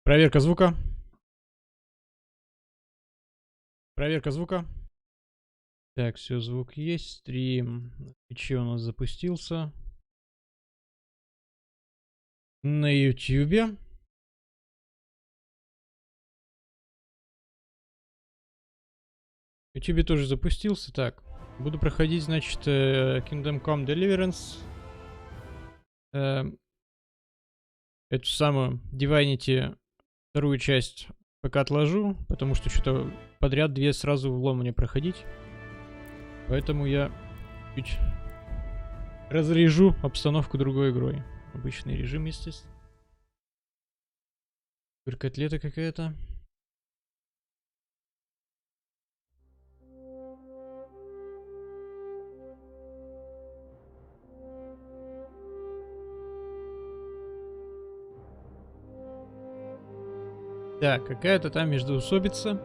Проверка звука. Проверка звука. Так, все, звук есть. Стрим на Твиче у нас запустился. На Ютьюбе. Ютьюбе тоже запустился. Так, буду проходить, значит, Kingdom Come Deliverance. Эту самую Divinity вторую часть пока отложу, потому что что-то подряд две сразу в лом мне проходить. Поэтому я чуть разрежу обстановку другой игрой. Обычный режим, естественно. Котлета какая-то. Так, какая-то там междоусобица.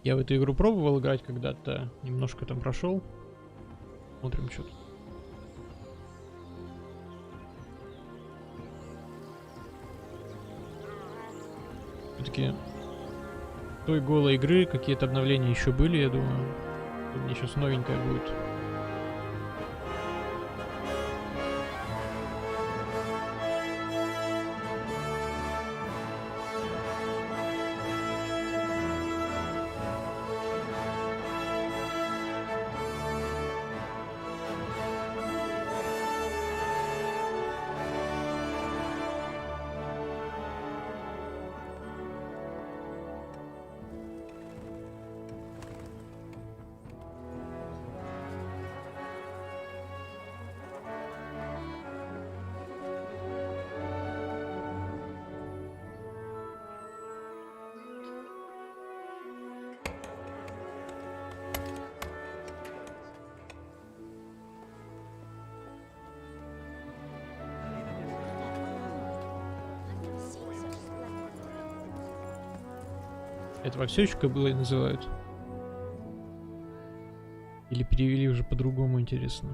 Я в эту игру пробовал играть когда-то, немножко там прошел. Смотрим, что тут. Все-таки той голой игры какие-то обновления еще были, я думаю. Мне сейчас новенькая будет. Это во всечка было и называют? Или перевели уже по-другому, интересно?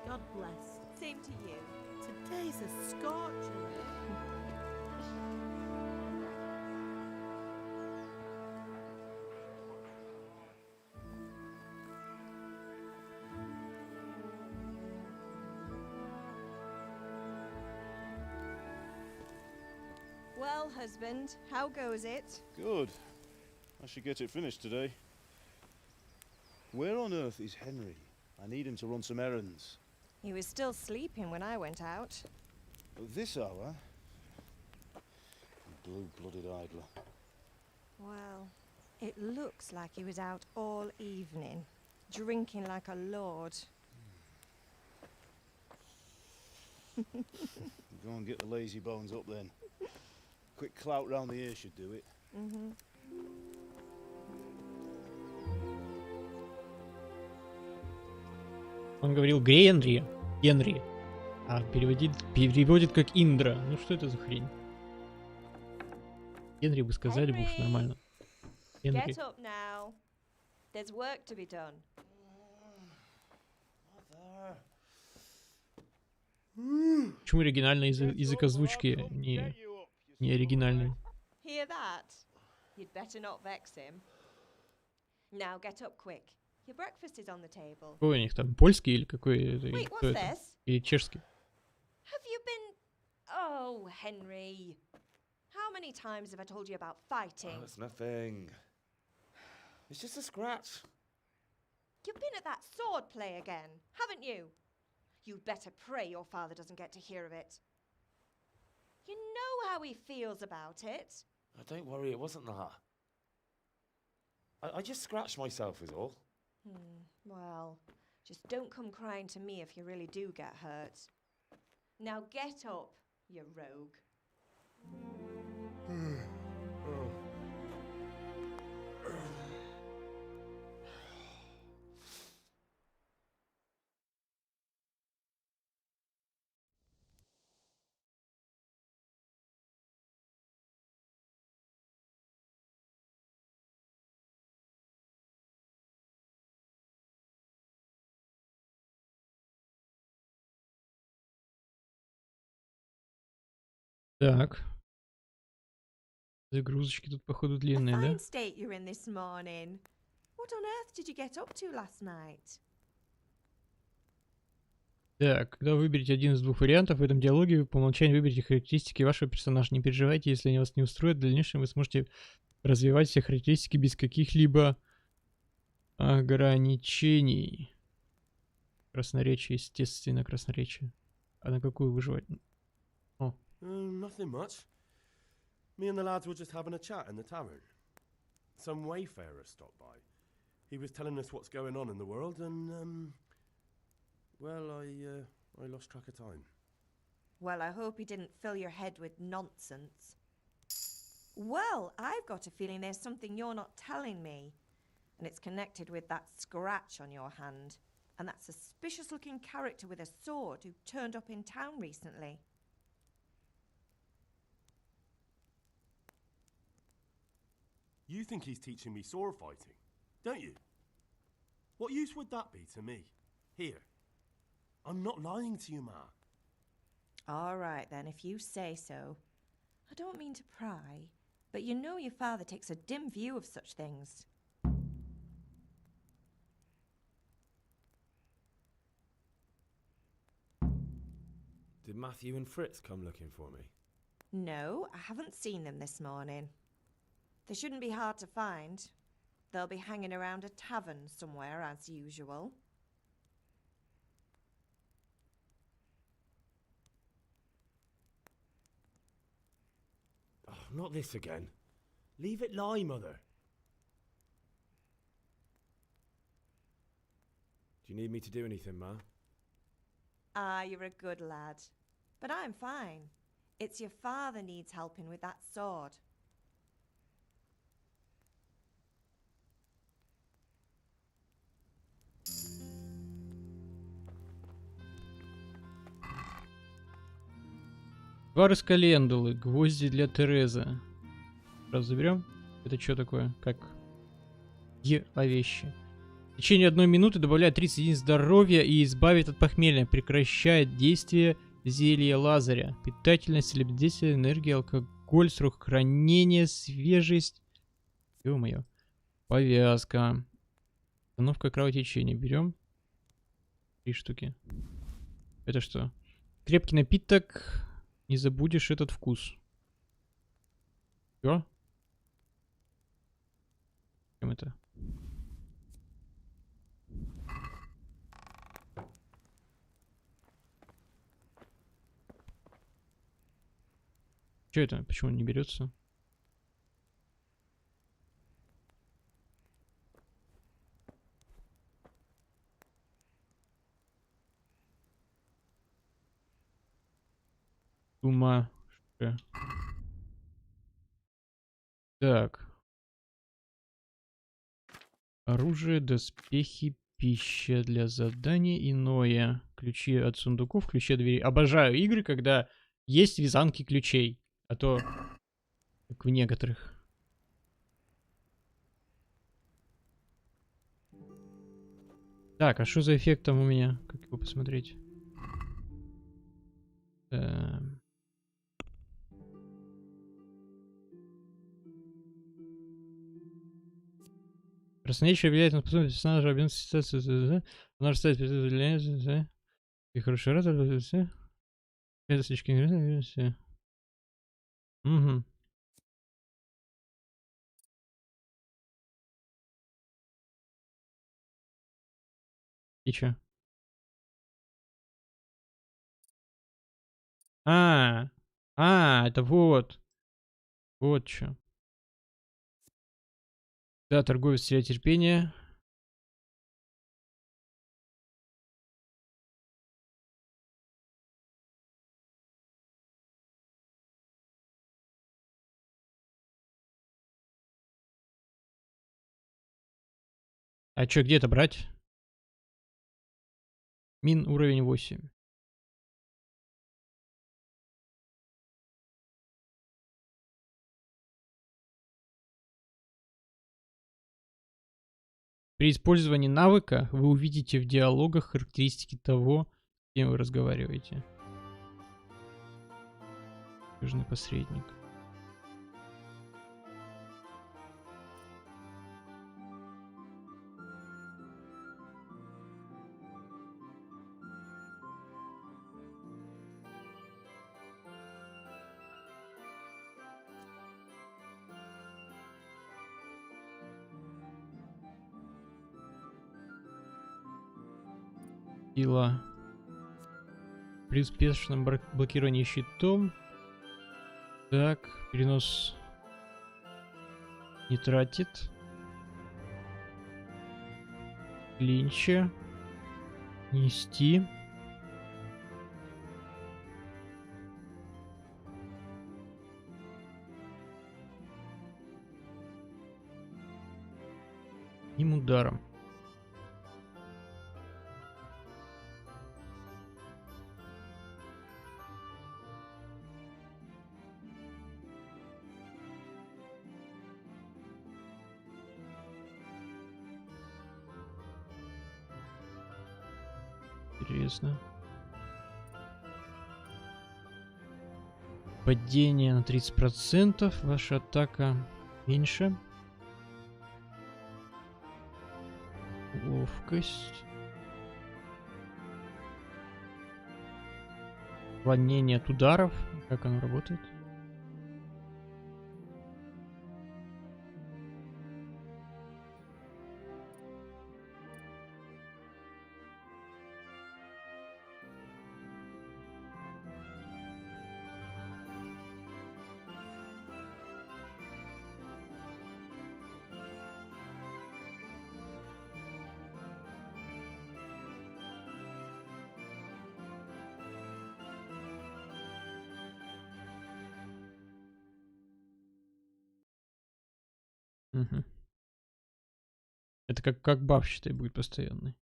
God bless. Same to you. Today's a scorcher. Well, husband, how goes it? Good. I should get it finished today. Where on earth is Henry? I need him to run some errands. He was still sleeping when I went out. At this hour? Blue-blooded idler. Well, it looks like he was out all evening, drinking like a lord. Go and get the lazy bones up then. Quick clout round the ear should do it. Он говорил Генри, а переводит как Индра. Ну что это за хрень? Генри бы сказали бы уж нормально. Генри. Get up now. There's work to be done. Почему оригинальный язык озвучки не оригинальный? Hear that? You'd better not vex him. Now get up quick. Your breakfast is on the table. Какой у них там? Польский или какой? Wait, Кто what's это? this? Или чешский? Have you been... Oh, Henry. How many times have I told you about fighting? Oh, it's nothing. It's just a scratch. You've been at that sword play again, haven't you? You'd better pray your father doesn't get to hear of it. You know how he feels about it. Oh, don't worry, it wasn't that. I just scratched myself is all. Well, just don't come crying to me if you really do get hurt. Now get up, you rogue. Так. Загрузочки тут, походу, A длинные, да? fine state you're in this morning. What on earth did you get up to last night? Так, когда вы выберете один из двух вариантов в этом диалоге, вы по умолчанию выберите характеристики вашего персонажа. Не переживайте, если они вас не устроят, в дальнейшем вы сможете развивать все характеристики без каких-либо ограничений. Красноречие, естественно, красноречие. А на какую выживать? О, Nothing much. Me and the lads were just having a chat in the tavern. Some wayfarer stopped by. He was telling us what's going on in the world, and well, I lost track of time. Well, I hope he didn't fill your head with nonsense. Well, I've got a feeling there's something you're not telling me. And it's connected with that scratch on your hand. And that suspicious-looking character with a sword who turned up in town recently. You think he's teaching me sword fighting, don't you? What use would that be to me? Here. I'm not lying to you, Ma. All right, then, if you say so. I don't mean to pry, but you know your father takes a dim view of such things. Did Matthew and Fritz come looking for me? No, I haven't seen them this morning. They shouldn't be hard to find. They'll be hanging around a tavern somewhere, as usual. Oh, not this again. Leave it lie, Mother. Do you need me to do anything, Ma? Ah, you're a good lad. But I'm fine. It's your father needs helping with that sword. Вар из календулы, гвозди для Терезы. Раз заберем. Это что такое? Как вещи. В течение 1 минуты добавляет 30 единиц здоровья и избавит от похмелья. Прекращает действие зелья Лазаря. Питательность, слабодействие, энергия, алкоголь, срок хранения, свежесть. Ё-моё. Повязка. Установка кровотечения. Берем. 3 штуки. Это что? Крепкий напиток. Не забудешь этот вкус. Чё? Чем это? Чё это? Почему он не берется? Ума. Так. Оружие, доспехи, пища для заданий, иное. Ключи от сундуков, ключи от дверей. Обожаю игры, когда есть вязанки ключей. А то, как в некоторых. Так, а что за эффект там у меня? Как его посмотреть? Красноречие влияет на способность персонажа обмен ситуацию. Она растает и хорошо раз. Это слишком интересно. Угу. И чё? Это вот. Вот чё. Да, торговец теряет терпение. А чё, где это брать? Мин уровень 8. При использовании навыка вы увидите в диалогах характеристики того, с кем вы разговариваете. Южный посредник. Сила. При успешном блокировании щитом. Так, перенос не тратит. Клинча. Нести. Одним ударом. Интересно. Падение на 30%. Ваша атака меньше. Ловкость. Уклонение от ударов. Как оно работает? Угу. Это как баф, считай, будет постоянный.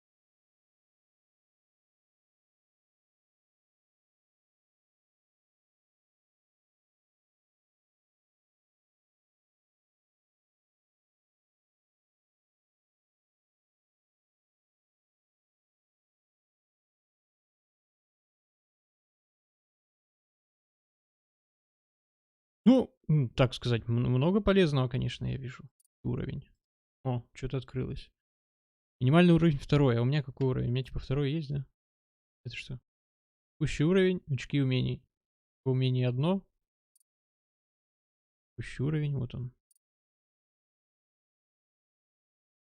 Ну, так сказать, много полезного, конечно, я вижу. Уровень. О, что-то открылось. Минимальный уровень 2. А у меня какой уровень? У меня типа 2 есть, да? Это что? Текущий уровень, очки умений. Умение 1. Текущий уровень, вот он.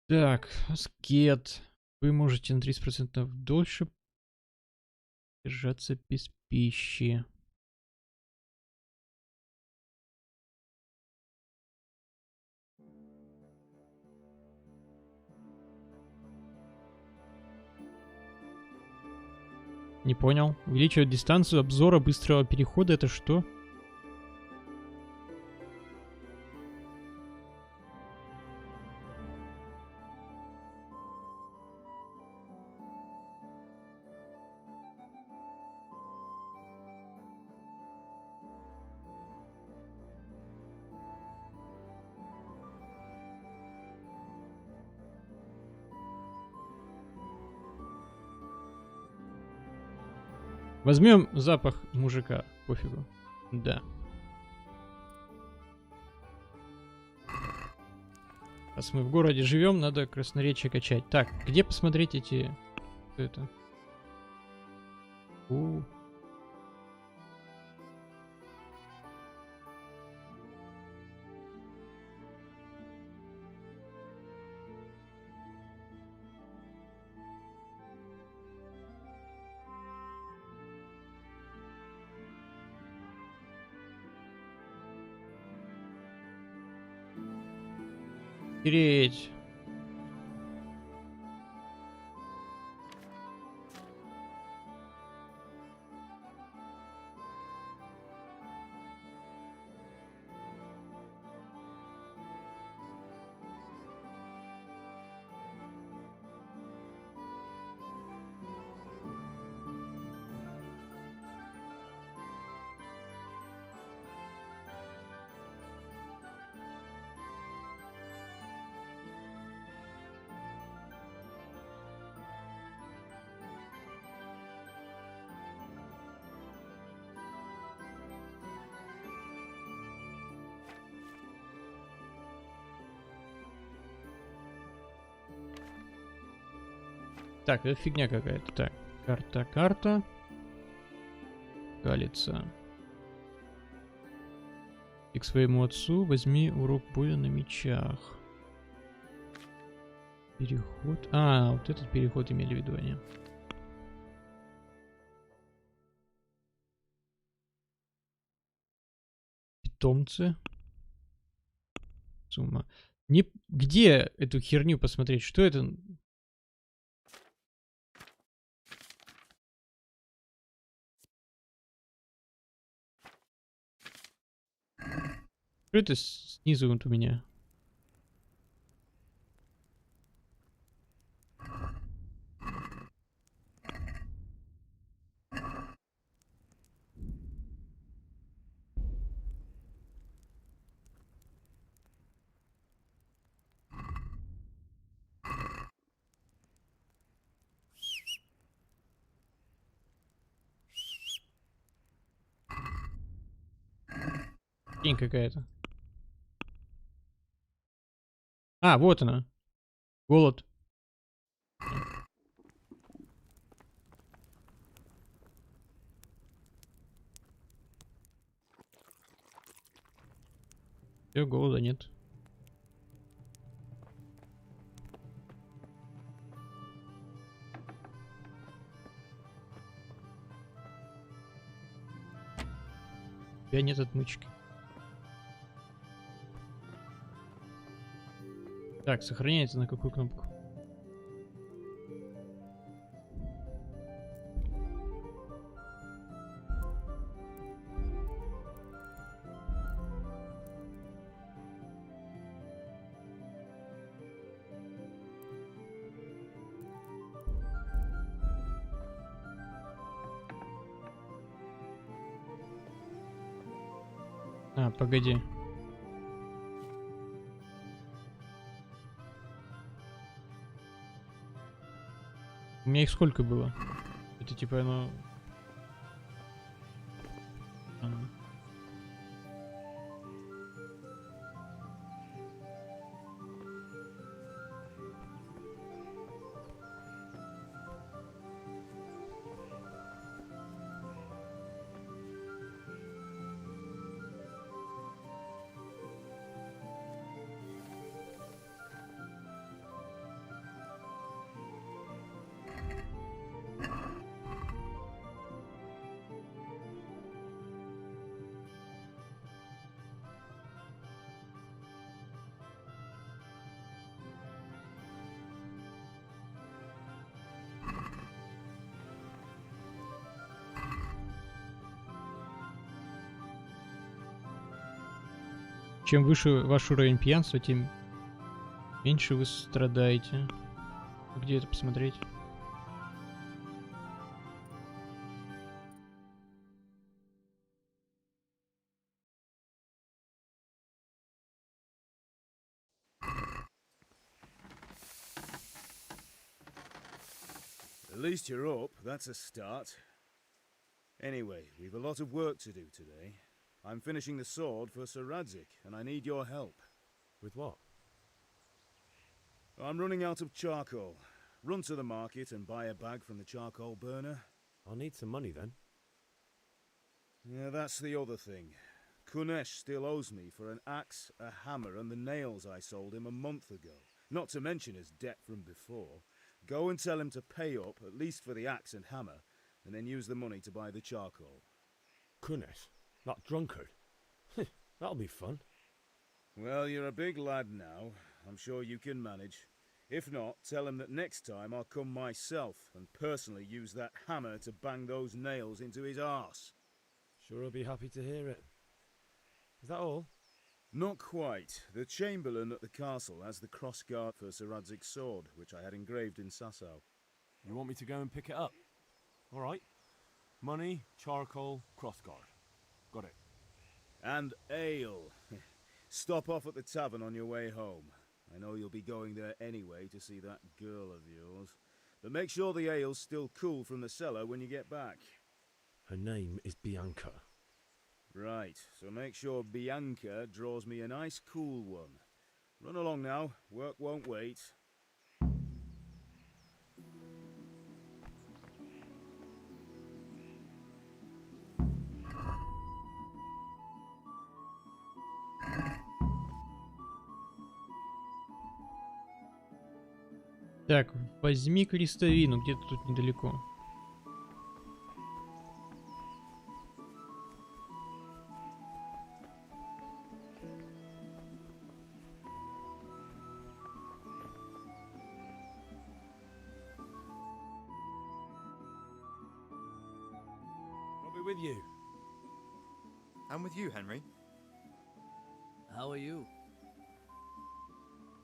Так, аскет. Вы можете на 30% дольше держаться без пищи. Не понял. Увеличивает дистанцию обзора быстрого перехода. Это что? Возьмем запах мужика. Пофигу. Да. Раз мы в городе живем, надо красноречие качать. Так, где посмотреть эти... Что это? Тереть. Так, это фигня какая-то. Так, карта. Галица. И к своему отцу возьми урок боя на мечах. Переход. А, вот этот переход имели в виду они. Питомцы. Сумма. Не... Где эту херню посмотреть? Что это? Что это снизу вот у меня? Тень какая-то. А, вот она. Голод. Все, голода нет. У тебя нет отмычки. Так, сохраняется на какую кнопку? А, погоди. У меня их сколько было? Это типа оно... Ага. Чем выше ваш уровень пьянства, тем меньше вы страдаете. Где это посмотреть? At least you're up, that's a start. Anyway, we've a lot of work to do today. I'm finishing the sword for Sir Radzik, and I need your help. With what? I'm running out of charcoal. Run to the market and buy a bag from the charcoal burner. I'll need some money then. Yeah, that's the other thing. Kunesh still owes me for an axe, a hammer, and the nails I sold him a month ago. Not to mention his debt from before. Go and tell him to pay up, at least for the axe and hammer, and then use the money to buy the charcoal. Kunesh? That drunkard? That'll be fun. Well, you're a big lad now. I'm sure you can manage. If not, tell him that next time I'll come myself and personally use that hammer to bang those nails into his arse. Sure he'll be happy to hear it. Is that all? Not quite. The Chamberlain at the castle has the crossguard for Sir Radzik's sword, which I had engraved in Sasau. You want me to go and pick it up? All right. Money, charcoal, crossguard. Got it. And ale. Stop off at the tavern on your way home. I know you'll be going there anyway to see that girl of yours. But make sure the ale's still cool from the cellar when you get back. Her name is Bianca. Right, so make sure Bianca draws me a nice cool one. Run along now, work won't wait. Так, возьми крестовину, где-то тут недалеко. I'll be with you. I'm with you, Henry. How are you?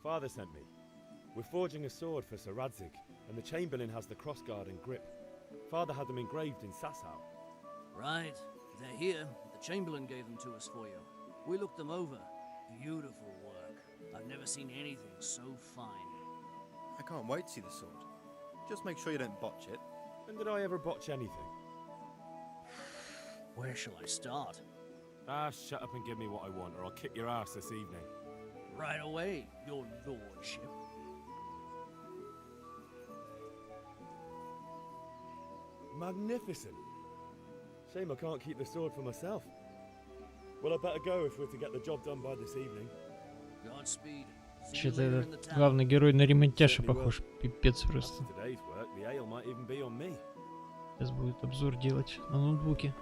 Father sent me. We're forging a sword for Sir Radzig, and the Chamberlain has the crossguard and grip. Father had them engraved in Sasau. Right. They're here. The Chamberlain gave them to us for you. We looked them over. Beautiful work. I've never seen anything so fine. I can't wait to see the sword. Just make sure you don't botch it. When did I ever botch anything? Where shall I start? Ah, shut up and give me what I want, or I'll kick your ass this evening. Right away, your lordship. Magnificent. Shame I can't keep the sword for myself. Well, I better go if we're to get the job done by this evening. Godspeed. See you Что-то later in этот the town. главный герой на ремонтяша похож. Пипец просто. After today's work, the ale might even be on me. Сейчас будет обзор делать на ноутбуке.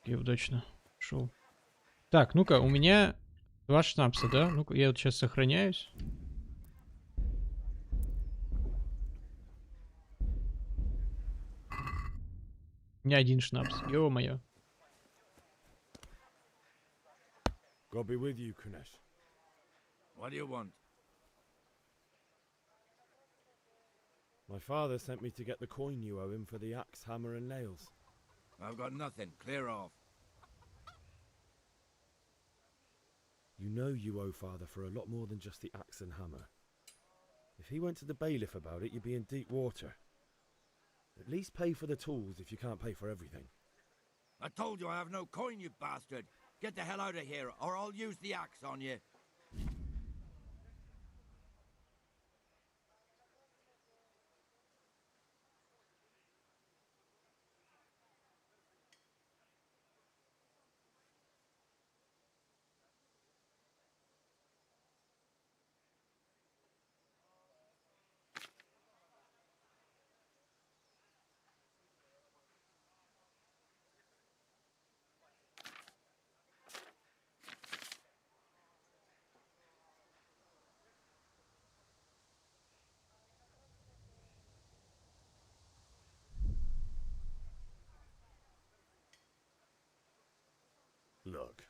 Я удачно шел. Так, ну-ка, у меня 2 шнапса, да? Ну-ка, я вот сейчас сохраняюсь. У меня 1 шнапс. Ё-моё. God be with you, Kunesh. What do you want? My father sent me to get the coin you owe him for the axe, hammer, and nails. I've got nothing. Clear off. You know you owe father for a lot more than just the axe and hammer. If he went to the bailiff about it, you'd be in deep water. At least pay for the tools if you can't pay for everything. I told you I have no coin, you bastard. Get the hell out of here, or I'll use the axe on you. Look,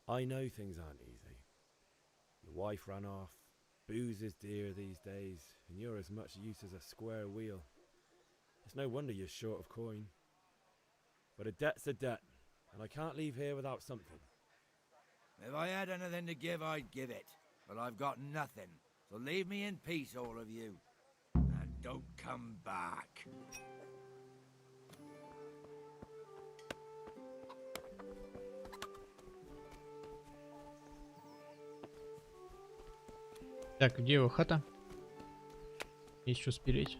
I know things aren't easy. Your wife ran off, booze is dear these days, and you're as much use as a square wheel. It's no wonder you're short of coin. But a debt's a debt, and I can't leave here without something. If I had anything to give, I'd give it. But I've got nothing. So leave me in peace, all of you. And don't come back. Так, где его хата? Есть что спереть.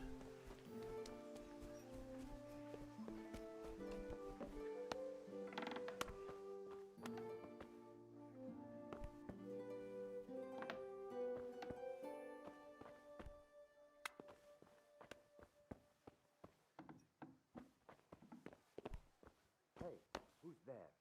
Who's there?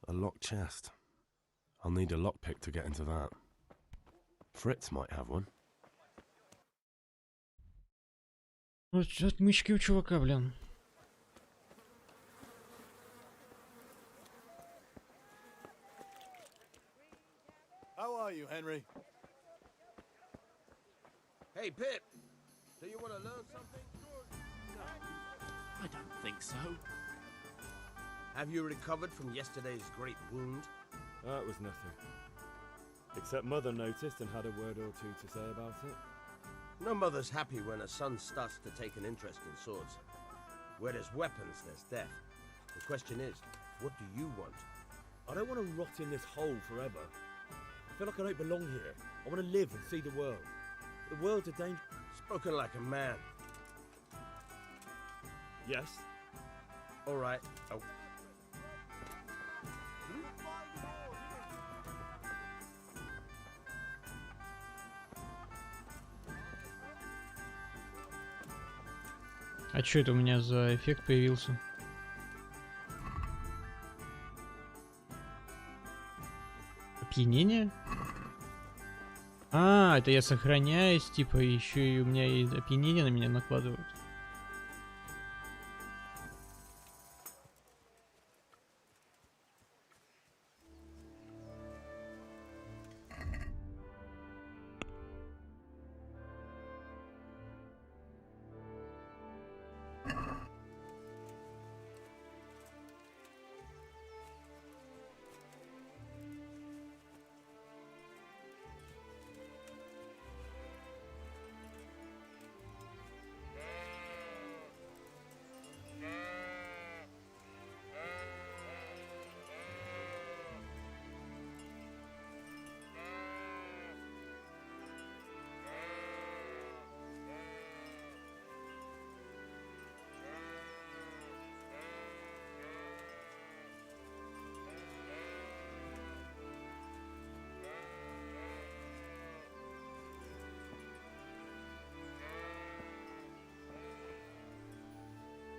A locked chest. I'll need a lockpick to get into that. Fritz might have one. Вот отмычки у чувака, блин. Henry. Hey, Pip. Do you want to learn something? I don't think so. Have you recovered from yesterday's great wound? That was nothing. Except Mother noticed and had a word or two to say about it. No mother's happy when her son starts to take an interest in swords. Where there's weapons, there's death. The question is, what do you want? I don't want to rot in this hole forever. I feel like I don't belong here. I want to live and see the world. The world's a danger. Spoken like a man. Yes. All right. Oh. А что это у меня за эффект появился? Опьянение? А, это я сохраняюсь, типа, еще и у меня и опьянение на меня накладывают.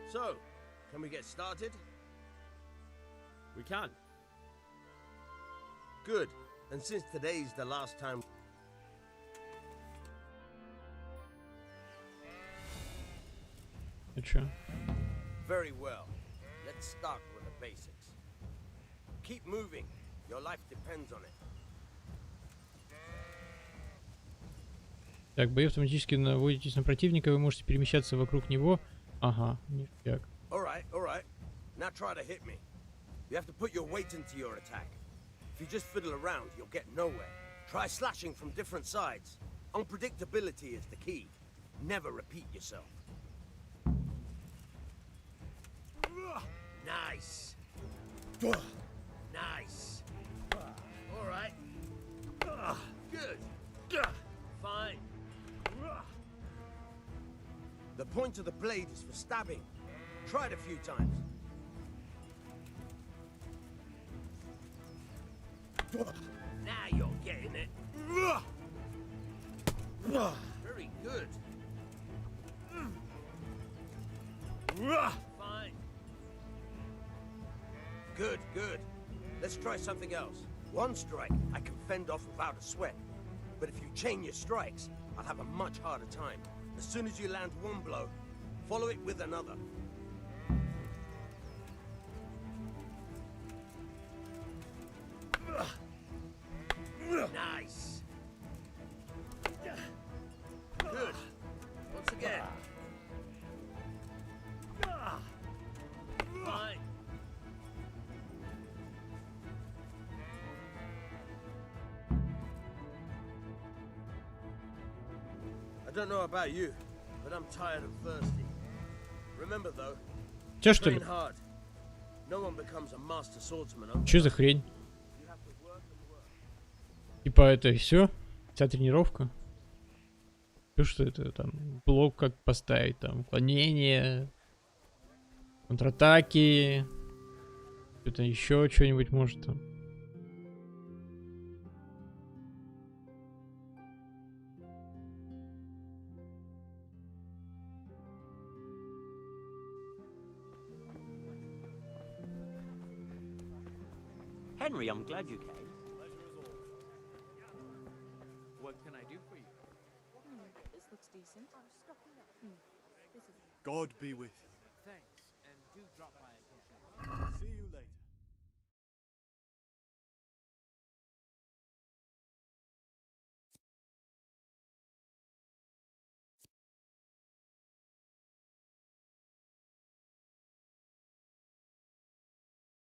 So, can we get started? We can. Good. And since today's the last time... А чё? Very well. Let's start with the basics. Keep moving. Your life depends on it. Так, бои автоматически наводитесь на противника, вы можете перемещаться вокруг него. Ага, нифига. All right. Now try to hit me. You have to put your weight into your attack. If you just fiddle around, you'll get nowhere. Try slashing from different sides. Unpredictability is the key. Never repeat yourself. Nice. Nice. All right. Good. Fine. The point of the blade is for stabbing. Try it a few times. Now you're getting it. Very good. Fine. Good. Let's try something else. One strike I can fend off without a sweat. But if you chain your strikes, I'll have a much harder time. As soon as you land one blow, follow it with another. Nice. Good. Once again. Fine. I don't know about you, but I'm tired and thirsty. Remember though, Чё, что ли? train hard. No one becomes a master swordsman. Чё за хрень? Типа это все? Вся тренировка? Что это там? Блок как поставить, там, уклонение, контратаки, что-то еще что-нибудь может там. Henry, I'm glad you came. What can I do for you? This looks decent. God be with you. Thanks, and do drop by occasionally. See you later.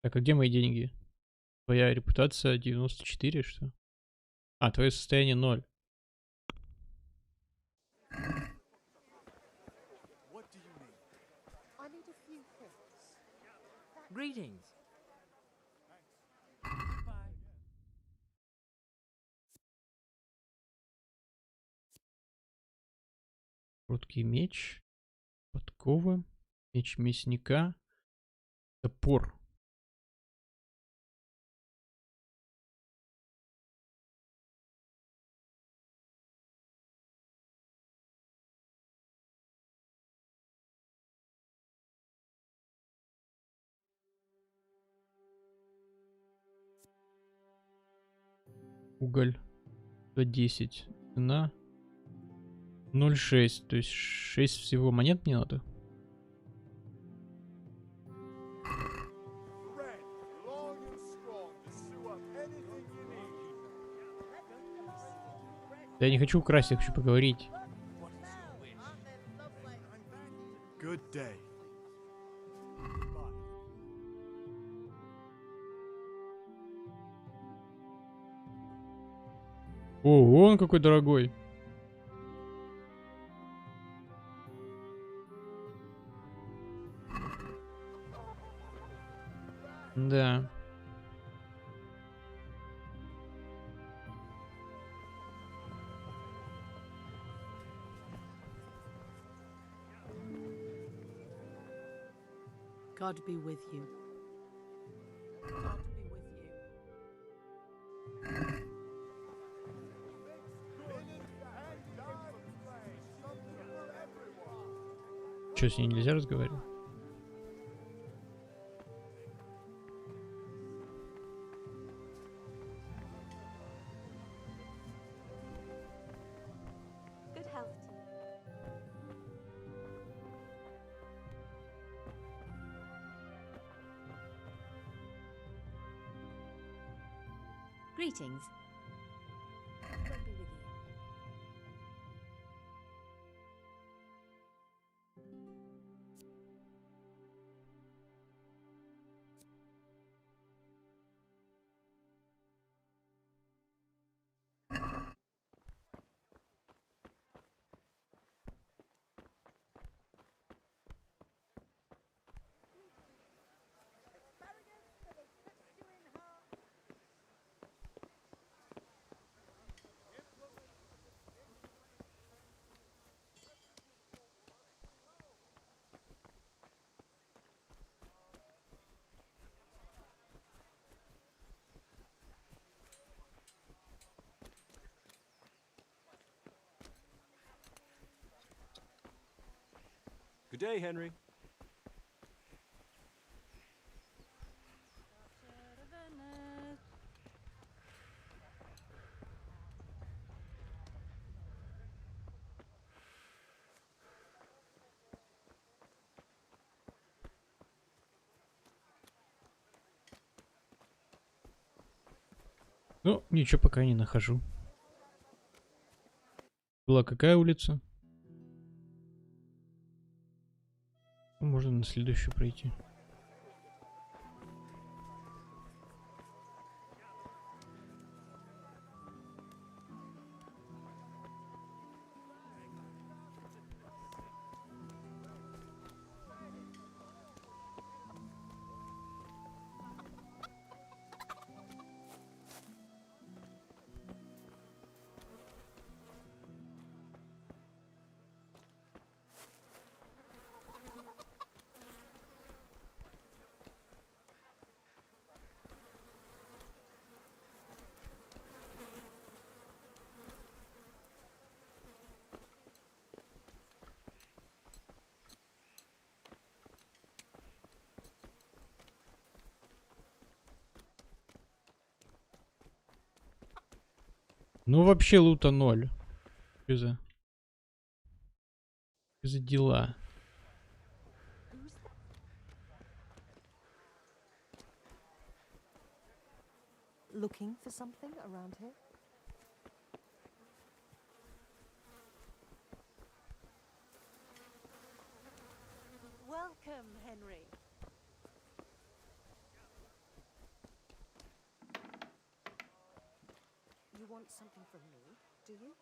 Так, а где мои деньги? Твоя репутация 94, что? А, твое состояние 0. Greetings. Короткий меч. Подковы. Меч мясника. Топор. Уголь 110. Цена 0,6. То есть 6 всего монет мне надо. Да я не хочу украсть, я хочу поговорить. Good day. Ого, он какой дорогой. Да. God be with you. God be with you. Что, с ней нельзя разговаривать? Good health to you. Greetings. God be with you. Good day, Henry. Ну, ничего пока не нахожу. Была какая улица? Можно на следующую пройти. Ну вообще лута 0. Что за дела? Looking for something around here? Welcome, Henry. want something from me, do you?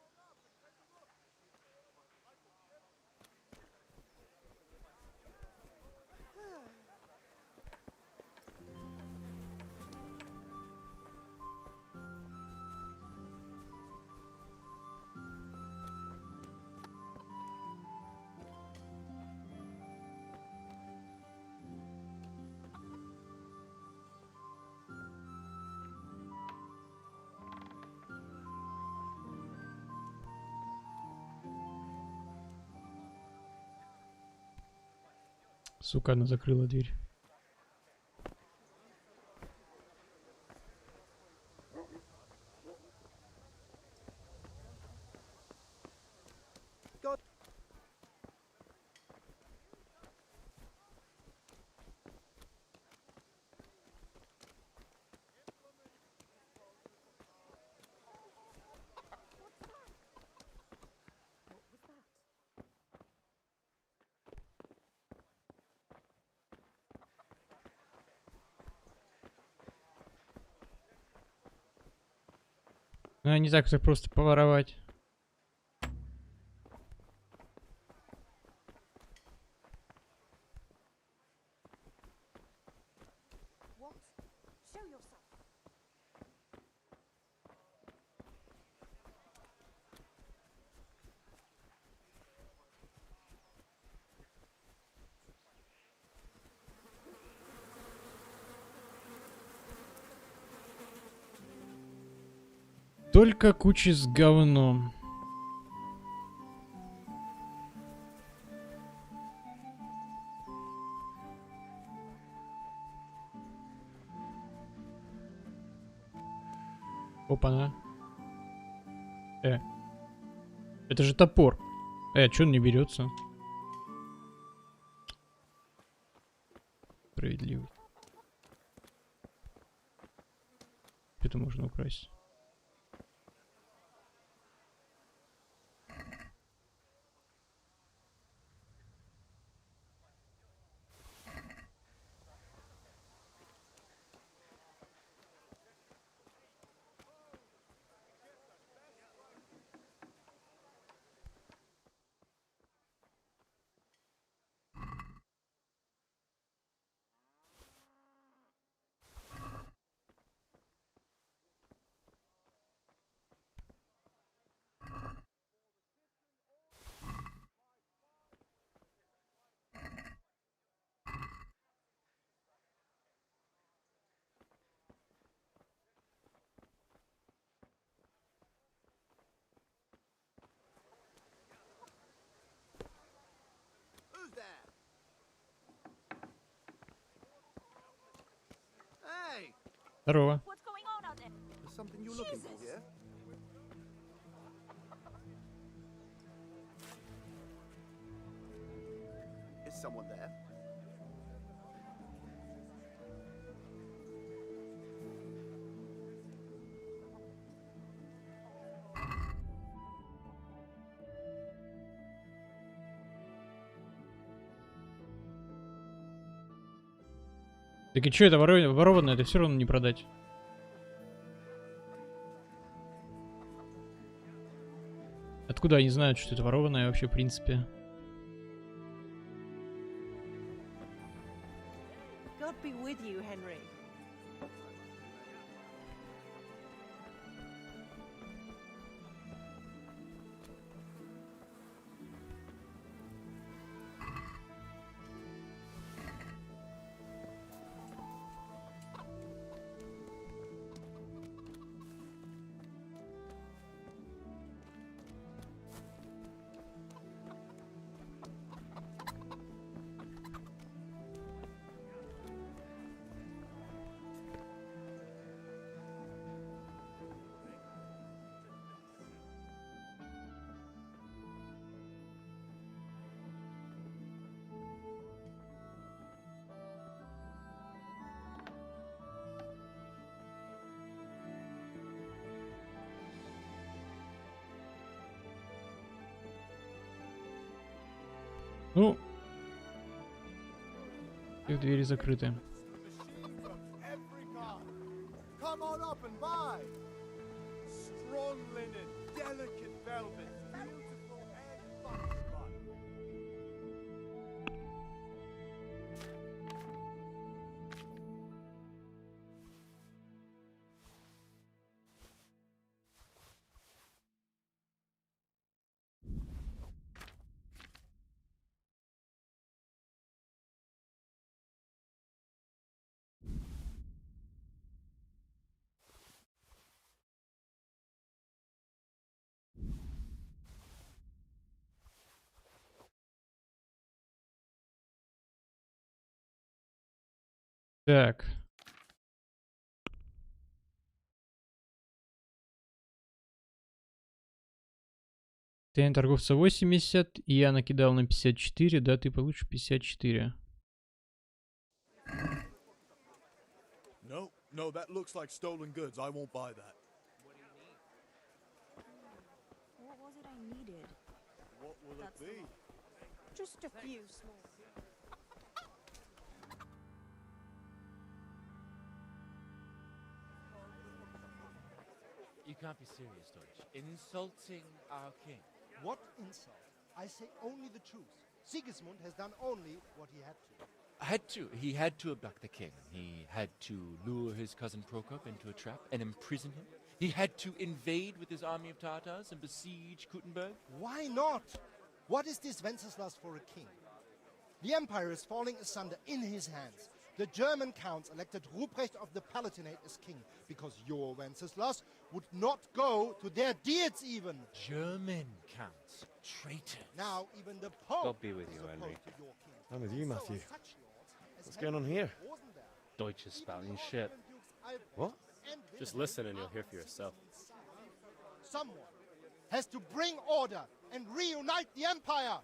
Сука, она закрыла дверь. Ну, не так просто поворовать. What? Show yourself. Только куча с говном. Опа-на. Это же топор. Чё он не берется? Справедливый. Это можно украсть. Who's there? Hey! Здорово. What's going on out there? There's something you're looking for here? Is someone there? Так и чё, это ворованное, это все равно не продать. Откуда они знают, что это ворованное вообще, в принципе? God be with you, Henry. Ну, их двери закрыты. Swan linen, delicate velvet, beautiful and butterfly. Так. Состояние торговца 80, и я накидал на 54, да, ты получишь 54. No, no, that looks like stolen goods. I won't buy that. What was it I needed? What will That's it be? Just a few small. You can't be serious, Deutsch. Insulting our king. What insult? I say only the truth. Sigismund has done only what he had to. He had to abduct the king. He had to lure his cousin Prokop into a trap and imprison him. He had to invade with his army of Tartars and besiege Kuttenberg. Why not? What is this Wenceslas for a king? The empire is falling asunder in his hands. The German counts elected Ruprecht of the Palatinate as king because your Wenceslas would not go to their deeds even. German counts. Traitor. Now even the Pope God be with you, is Henry. opposed to your king. I'm with you, Matthew. So are such lords as What's going on Henry here? Rosenberg. Deutsch is spouting shit. What? Just listen and you'll hear for yourself. Someone has to bring order and reunite the empire.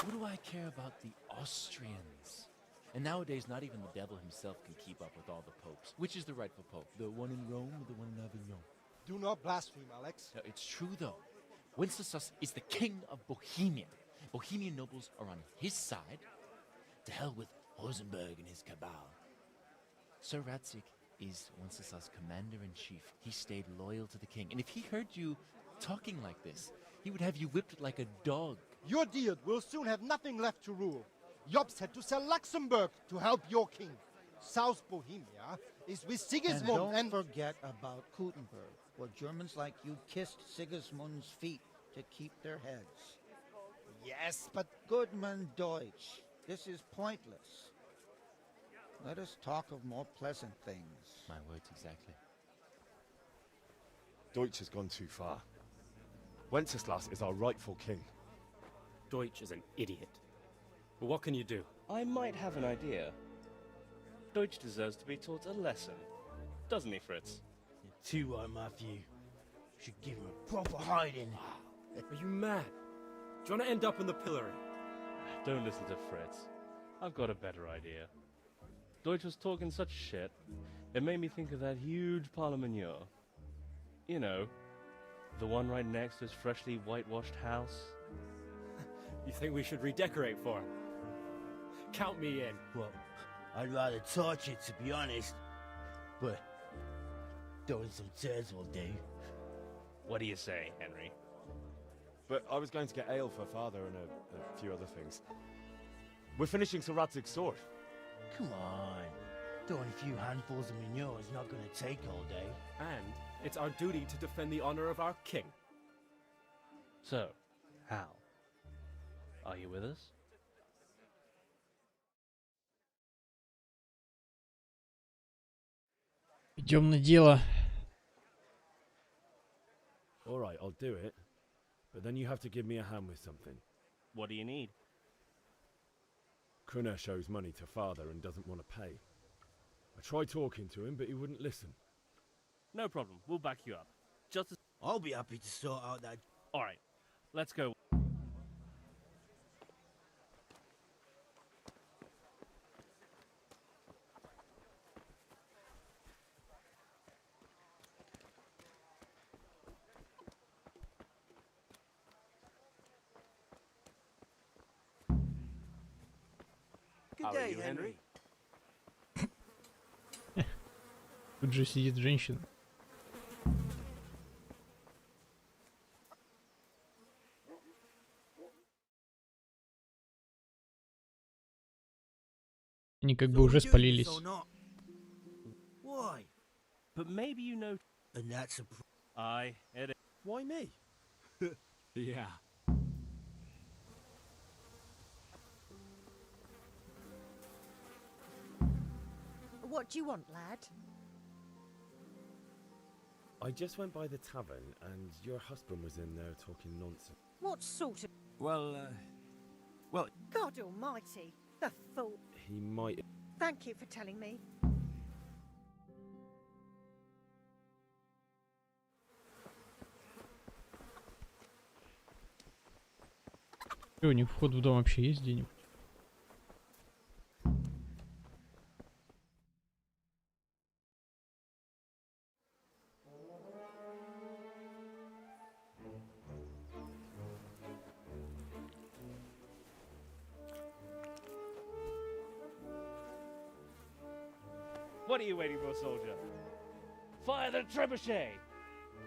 What do I care about the Austrians? And nowadays, not even the devil himself can keep up with all the popes. Which is the rightful pope? The one in Rome or the one in Avignon? Do not blaspheme, Alex. No, it's true, though. Wenceslas is the king of Bohemia. Bohemian nobles are on his side. To hell with Rosenberg and his cabal. Sir Ratzik is Wenceslas' commander-in-chief. He stayed loyal to the king. And if he heard you talking like this, he would have you whipped like a dog. Your deal will soon have nothing left to rule. Jobst had to sell Luxembourg to help your king. South Bohemia is with Sigismund and don't forget about Kuttenberg, where Germans like you kissed Sigismund's feet to keep their heads. Yes, but Goodman Deutsch, this is pointless. Let us talk of more pleasant things. My words exactly. Deutsch has gone too far. Wenceslas is our rightful king. Deutsch is an idiot. But what can you do? I might have an idea. Deutsch deserves to be taught a lesson. Doesn't he, Fritz? You're too right, Matthew. Should give him a proper hiding. Are you mad? Do you want to end up in the pillory? Don't listen to Fritz. I've got a better idea. Deutsch was talking such shit, it made me think of that huge parliament. You know, the one right next to his freshly whitewashed house. You think we should redecorate for him? Count me in. Well, I'd rather torch it, to be honest. But throwing some tears will do. What do you say, Henry? But I was going to get ale for father and a few other things. We're finishing Sir Radzig's sword. Come on. Throwing a few handfuls of manure is not going to take all day. And it's our duty to defend the honor of our king. So, Hal, are you with us? Идем на дело. All right, I'll do it. But then you have to give me a hand with something. What do you need? Kunesh owes money to father and doesn't want to pay. I tried talking to him, but he wouldn't listen. No problem. We'll back you up. Just as... I'll be happy to sort out that. All right, let's go. Good How are day, you, Henry. Тут же сидит женщина. Они как бы уже спалились. Why? But maybe you know. And that's a Aye, it is. Why me? Yeah. What do you want, lad? I just went by the tavern and your husband was in there talking nonsense. What sort of... Well, God almighty, the fool. he might... Thank you for telling me. Что, у них вход в дом вообще есть где-нибудь? What are you waiting for, soldier? Fire the trebuchet!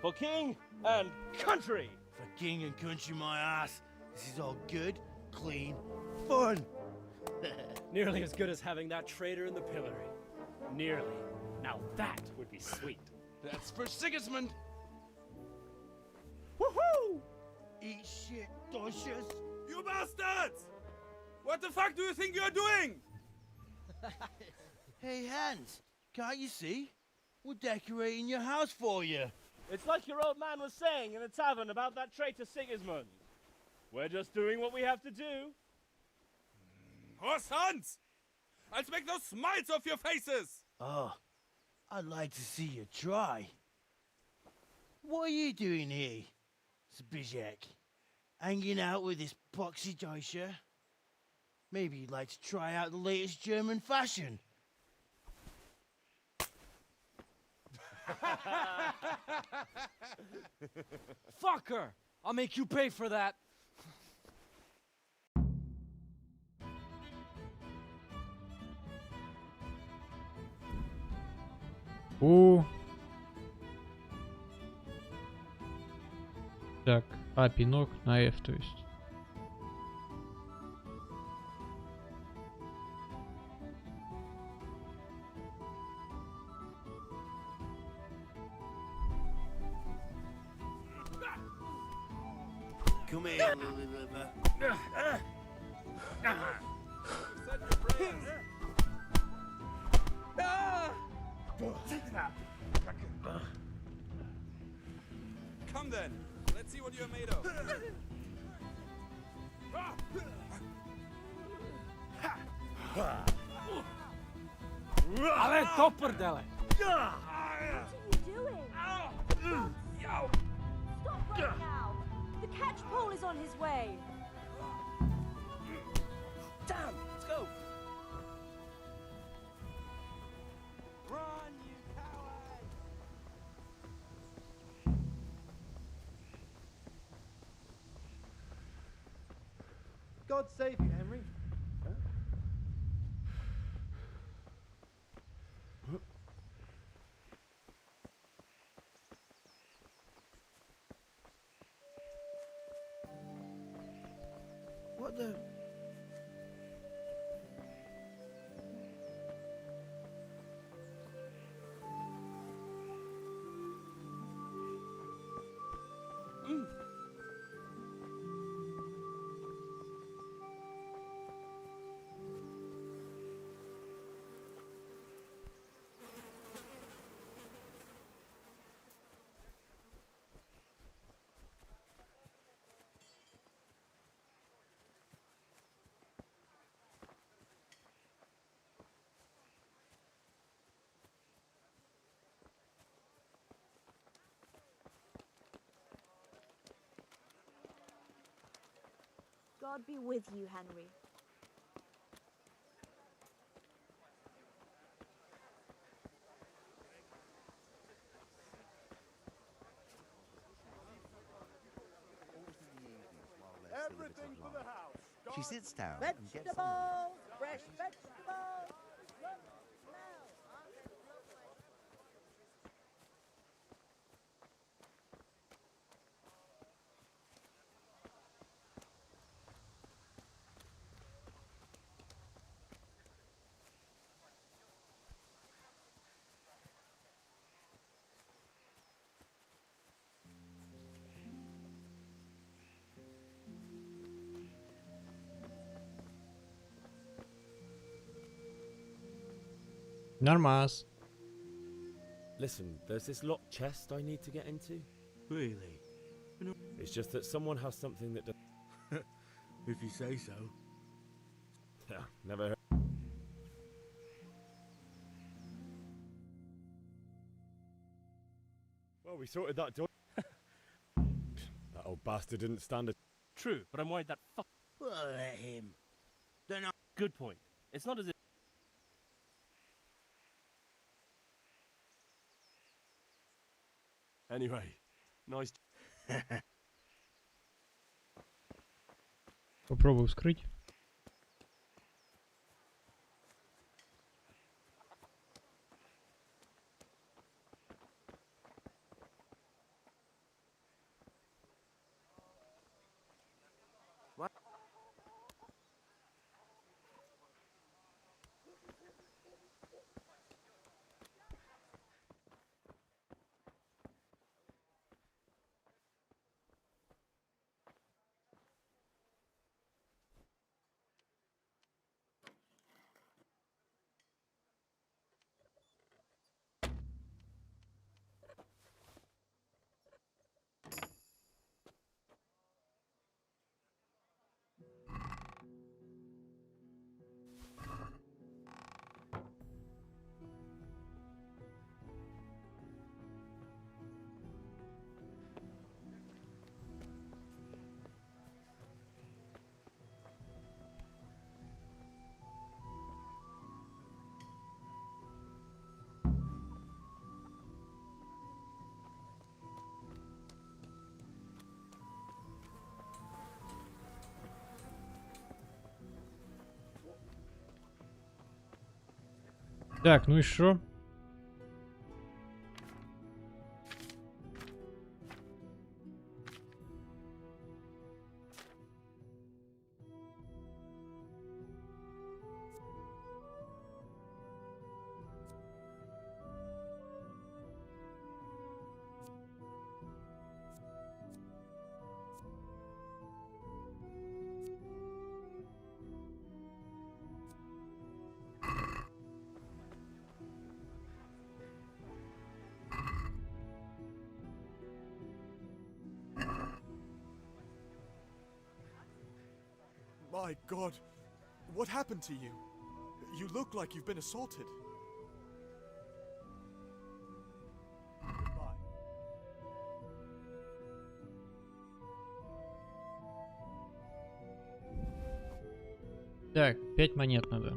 For king and country! For king and country, my ass. This is all good, clean, fun. Nearly as good as having that traitor in the pillory. Nearly. Now that would be sweet. That's for Sigismund. Woohoo! Eat shit, doshes. You bastards! What the fuck do you think you're doing? Hey, Hans, can't you see? We're decorating your house for you. It's like your old man was saying in the tavern about that traitor Sigismund. We're just doing what we have to do. Oh, sons! I'll make those smiles off your faces! Oh, I'd like to see you try. What are you doing here, Zbigniew? Hanging out with this boxy Deutscher? Maybe you'd like to try out the latest German fashion. Fuck her! I'll make you pay for that. Так, пинок на F, то есть. Come here. Come then, let's see what you're made of. Ale topperdele! What are you doing? Stop right now! The catch pole is on his way! Damn! Let's go! Run, you coward! God save you, Henry. What the? God be with you, Henry. Everything for the house. She sits down and gets on. Vegetables! Fresh vegetables! Look, smell! Aren't they lovely? Нормас. Listen, there's this locked chest I need to get into. Really? It's just that someone has something that If you say so. Yeah, never heard. Well, we sorted that door. That old bastard didn't stand a... True, but I'm worried that fuck. Well, let him. They're not. Good point. It's not as if. Anyway, nice. Попробую вскрыть. Так, ну и что? My God, what happened to you? You look like you've been assaulted. Так, 5 монет надо.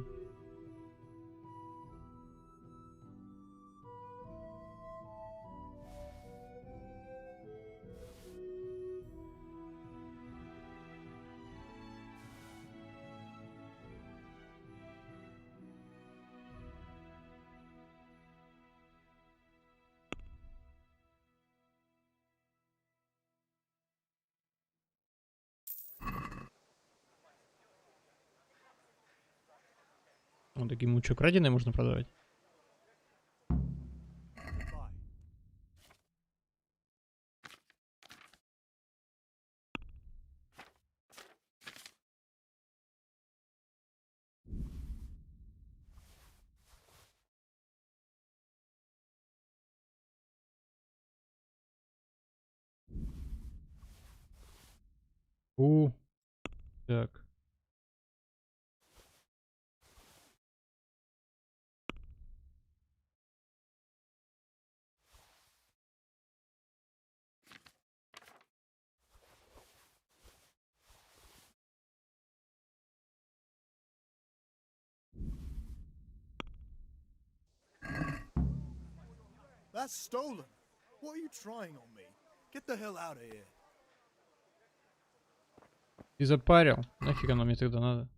Вот такие ему что, краденое можно продавать? Так. That's stolen. What are you trying on me? Get the hell out of here. Ты запарил. Нафиг оно мне тогда надо?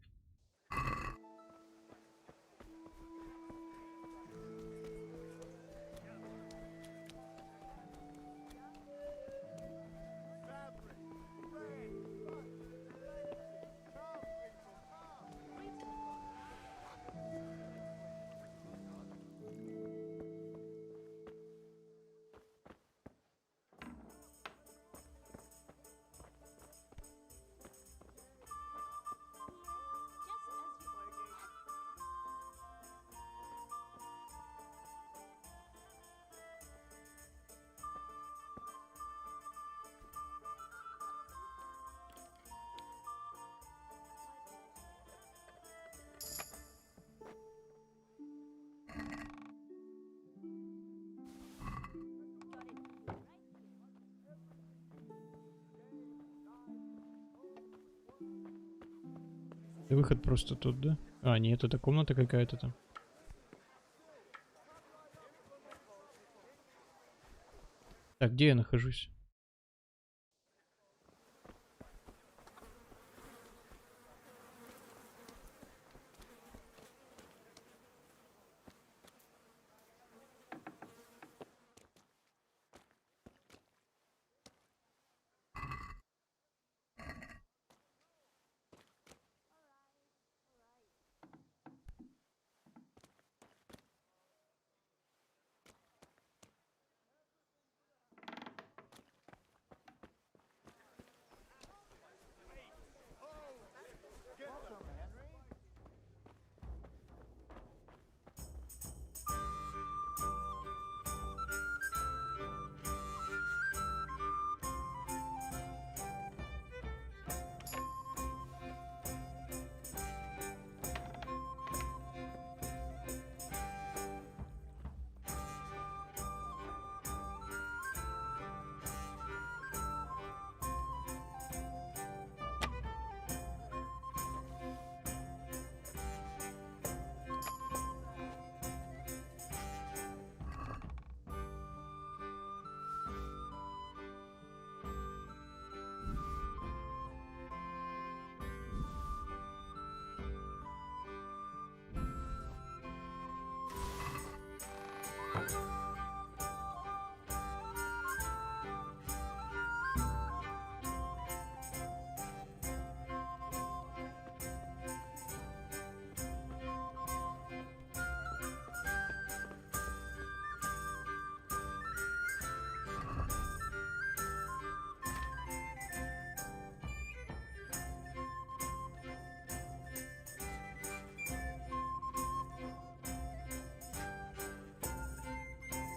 Выход просто тут, да? А, нет, это комната какая-то там. Так, где я нахожусь?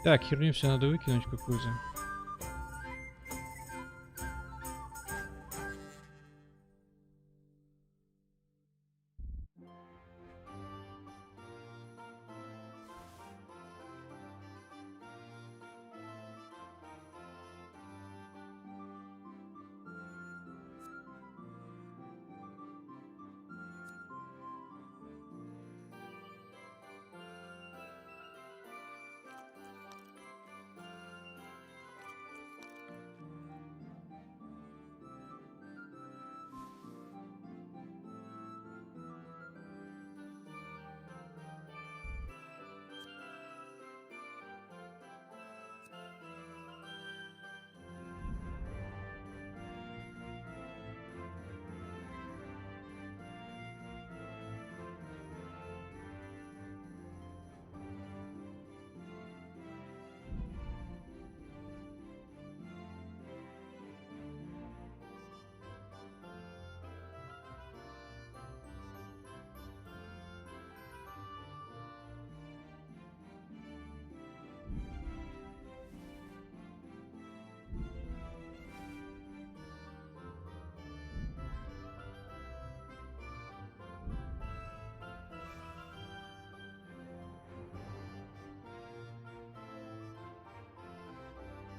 Так, херню все надо выкинуть какую-то.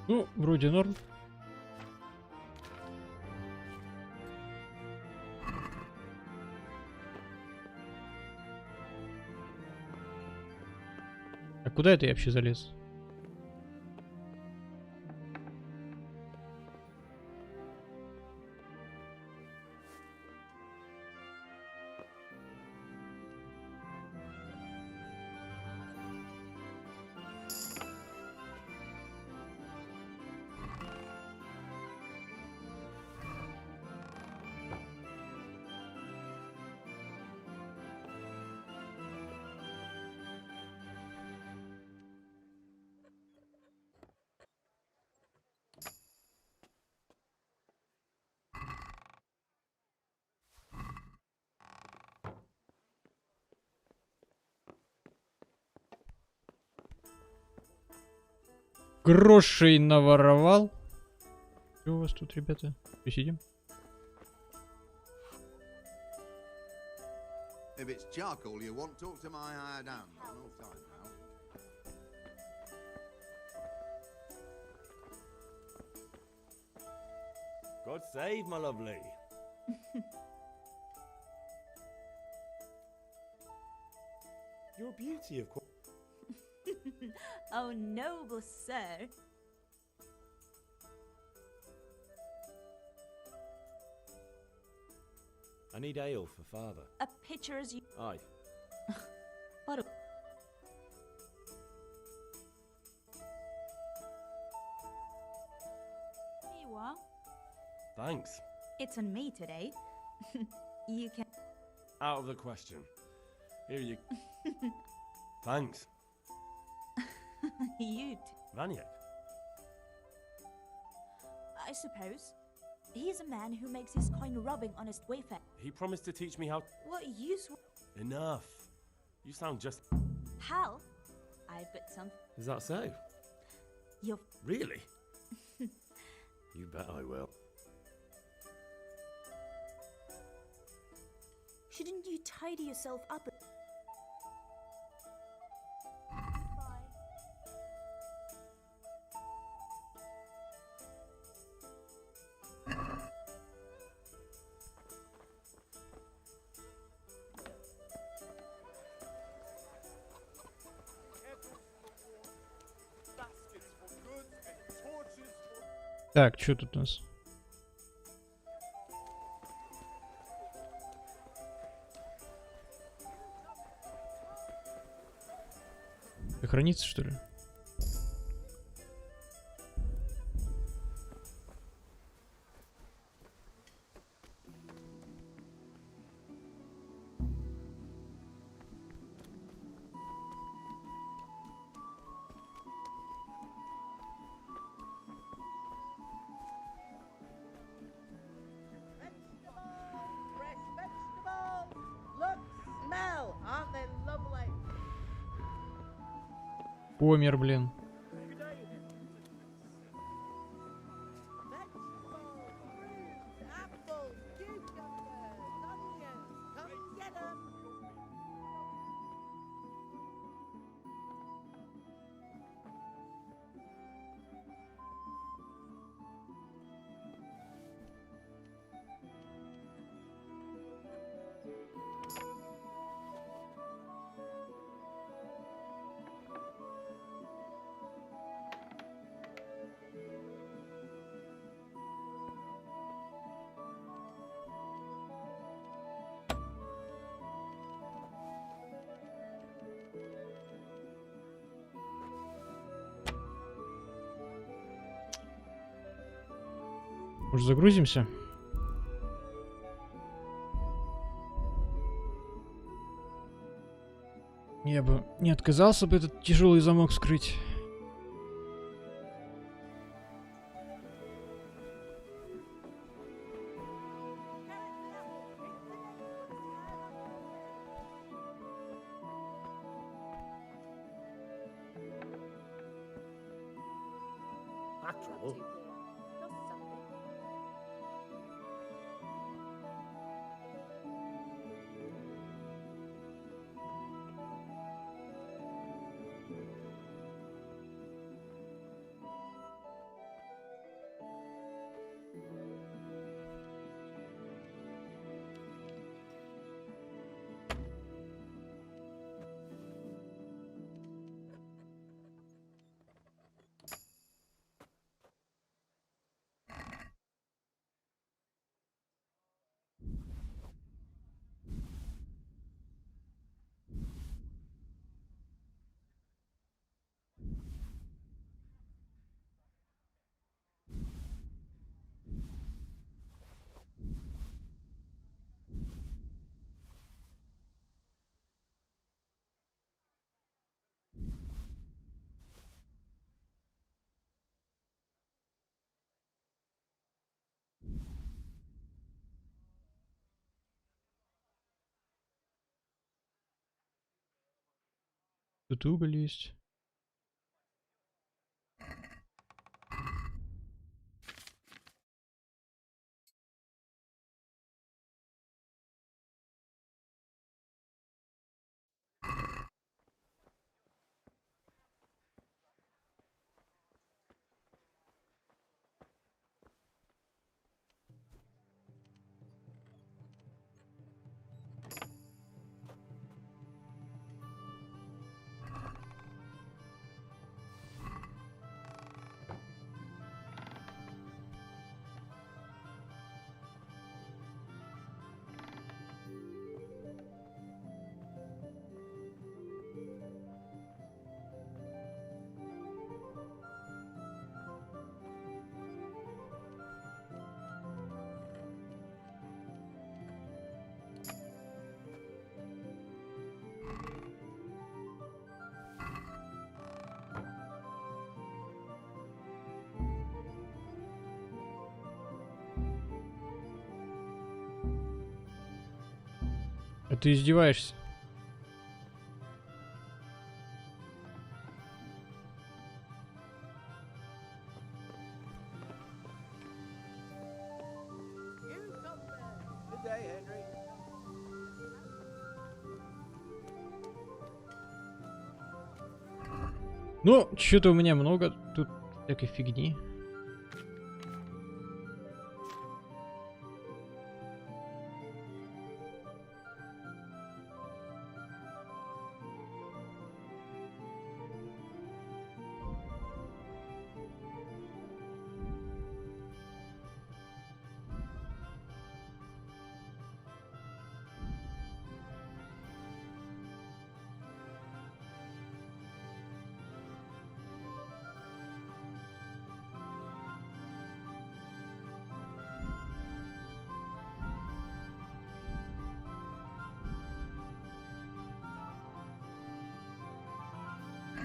Ну, вроде норм. А куда это я вообще залез? Грошей наворовал. Что у вас тут, ребята? Посидим? If it's charcoal you want, talk to my hired hand. No time now. God save my lovely. Your beauty, of course. Oh, noble sir. I need ale for father. A pitcher as you. Aye. What a. Here you are. Thanks. It's on me today. You can. Out of the question. Here you. Thanks. You. Vaniac. I suppose. He's a man who makes his coin robbing honest wayfare. He promised to teach me how. What use? Enough. You sound just. Hal, I've got some. Is that so? You're. Really? You bet I will. Shouldn't you tidy yourself up? Так, что тут у нас? Хранится, что ли? Fresh vegetables. Look, smell. Aren't they lovely? Помер, блин. Apples, cucumbers, onions. Come get 'em. Может, загрузимся? Я бы не отказался бы этот тяжелый замок вскрыть. Back trouble. Тут уголь есть. А ты издеваешься? Good day, Henry. Ну, что-то у меня много тут всякой фигни.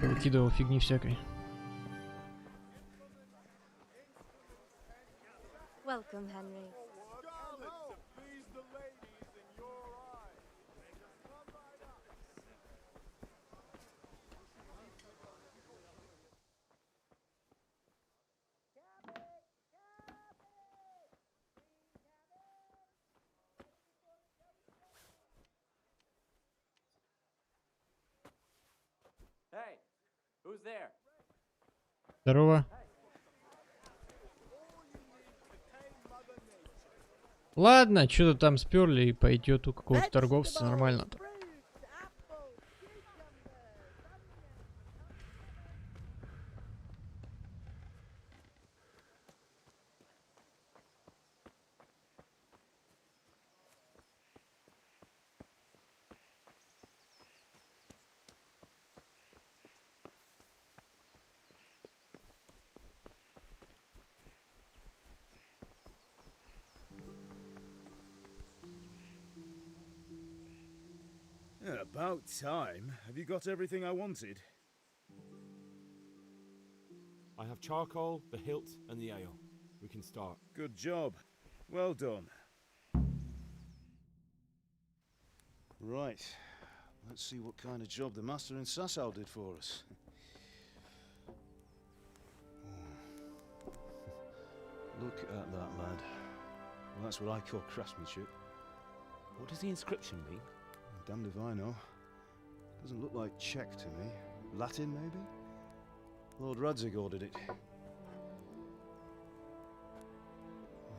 Выкидывал фигни всякой. Welcome, Henry. Hey, who's there? Здорово. Ладно, что-то там сперли и пойдет у какого-то торговца, нормально. Yeah, about time. Have you got everything I wanted? I have charcoal, the hilt, and the ale. We can start. Good job. Well done. Right. Let's see what kind of job the master in Sasau did for us. Look at that, lad. Well, that's what I call craftsmanship. What does the inscription mean? Damned if I know. Doesn't look like Czech to me. Latin, maybe? Lord Radzig ordered it.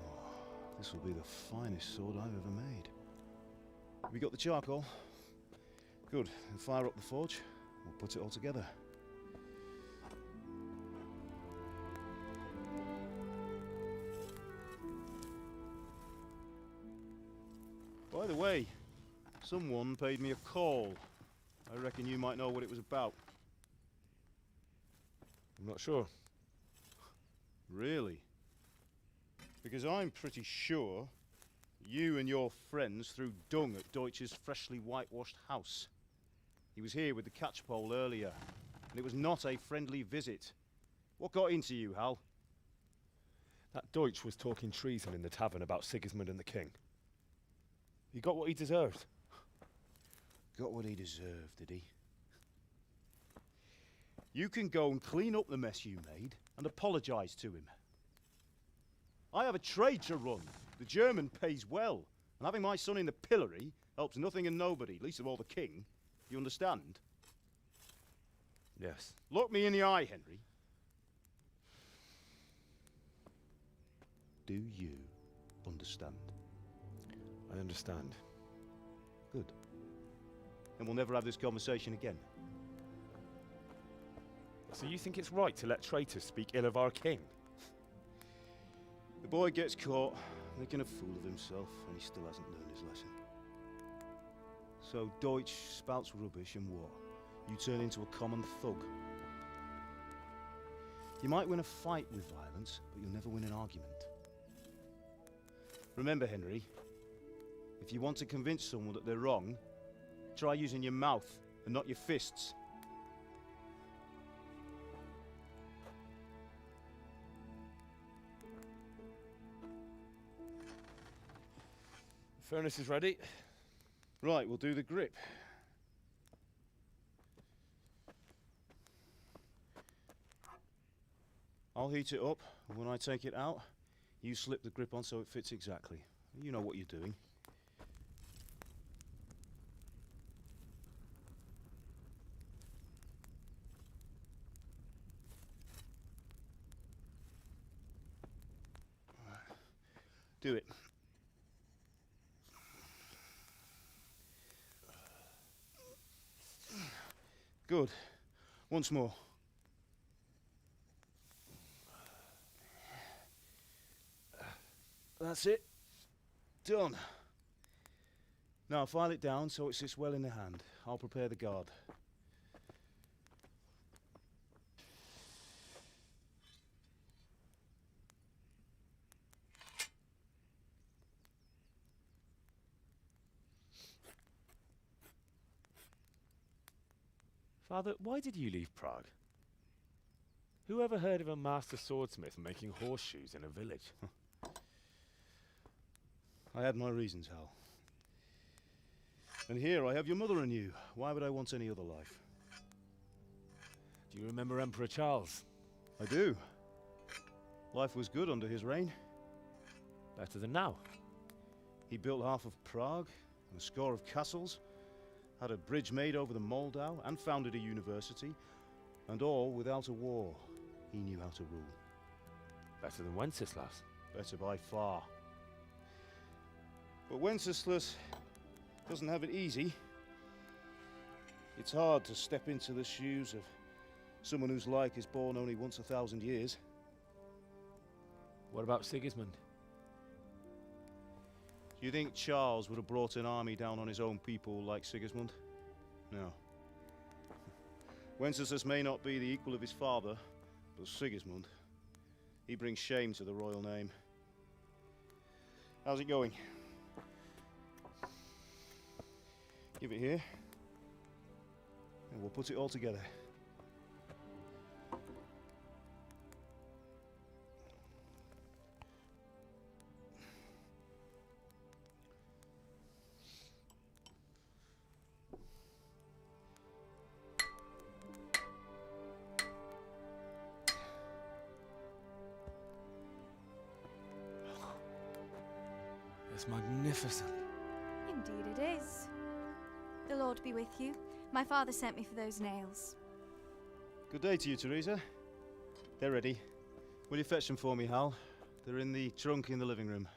Oh, this will be the finest sword I've ever made. Have you got the charcoal? Good. Then fire up the forge. We'll put it all together. By the way, someone paid me a call. I reckon you might know what it was about. I'm not sure. Really? Because I'm pretty sure you and your friends threw dung at Deutsch's freshly whitewashed house. He was here with the catchpole earlier, and it was not a friendly visit. What got into you, Hal? That Deutsch was talking treason in the tavern about Sigismund and the king. He got what he deserved. Got what he deserved, did he? You can go and clean up the mess you made and apologise to him. I have a trade to run. The German pays well, and having my son in the pillory helps nothing and nobody, least of all the king. You understand? Yes. Look me in the eye, Henry. Do you understand? I understand. Good. Then we'll never have this conversation again. So you think it's right to let traitors speak ill of our king? The boy gets caught, making a fool of himself, and he still hasn't learned his lesson. So Deutsch spouts rubbish and what? You turn into a common thug. You might win a fight with violence, but you'll never win an argument. Remember, Henry, if you want to convince someone that they're wrong, try using your mouth and not your fists. The furnace is ready. Right, we'll do the grip. I'll heat it up, and when I take it out, you slip the grip on so it fits exactly. You know what you're doing. Do it. Good. Once more. That's it. Done. Now file it down so it sits well in the hand. I'll prepare the guard. Father, why did you leave Prague? Who ever heard of a master swordsmith making horseshoes in a village? I had my reasons, Hal. And here I have your mother and you. Why would I want any other life? Do you remember Emperor Charles? I do. Life was good under his reign. Better than now. He built half of Prague and a score of castles, had a bridge made over the Moldau, and founded a university, and all without a war. He knew how to rule. Better than Wenceslas. Better by far. But Wenceslas doesn't have it easy. It's hard to step into the shoes of someone whose like is born only once 1,000 years. What about Sigismund? Do you think Charles would have brought an army down on his own people like Sigismund? No. Wenceslas may not be the equal of his father, but Sigismund, he brings shame to the royal name. How's it going? Give it here, and we'll put it all together. It's magnificent. Indeed it is. The Lord be with you. My father sent me for those nails. Good day to you, Teresa. They're ready. Will you fetch them for me, Hal? They're in the trunk in the living room.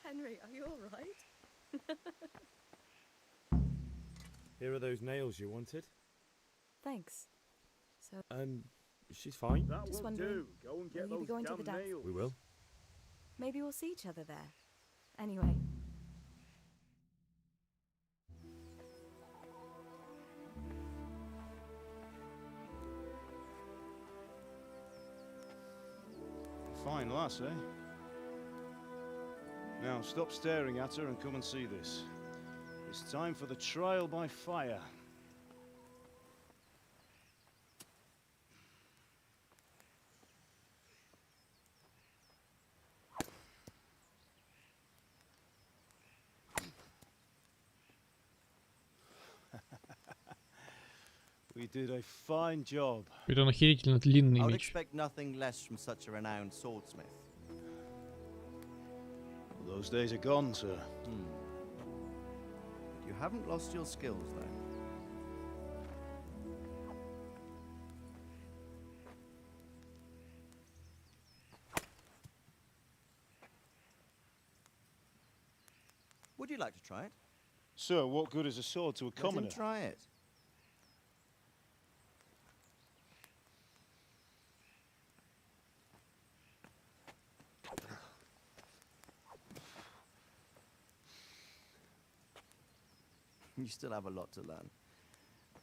Henry, are you all right? Here are those nails you wanted. Thanks. So, she's fine. That just wondering, Go and will you be going to the dance? We will. Maybe we'll see each other there. Anyway. Fine lass, eh? Now stop staring at her and come and see this. It's time for the trial by fire. We did a fine job. Это он охерительно длинный I would меч. expect nothing less from such a renowned swordsmith. Those days are gone, sir. You haven't lost your skills, though. Would you like to try it? Sir, what good is a sword to a commoner? Let him try it. You still have a lot to learn.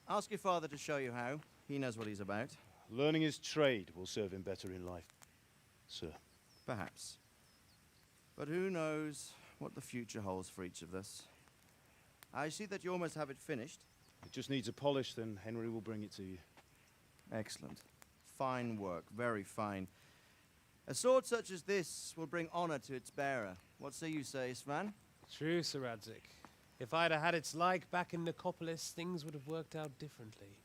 Ask your father to show you how. He knows what he's about. Learning his trade will serve him better in life, sir. Perhaps. But who knows what the future holds for each of us. I see that you almost have it finished. It just needs a polish, then Henry will bring it to you. Excellent. Fine work. Very fine. A sword such as this will bring honor to its bearer. What say you, Svan? True, Sir Radzik. If I'd have had its like back in Nicopolis, things would have worked out differently.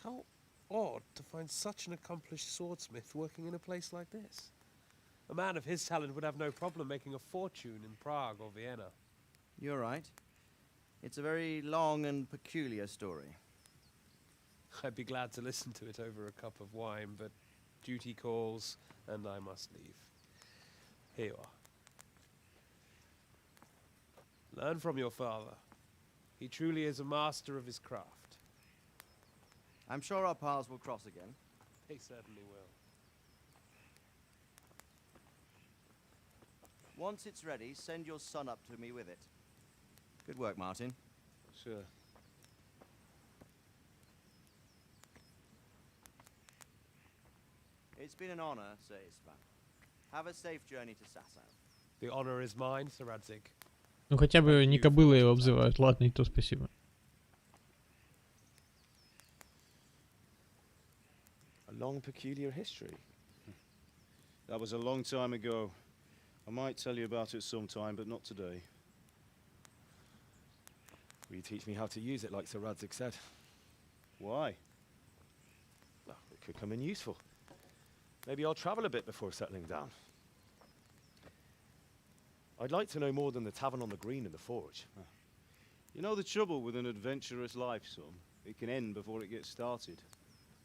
How odd to find such an accomplished swordsmith working in a place like this. A man of his talent would have no problem making a fortune in Prague or Vienna. You're right. It's a very long and peculiar story. I'd be glad to listen to it over a cup of wine, but duty calls, and I must leave. Here you are. Learn from your father. He truly is a master of his craft. I'm sure our paths will cross again. They certainly will. Once it's ready, send your son up to me with it. Good work, Martin. Sure. It's been an honor, Sir Isvan. Have a safe journey to Sasau. The honor is mine, Sir Radzik. Ну хотя бы не кобылы его обзывают. Ладно, и то спасибо. A long, peculiar history. That was a long time ago. I might tell you about it sometime, but not today. Will you teach me how to use it, like Sir Radzik said? Why? Well, it could come in useful. Maybe I'll travel a bit before settling down. I'd like to know more than the tavern on the green and the forge. You know the trouble with an adventurous life, son? It can end before it gets started.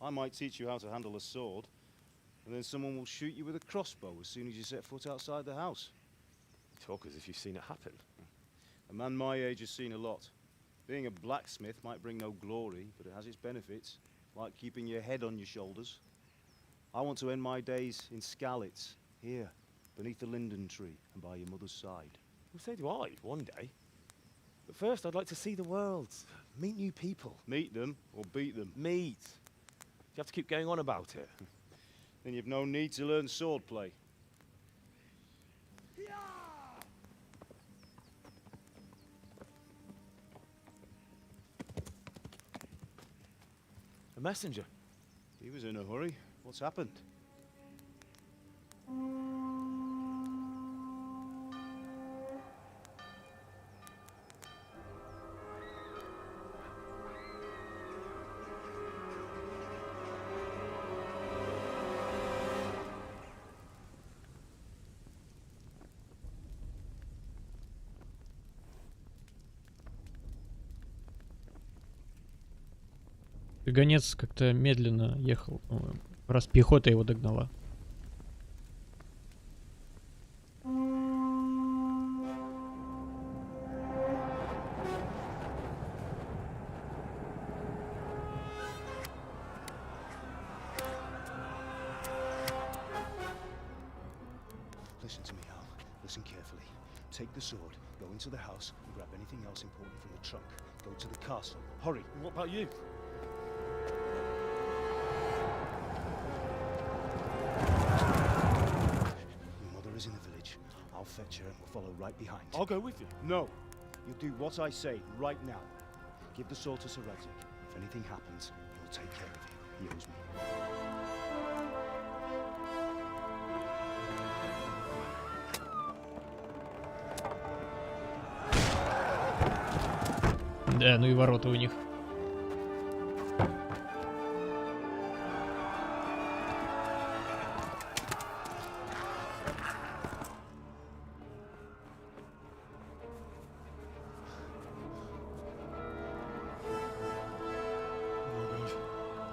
I might teach you how to handle a sword, and then someone will shoot you with a crossbow as soon as you set foot outside the house. You talk as if you've seen it happen. A man my age has seen a lot. Being a blacksmith might bring no glory, but it has its benefits, like keeping your head on your shoulders. I want to end my days in Skalitz, here, beneath the linden tree and by your mother's side. Well, so do I, one day. But first, I'd like to see the world, meet new people. Meet them or beat them? Meet. You have to keep going on about it. Then you've no need to learn swordplay. A messenger. He was in a hurry. What's happened? Гонец как-то медленно ехал, раз пехота его догнала. Listen to me, Hal. Listen carefully. Take the sword, go into the house, and grab anything else important from the trunk. Go to the castle. Hurry. What about you? Your mother is in the village. I'll fetch her and we'll follow right behind. I'll go with you. No. You do what I say right now. Give the sword to Sir Radzik. If anything happens, he'll take care of you. He owes me. Да, ну и ворота у них.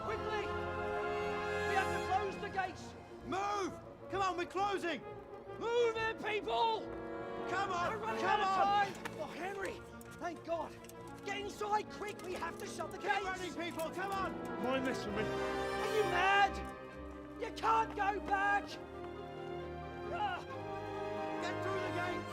Quickly! We have to close the gates! Move! Come on, we're closing! Move it, people! Come on! We're running Come out of on! time! Oh, Henry! Thank God! Get inside, quick! We have to shut the Get gates! running, people! Come on! Mind this for me. Are you mad? You can't go back! Ah. Get through the gates!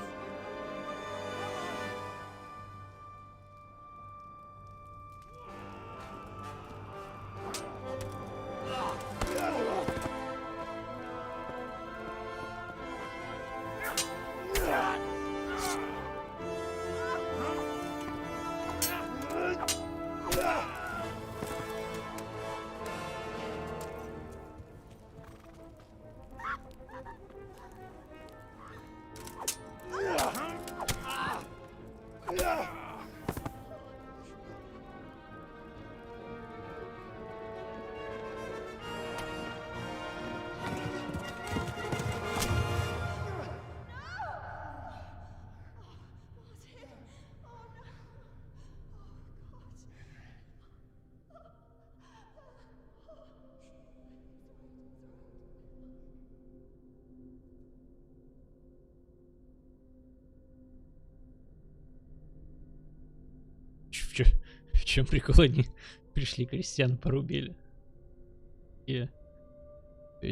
В чем прикол? Они пришли, крестьян порубили.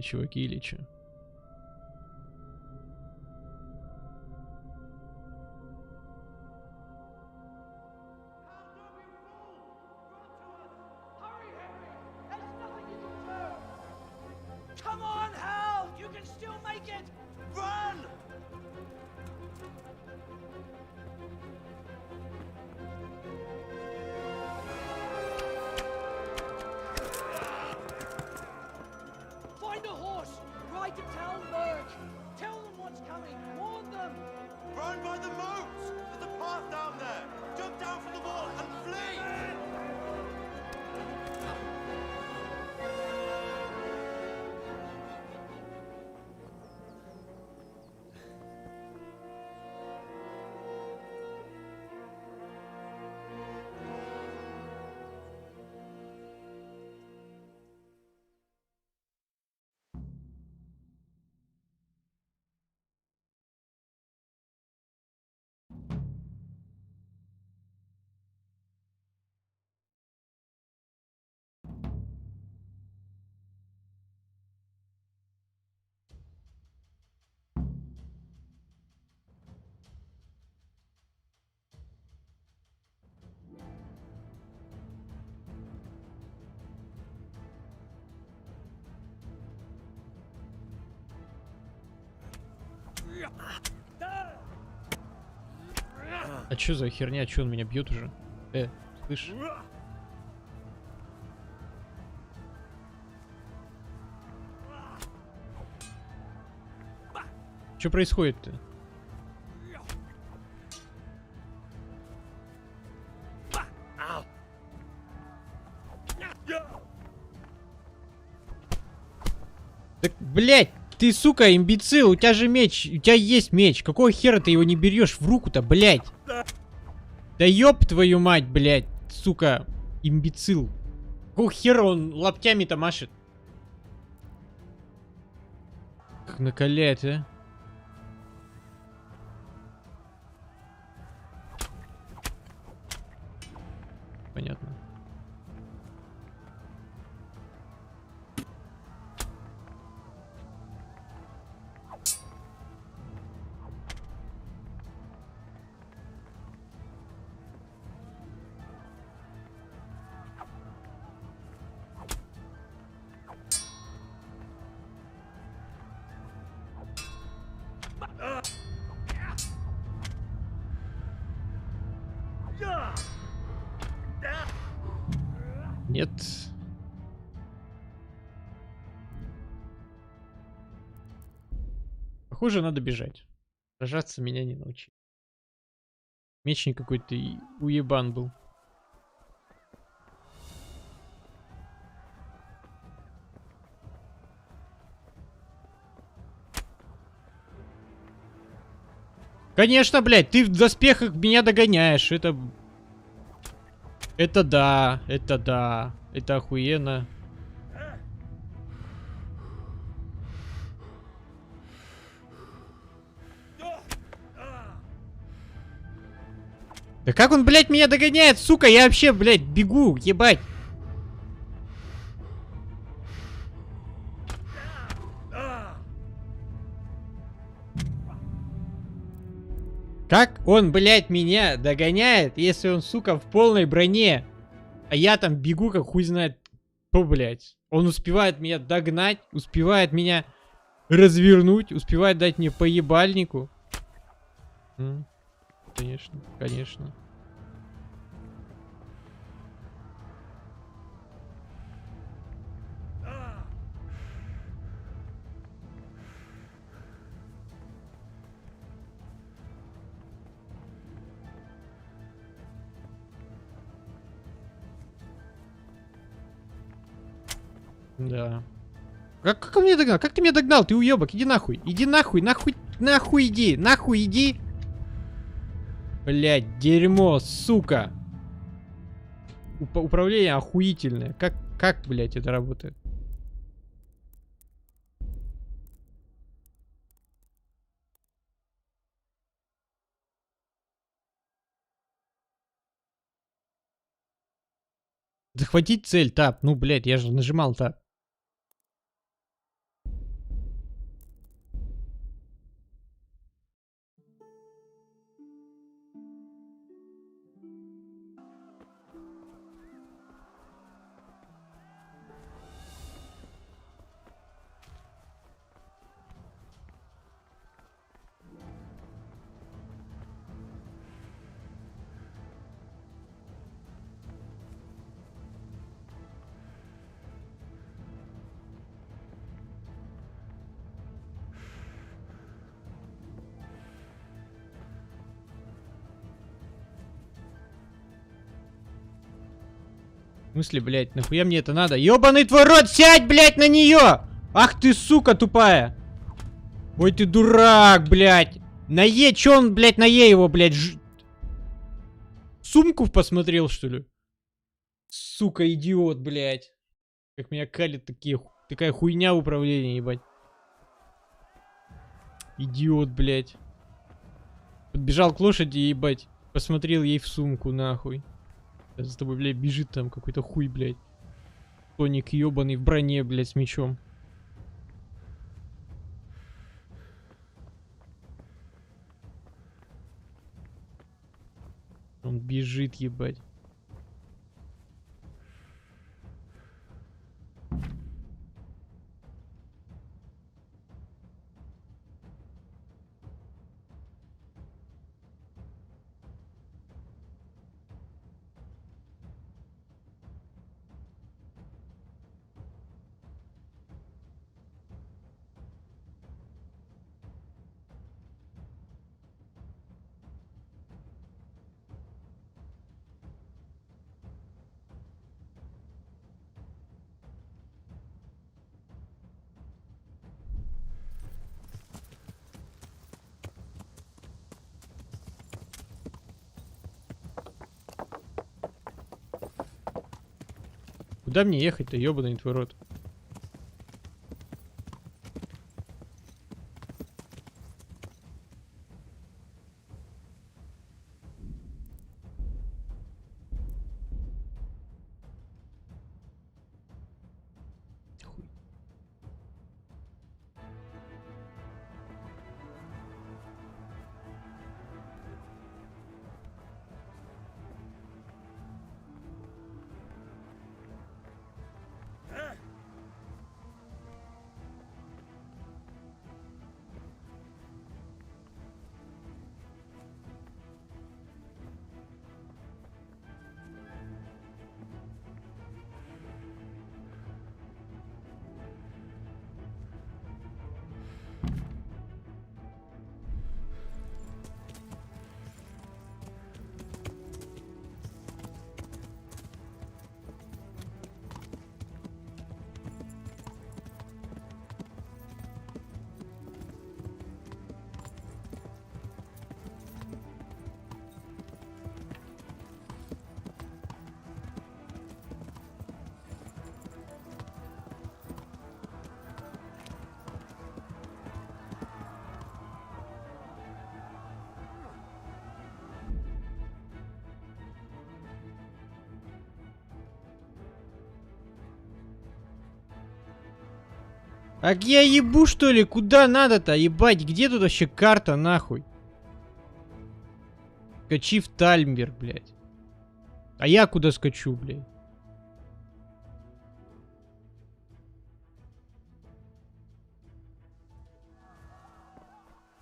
Чуваки или чё? Come on, Hal! You can still make it! Run! Find a horse! Ride to Talmberg! Tell them what's coming! Warn them! Run by the moat! There's a path down there! Jump down from the wall and flee! А чё за херня? Чё он меня бьет уже? Слышь? Что происходит-то? Так, блядь, ты, сука, имбецил, у тебя же меч, у тебя есть меч. Какого хера ты его не берешь в руку-то, блядь? Да ёб твою мать, блядь, сука, имбецил. Какого хера он лаптями-то машет? Как накаляет, а? Понятно. Нет. Похоже, надо бежать. Сражаться меня не научили. Мечник какой-то уебан был. Конечно, блядь, ты в доспехах меня догоняешь. Это да, это да. Это охуенно. Да как он, блядь, меня догоняет, сука? Я вообще, блядь, бегу, ебать. Как он, блядь, меня догоняет, если он, сука, в полной броне? А я там бегу, как хуй знает кто, блядь. Он успевает меня догнать, успевает меня развернуть, успевает дать мне по ебальнику. Конечно, конечно. Да. Как он меня догнал? Как ты меня догнал? Ты уебок, иди нахуй. Иди нахуй, нахуй иди, нахуй иди. Блядь, дерьмо, сука. Управление охуительное. Как, блядь, это работает? Захватить цель, тап. Ну, блядь, я же нажимал тап. В смысле, блядь, нахуя мне это надо? Ёбаный твой рот, сядь, блядь, на нее! Ах ты, сука, тупая! Ой, ты дурак, блядь! На Е, чё он, блядь, на Е его, блядь, сумку посмотрел, что ли? Сука, идиот, блядь. Как меня калит такая хуйня в управлении, ебать. Идиот, блядь. Подбежал к лошади, ебать. Посмотрел ей в сумку, нахуй. За тобой, блядь, бежит там какой-то хуй, блядь. Тоник ебаный в броне, блядь, с мечом. Он бежит, ебать. Куда мне ехать-то, ёбаный твой рот? Так я ебу, что ли? Куда надо-то? Ебать, где тут вообще карта, нахуй? Скачи в таймер, блядь. А я куда скачу, блядь?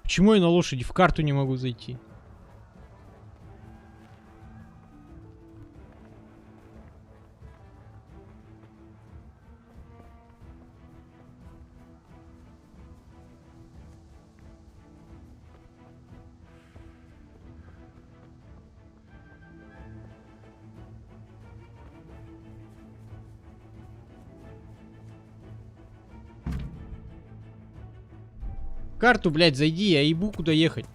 Почему я на лошади в карту не могу зайти? В карту, блядь, зайди, я ебу, куда ехать.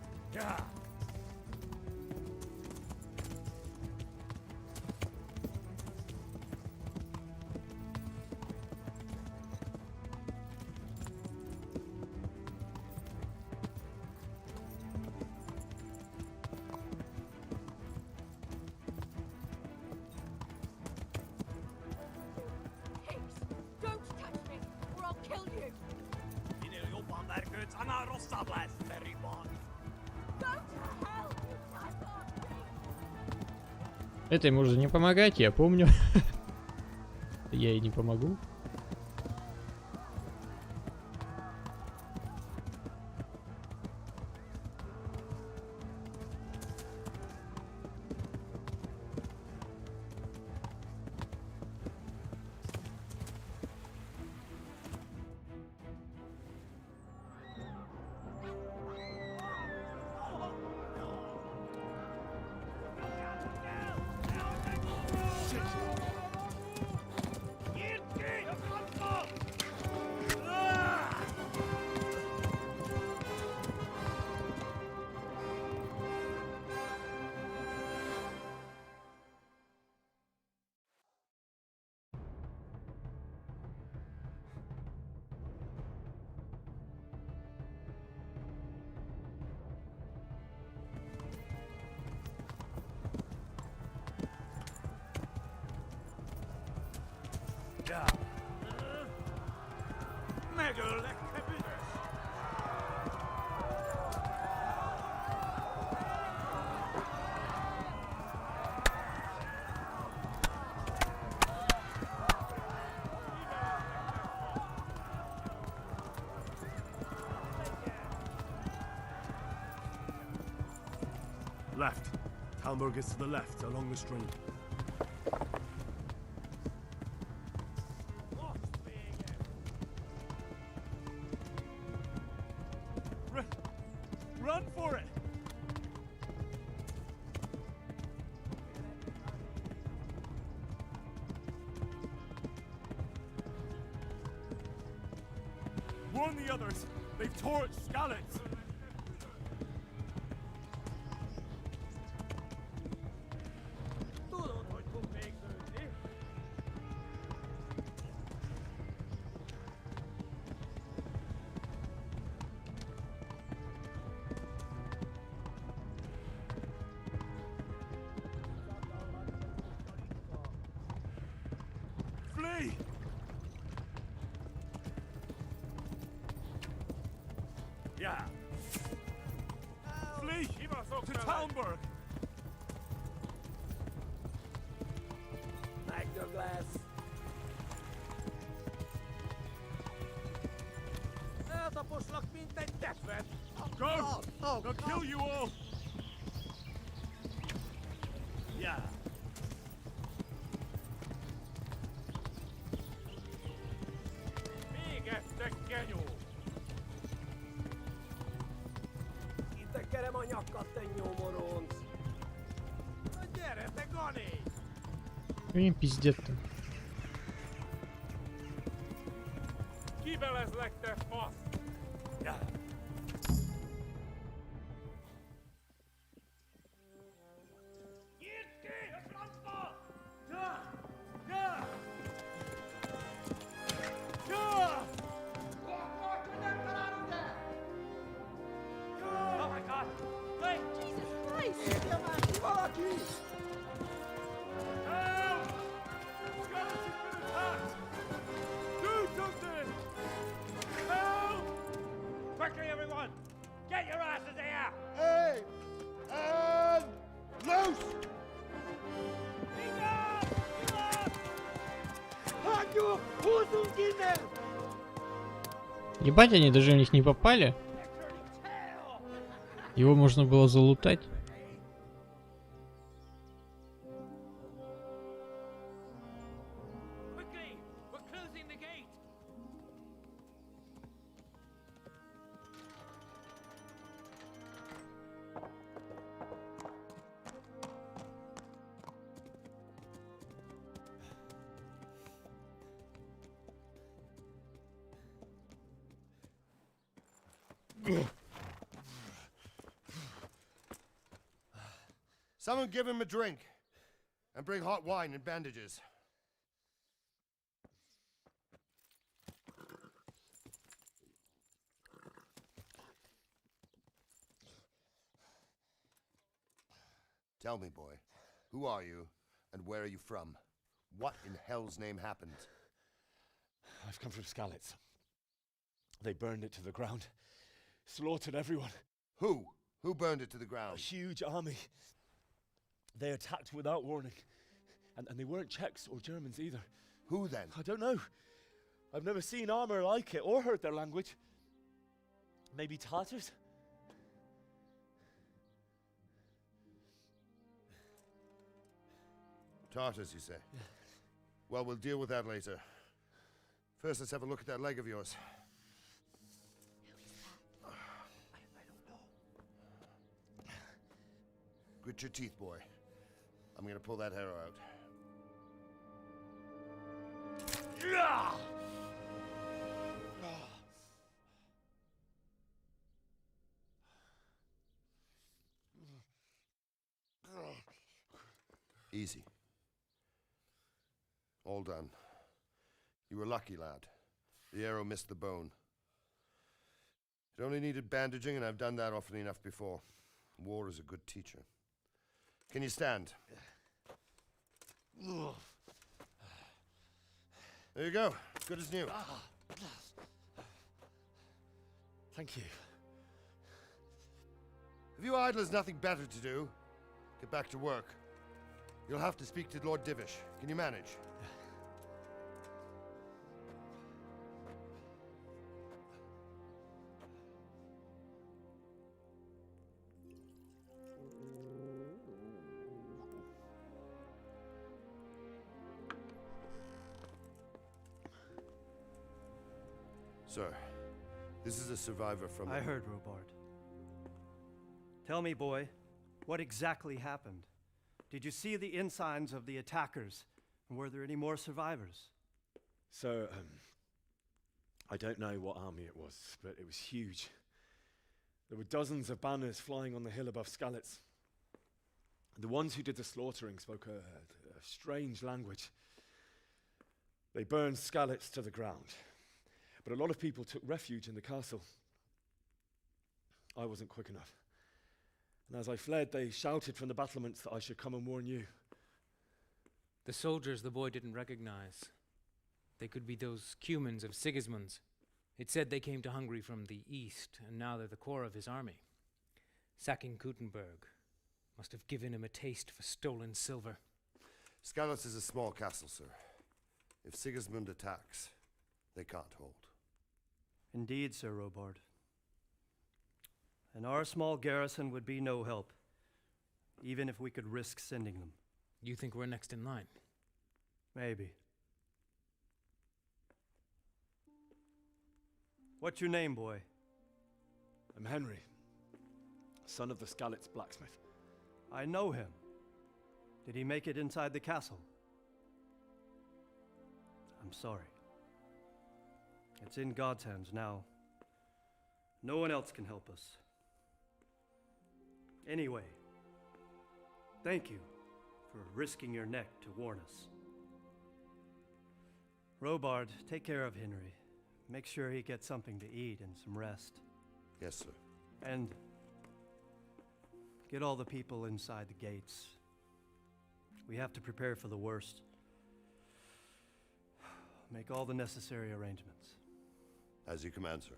Этой можно не помогать, я помню. Я ей не помогу. Left. Talmberg is to the left, along the stream. Run for it! Warn the others! They've torched Skalitz! Flee! Yeah. Flee to Talmberg! Magnoglass. Taposlak mintegy tetven. Go! They'll kill you all! Yeah. Még este genyó! Itekerem a nyakat, te nyomoronc. Na gyere, te Gani! Блин, пиздец-то. Kivelezlek, te fasz! Yeah. Oh my god! Wait! Jesus Christ! Help! Skalitz has been attacked! Do something! Help! Quickly, everyone! Get your asses here! Hey! And loose! Ебать, они даже в них не попали. Его можно было залутать. Quickly! We're closing the gate! Someone give him a drink. And bring hot wine and bandages. Tell me, boy, who are you and where are you from? What in hell's name happened? I've come from Skalitz. They burned it to the ground. Slaughtered everyone. Who? Who burned it to the A ground? huge army. They attacked without warning. And they weren't Czechs or Germans either. Who then? I don't know. I've never seen armor like it or heard their language. Maybe Tatars? Tartars, you say? Well, we'll deal with that later. First, let's have a look at that leg of yours. I don't know. Grit your teeth, boy. I'm gonna pull that arrow out. Easy. All done. You were lucky, lad. The arrow missed the bone. It only needed bandaging, and I've done that often enough before. War is a good teacher. Can you stand? There you go. Good as new. Thank you. If you idlers nothing better to do, get back to work. You'll have to speak to Lord Divish. Can you manage? Sir, this is a survivor from... I heard, Robard. Tell me, boy, what exactly happened? Did you see the ensigns of the attackers? And were there any more survivors? So, I don't know what army it was, but it was huge. There were dozens of banners flying on the hill above Skalitz. The ones who did the slaughtering spoke a strange language. They burned Skalitz to the ground. But a lot of people took refuge in the castle. I wasn't quick enough. And as I fled, they shouted from the battlements that I should come and warn you. The soldiers the boy didn't recognize. They could be those Cumans of Sigismund's. It said they came to Hungary from the east, and now they're the core of his army. Sacking Gutenberg must have given him a taste for stolen silver. Skalitz is a small castle, sir. If Sigismund attacks, they can't hold. Indeed, Sir Robard. And our small garrison would be no help, even if we could risk sending them. You think we're next in line? Maybe. What's your name, boy? I'm Henry, son of the Skalitz blacksmith. I know him. Did he make it inside the castle? I'm sorry. It's in God's hands now. No one else can help us. Anyway, thank you for risking your neck to warn us. Robard, take care of Henry. Make sure he gets something to eat and some rest. Yes, sir. And get all the people inside the gates. We have to prepare for the worst. Make all the necessary arrangements. As you command, sir.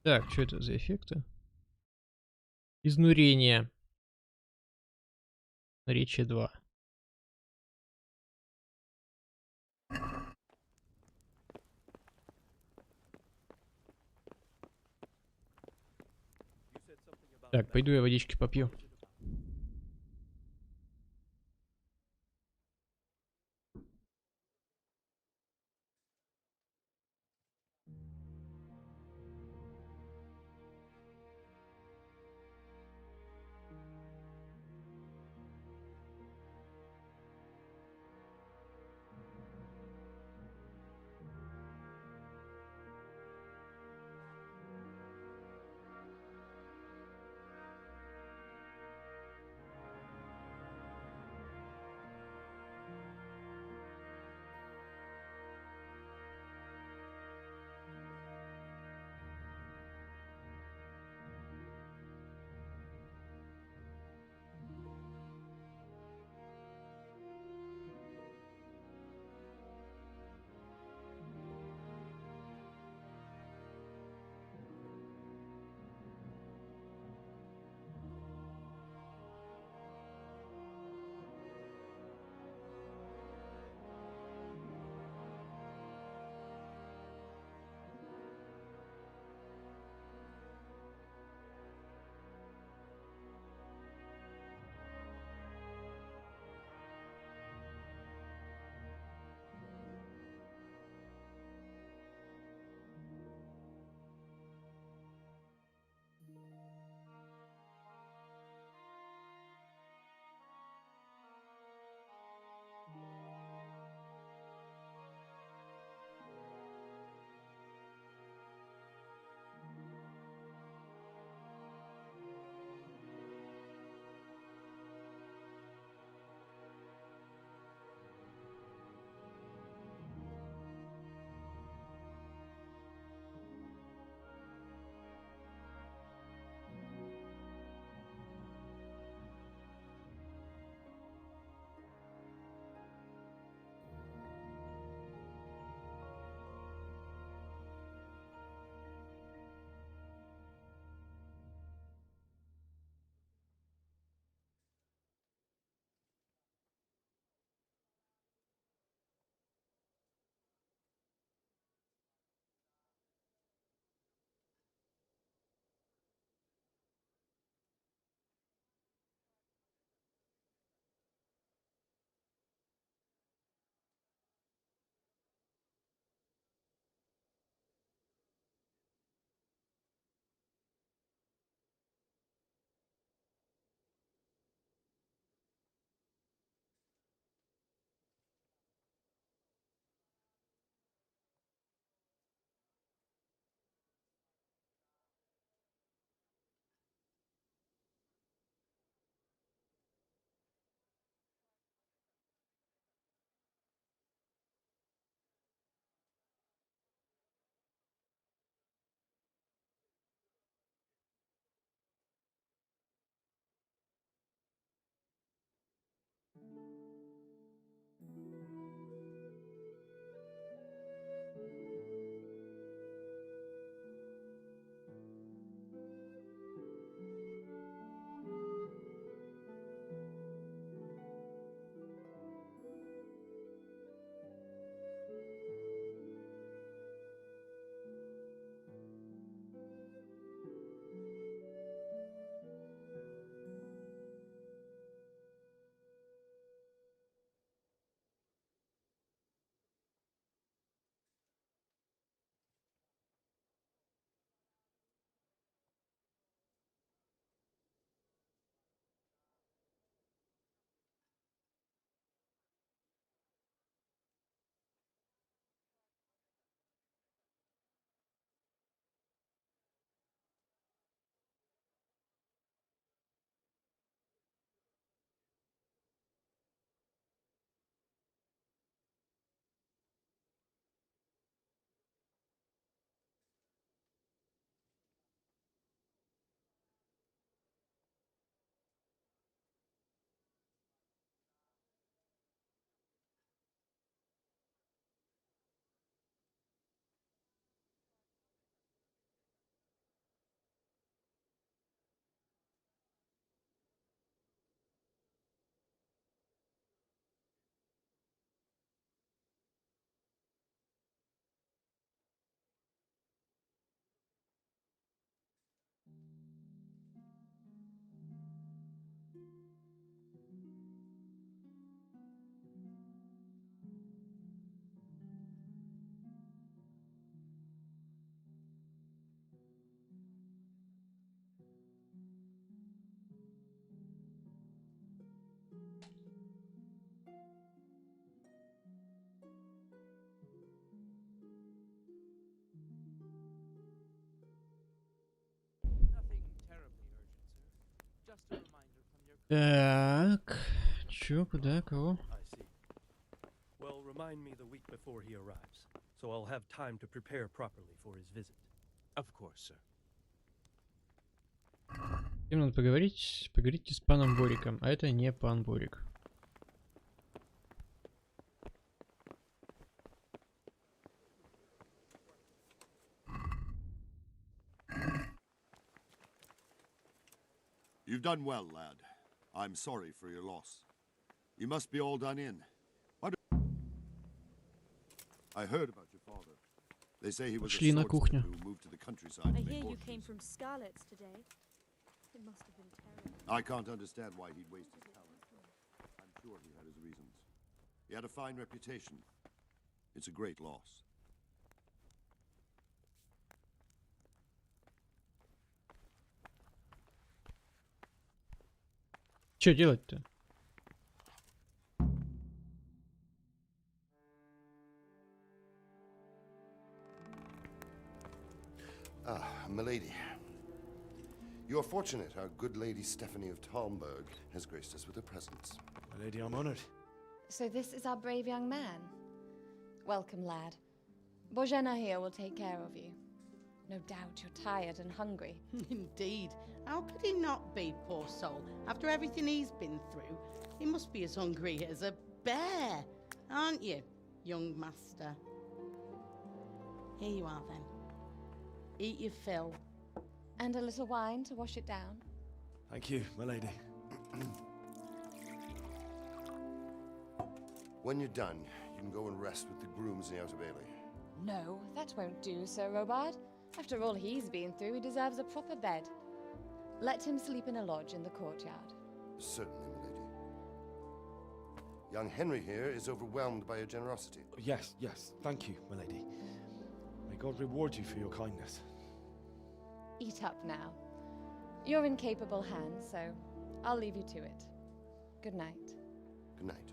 Так, что это за эффекты? Изнурение. Наречие 2. Так, пойду я водички попью. Так, чё, куда, кого? Well, remind me the week before he arrives, so I'll have time to prepare properly for his visit. Of course, sir. С кем надо поговорить? Поговорите с паном Бориком, а это не пан Борик. You've done well, lad. I'm sorry for your loss. You must be all done in. I heard about your father. They say he was a swordsman who moved to the countryside. I hear you came from Scarlet's today. It must have been terrible. I can't understand why he'd waste his talent. I'm sure he had his reasons. He had a fine reputation. It's a great loss. Чё делать-то? Ah, milady. You're fortunate our good lady Stephanie of Talmberg has graced us with her presence. My lady, I'm honored. So this is our brave young man. Welcome, lad. Bojena here will take care of you. No doubt you're tired and hungry. Indeed. How could he not be, poor soul? After everything he's been through, he must be as hungry as a bear, aren't you, young master? Here you are, then. Eat your fill. And a little wine to wash it down. Thank you, my lady. When you're done, you can go and rest with the grooms in the Outer Bailey. No, that won't do, Sir Robard. After all he's been through, he deserves a proper bed. Let him sleep in a lodge in the courtyard. Certainly, milady. Young Henry here is overwhelmed by your generosity. Yes, yes. Thank you, my lady. May God reward you for your kindness. Eat up now. You're in capable hands, so I'll leave you to it. Good night. Good night.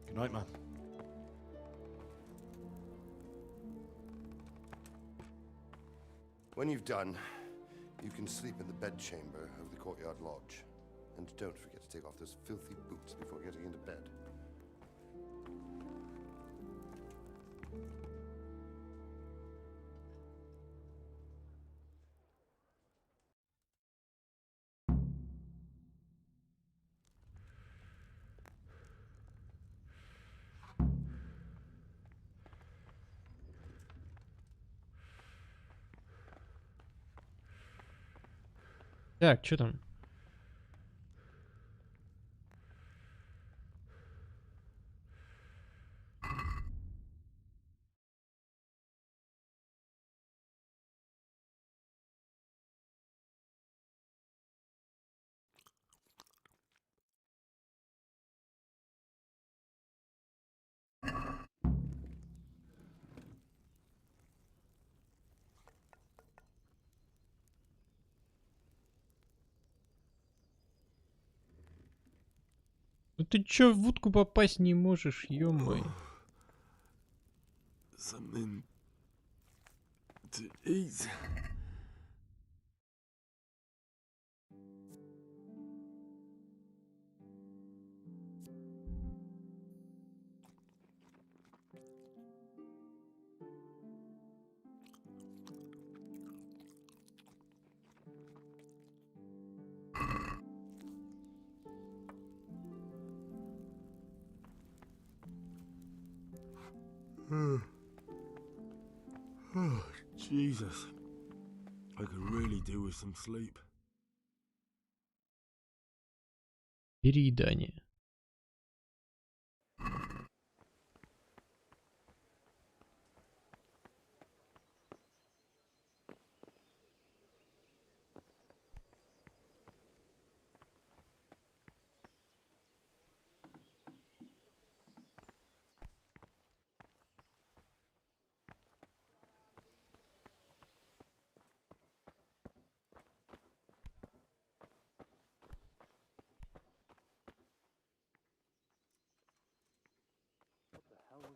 Good night, man. When you've done, you can sleep in the bedchamber of the courtyard lodge. And don't forget to take off those filthy boots before getting into bed. Так, что там? Ну ты чё в утку попасть не можешь, ё-моё? Something to eat. Oh, Jesus. I could really do with some sleep. Переедание.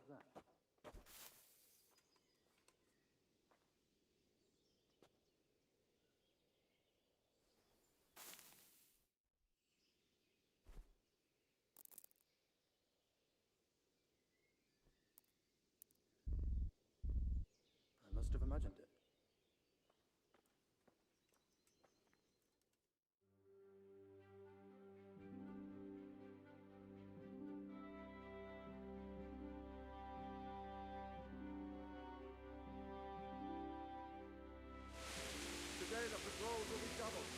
that? I must have imagined it. Today the patrols will be doubled.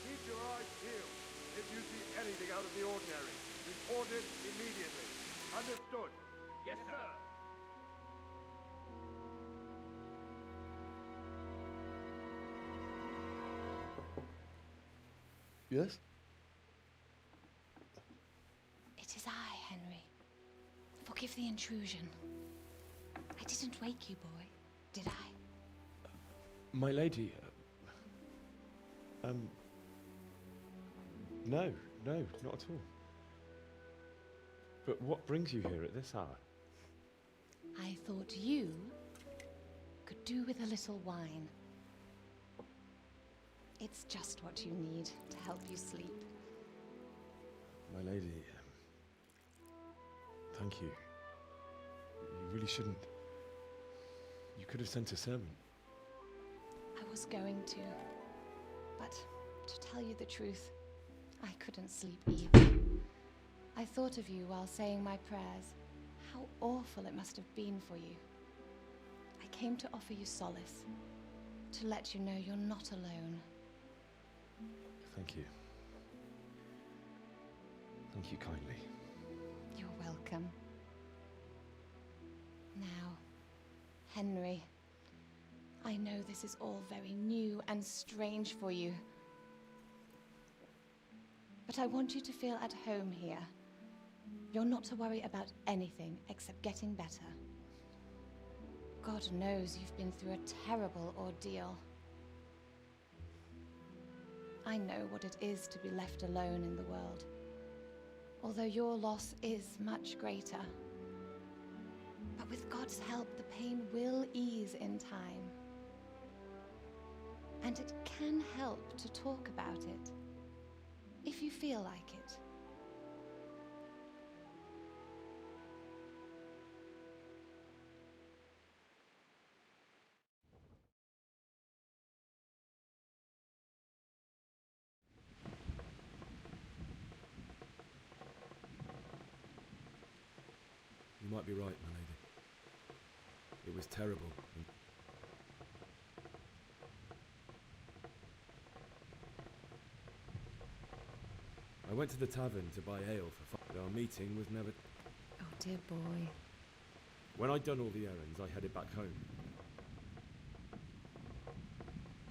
Keep your eyes peeled. If you see anything out of the ordinary, report it immediately. Understood? Yes, sir. Yes? It is I, Henry. Forgive the intrusion. I didn't wake you, boy, did I? My lady, no, not at all. But what brings you here at this hour? I thought you could do with a little wine. It's just what you need to help you sleep. My lady, thank you. You really shouldn't. You could have sent a servant. I was going to, but to tell you the truth, I couldn't sleep either. I thought of you while saying my prayers. How awful it must have been for you. I came to offer you solace, to let you know you're not alone. Thank you. Thank you kindly. You're welcome. Now, Henry, I know this is all very new and strange for you, but I want you to feel at home here. You're not to worry about anything except getting better. God knows you've been through a terrible ordeal. I know what it is to be left alone in the world, although your loss is much greater. But with God's help, the pain will ease in time. And it can help to talk about it, if you feel like it. You might be right, my lady. It was terrible. I went to the tavern to buy ale for fun. Our meeting was never... Oh, dear boy. When I'd done all the errands, I headed back home.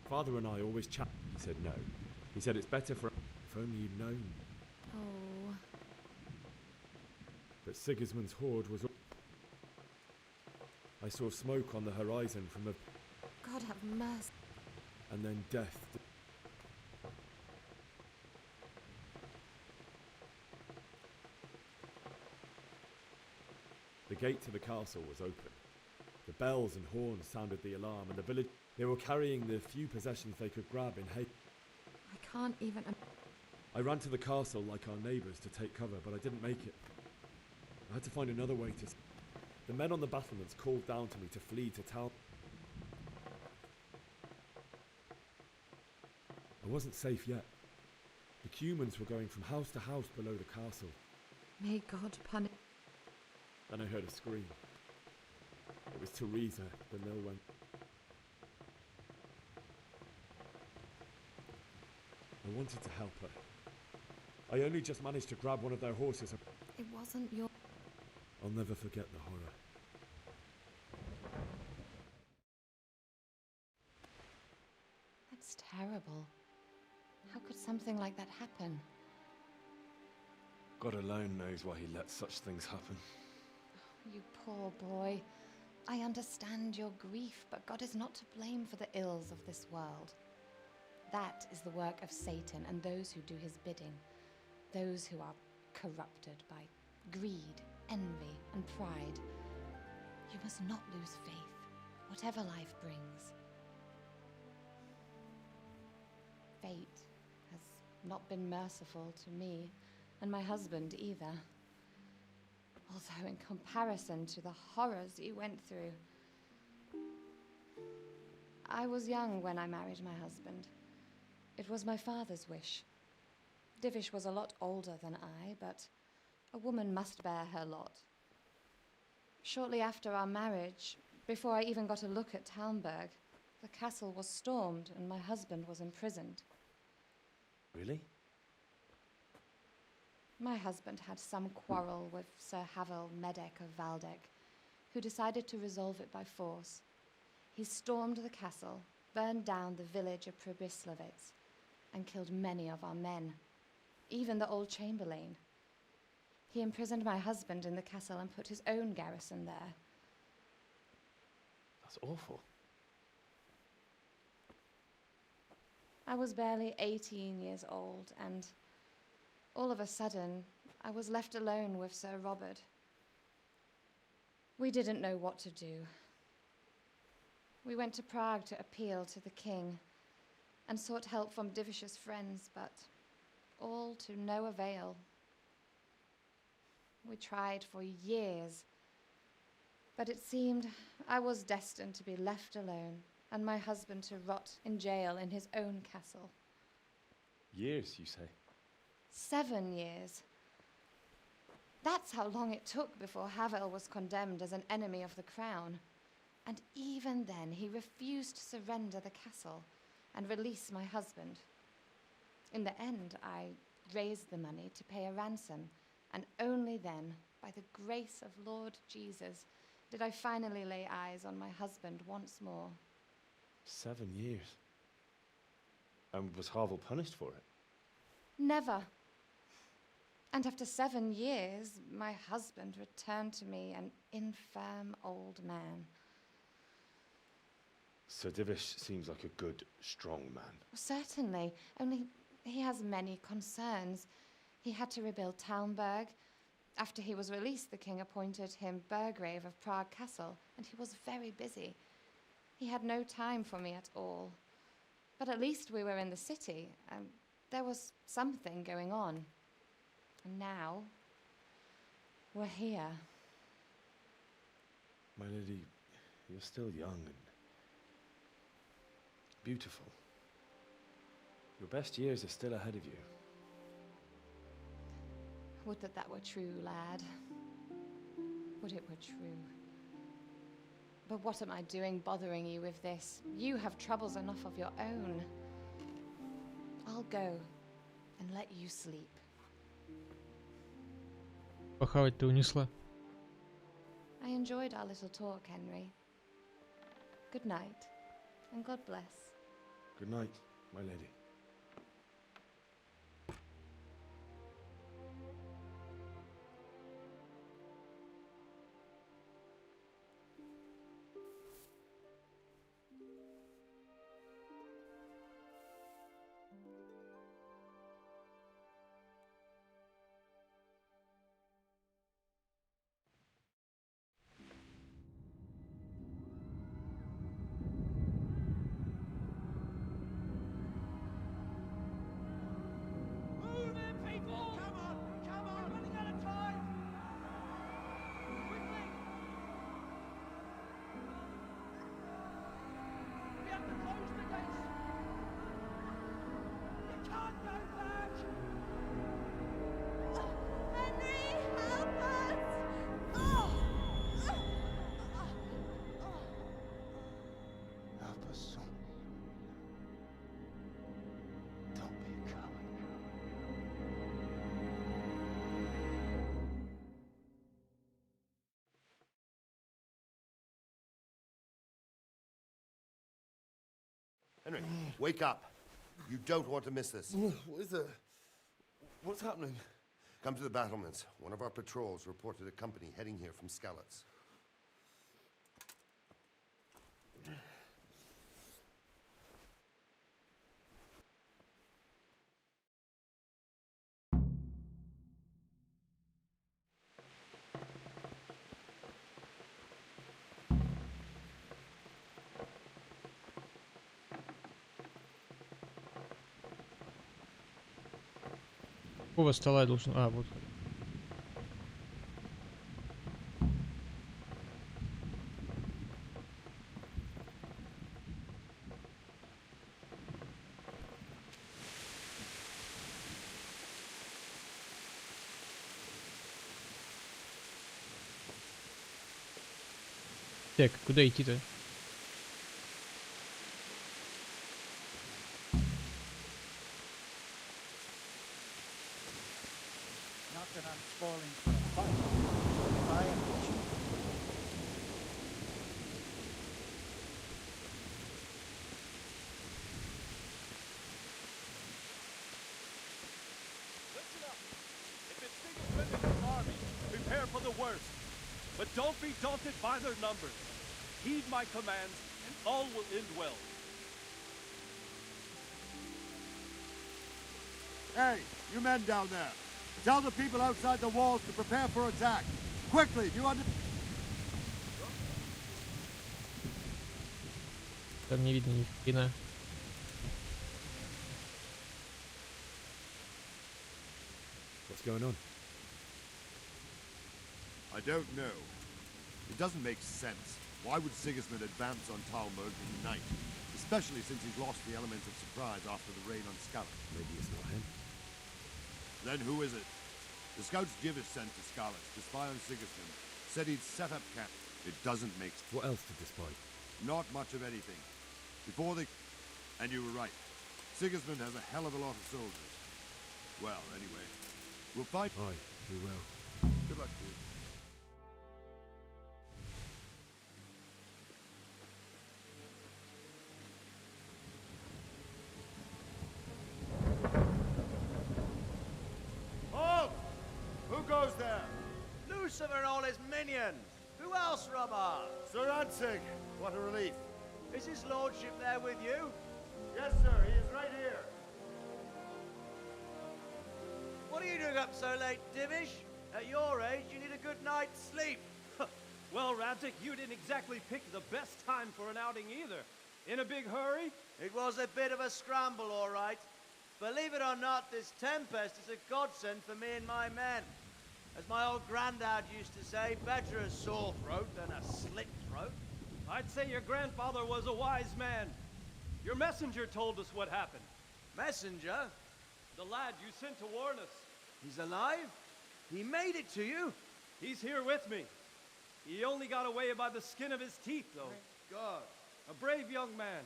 Father and I always chat. He said no. He said it's better for... If only you'd known. Oh. But Sigismund's horde was... I saw smoke on the horizon from a... God have mercy. And then death. The gate to the castle was open. The bells and horns sounded the alarm, and the village... They were carrying the few possessions they could grab in haste. I can't even... I ran to the castle like our neighbours to take cover, but I didn't make it. I had to find another way to... The men on the battlements called down to me to flee to town. I wasn't safe yet. The Cumans were going from house to house below the castle. May God punish... Then I heard a scream. It was Teresa, the mill went. I wanted to help her. I only just managed to grab one of their horses. It wasn't your... I'll never forget the horror. That's terrible. How could something like that happen? God alone knows why he lets such things happen. You poor boy. I understand your grief, but God is not to blame for the ills of this world. That is the work of Satan and those who do his bidding. Those who are corrupted by greed, envy, and pride. You must not lose faith, whatever life brings. Fate has not been merciful to me, and my husband either. Although in comparison to the horrors he went through. I was young when I married my husband. It was my father's wish. Divish was a lot older than I, but a woman must bear her lot. Shortly after our marriage, before I even got a look at Talmberg, the castle was stormed and my husband was imprisoned. Really? My husband had some quarrel with Sir Havel Medek of Valdek, who decided to resolve it by force. He stormed the castle, burned down the village of Pribyslavitz, and killed many of our men, even the old chamberlain. He imprisoned my husband in the castle and put his own garrison there. That's awful. I was barely 18 years old, and all of a sudden, I was left alone with Sir Robert. We didn't know what to do. We went to Prague to appeal to the king and sought help from Divish's friends, but all to no avail. We tried for years, but it seemed I was destined to be left alone and my husband to rot in jail in his own castle. Years, you say? 7 years. That's how long it took before Havel was condemned as an enemy of the crown. And even then, he refused to surrender the castle and release my husband. In the end, I raised the money to pay a ransom, and only then, by the grace of Lord Jesus, did I finally lay eyes on my husband once more. 7 years? And was Havel punished for it? Never. And after 7 years, my husband returned to me an infirm old man. Sir Divish seems like a good, strong man. Certainly, only he has many concerns. He had to rebuild Talmberg. After he was released, the king appointed him Burgrave of Prague Castle, and he was very busy. He had no time for me at all. But at least we were in the city, and there was something going on. And now, we're here. My lady, you're still young and beautiful. Your best years are still ahead of you. Would that that were true, lad. Would it were true. But what am I doing bothering you with this? You have troubles enough of your own. I'll go and let you sleep. Похавать ты унесла. I enjoyed our little talk, Henry. Good night, and God bless. Good night, my lady. Move it, people! Come on! Come on! We're running out of time! Quickly! We have to close the gates! You can't go back! Henry, help us! Oh! Help us, son. Don't be a coward. Henry, wake up. You don't want to miss this. What is it? What's happening? Come to the battlements. One of our patrols reported a company heading here from Skalitz. Какого стола я должен... А, вот. Так, куда идти-то? Not that I'm spoiling for a fight, but I am watching. Listen up. If it's Sigismund and his army, prepare for the worst. But don't be daunted by their numbers. Heed my commands, and all will end well. Hey, you men down there. Tell the people outside the walls to prepare for attack. Quickly, do you understand? Там не видно ни хрена. What's going on? I don't know. It doesn't make sense. Why would Sigismund advance on Talmud in the night? Especially since he's lost the element of surprise after the raid on Scarlet. Maybe it's not him. Then who is it? The scouts Jivish sent to Scarlet to spy on Sigismund said he'd set up camp. It doesn't make sense. What else did they spy? Not much of anything. Before they... And you were right. Sigismund has a hell of a lot of soldiers. Well, anyway. We'll fight. Aye, we will. Good luck to you. Halt! Who goes there? Lucifer and all his minions! Who else, Robber? Sir Ansig! What a relief. Is his lordship there with you? Yes, sir. He is right here. What are you doing up so late, Divish? At your age, you need a good night's sleep. Well, Radzik, you didn't exactly pick the best time for an outing either. In a big hurry? It was a bit of a scramble, all right. Believe it or not, this tempest is a godsend for me and my men. As my old granddad used to say, better a sore throat than a slit throat. I'd say your grandfather was a wise man. Your messenger told us what happened. Messenger? The lad you sent to warn us. He's alive? He made it to you? He's here with me. He only got away by the skin of his teeth, though. Thank God. A brave young man.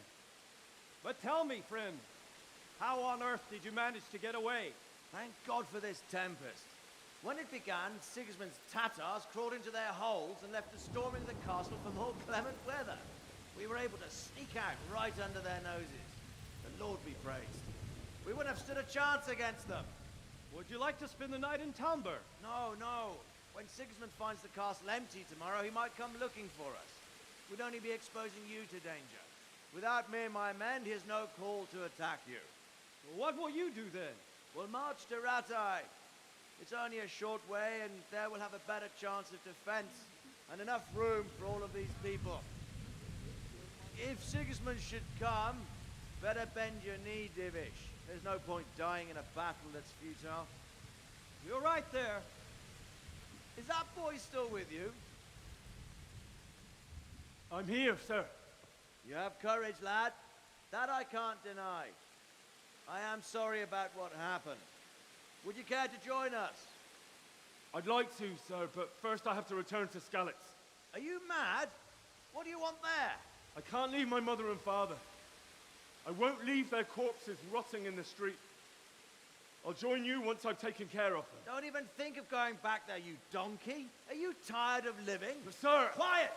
But tell me, friend, how on earth did you manage to get away? Thank God for this tempest. When it began, Sigismund's Tatars crawled into their holes and left us storming the castle for more clement weather. We were able to sneak out right under their noses. The Lord be praised. We wouldn't have stood a chance against them. Would you like to spend the night in Tamber? No, no. When Sigismund finds the castle empty tomorrow, he might come looking for us. We'd only be exposing you to danger. Without me and my men, he has no call to attack you. What will you do then? We'll march to Ratai. It's only a short way, and there we'll have a better chance of defense and enough room for all of these people. If Sigismund should come, better bend your knee, Divish. There's no point dying in a battle that's futile. You're right there. Is that boy still with you? I'm here, sir. You have courage, lad. That I can't deny. I am sorry about what happened. Would you care to join us? I'd like to, sir, but first I have to return to Skalitz. Are you mad? What do you want there? I can't leave my mother and father. I won't leave their corpses rotting in the street. I'll join you once I've taken care of them. Don't even think of going back there, you donkey. Are you tired of living? Sir! Quiet!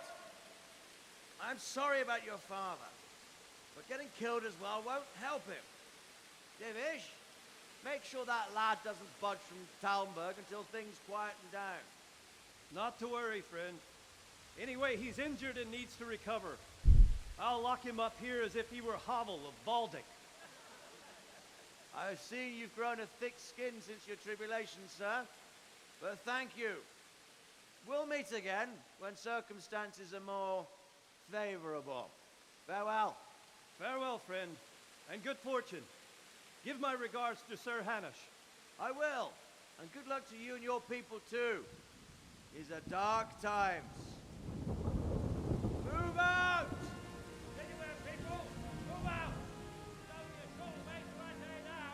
I'm sorry about your father, but getting killed as well won't help him. Divish, make sure that lad doesn't budge from Talmberg until things quieten down. Not to worry, friend. Anyway, he's injured and needs to recover. I'll lock him up here as if he were Havel of Baldic. I've seen you've grown a thick skin since your tribulation, sir. But thank you. We'll meet again when circumstances are more favorable. Farewell. Farewell, friend, and good fortune. Give my regards to Sir Hanush. I will. And good luck to you and your people too. These are dark times. Move out! Anywhere, people! Move out! Don't be a troublemaker right there now!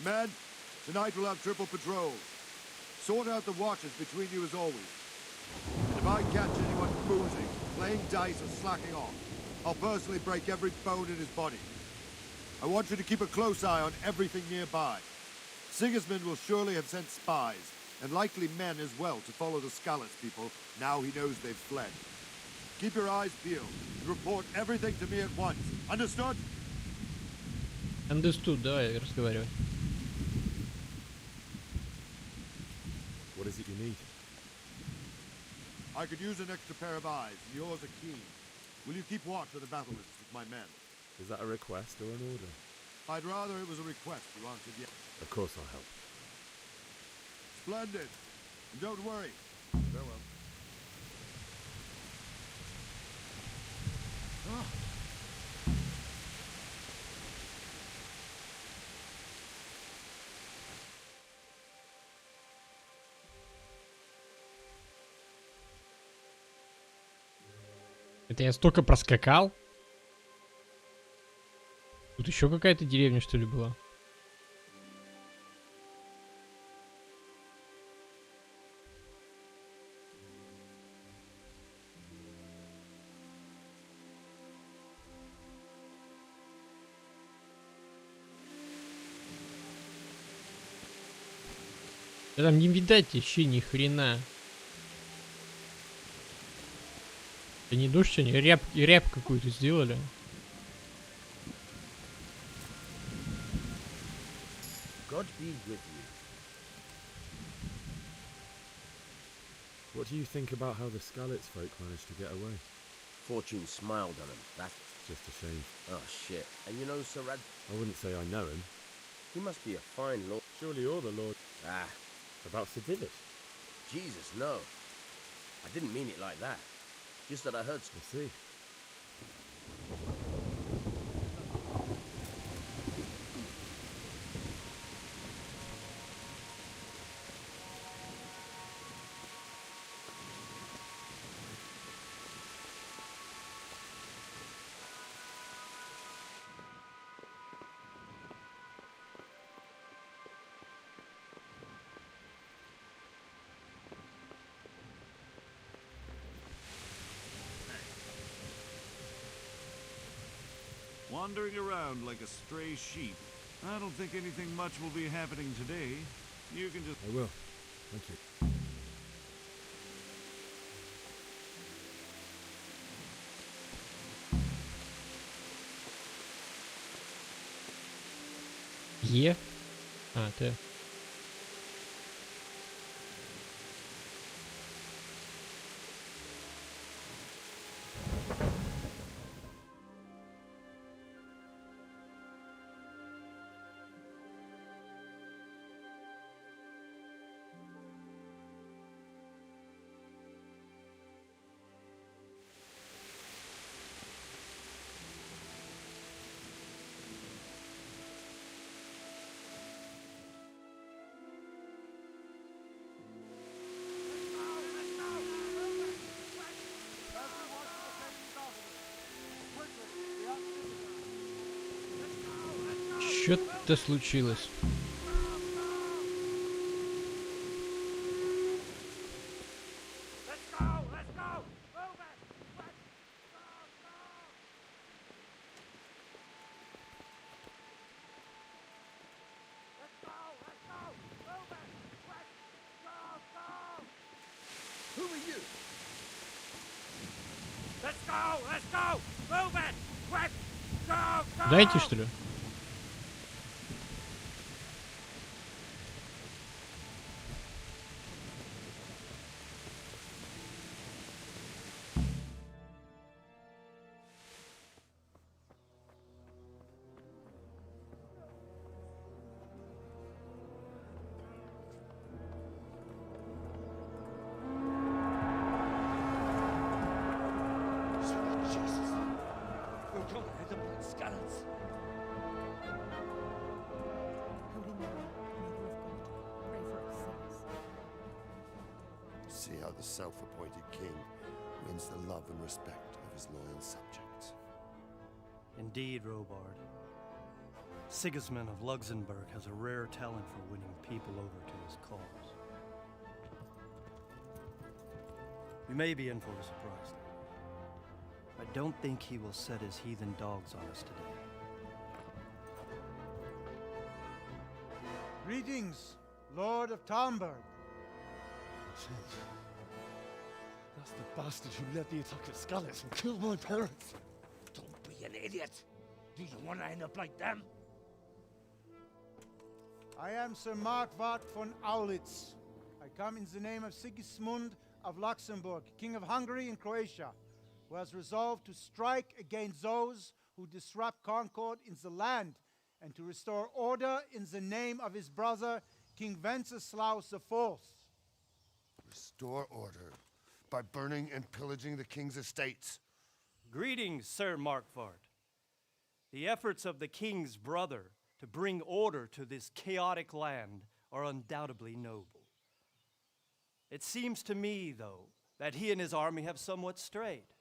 Men, tonight we'll have triple patrols. Sort out the watches between you as always. And if I catch anyone boozing, playing dice or slacking off, I'll personally break every bone in his body. I want you to keep a close eye on everything nearby. Sigismund will surely have sent spies, and likely men as well, to follow the Skalitz people now he knows they've fled. Keep your eyes peeled and report everything to me at once. Understood? Understood, давай разговаривай. What is it you need? I could use an extra pair of eyes, and yours are keen. Will you keep watch of the battlements with my men? Is that a request or an order? I'd rather it was a request you answered yes. Of course I'll help. Splendid. And don't worry. Farewell. Это я столько проскакал? Тут еще какая-то деревня, что ли, была? Да там не видать еще ни хрена. Это не дождь, они ряб какую-то сделали. God be with you. What do you think about how the Skalitz folk managed to get away? Fortune smiled on him. That's Just a shame. oh shit. And you know Sir Rad? I wouldn't say I know him. He must be a fine lord. Surely you're the lord. Ah, About Sir Divish? Jesus, no. I didn't mean it like that. Just that I heard. I see. Wandering around like a stray sheep. I don't think anything much will be happening today. You can just... I will. Thank you. Е? А, Т. Что-то случилось. Who are you? Let's go! Let's go! Move it! Quick! Go! Go! Дайте, что ли? Jesus! We're gonna end up like scallops. Holy Mary, Mother of God, pray for us sinners. See how the self-appointed king wins the love and respect of his loyal subjects. Indeed, Robard. Sigismund of Luxembourg has a rare talent for winning people over to his cause. We may be in for a surprise, though. I don't think he will set his heathen dogs on us today. Greetings, Lord of Talmberg. That's the bastard who led the attack at Scallops and killed my parents. Don't be an idiot. Do you want to end up like them? I am Sir Markwart von Aulitz. I come in the name of Sigismund of Luxembourg, King of Hungary and Croatia, who has resolved to strike against those who disrupt concord in the land and to restore order in the name of his brother, King Wenceslaus IV. Restore order by burning and pillaging the king's estates. Greetings, Sir Markwart. The efforts of the king's brother to bring order to this chaotic land are undoubtedly noble. It seems to me, though, that he and his army have somewhat strayed.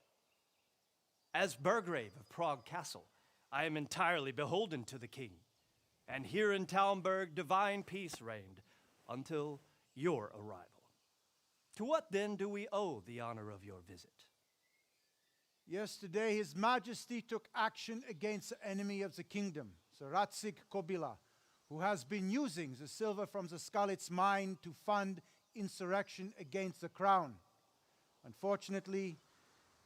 As Burgrave of Prague Castle, I am entirely beholden to the king, and here in Talmberg divine peace reigned until your arrival. To what then do we owe the honor of your visit? Yesterday, His Majesty took action against the enemy of the kingdom, Sir Radzig Kobyla, who has been using the silver from the Skalitz mine to fund insurrection against the crown. Unfortunately,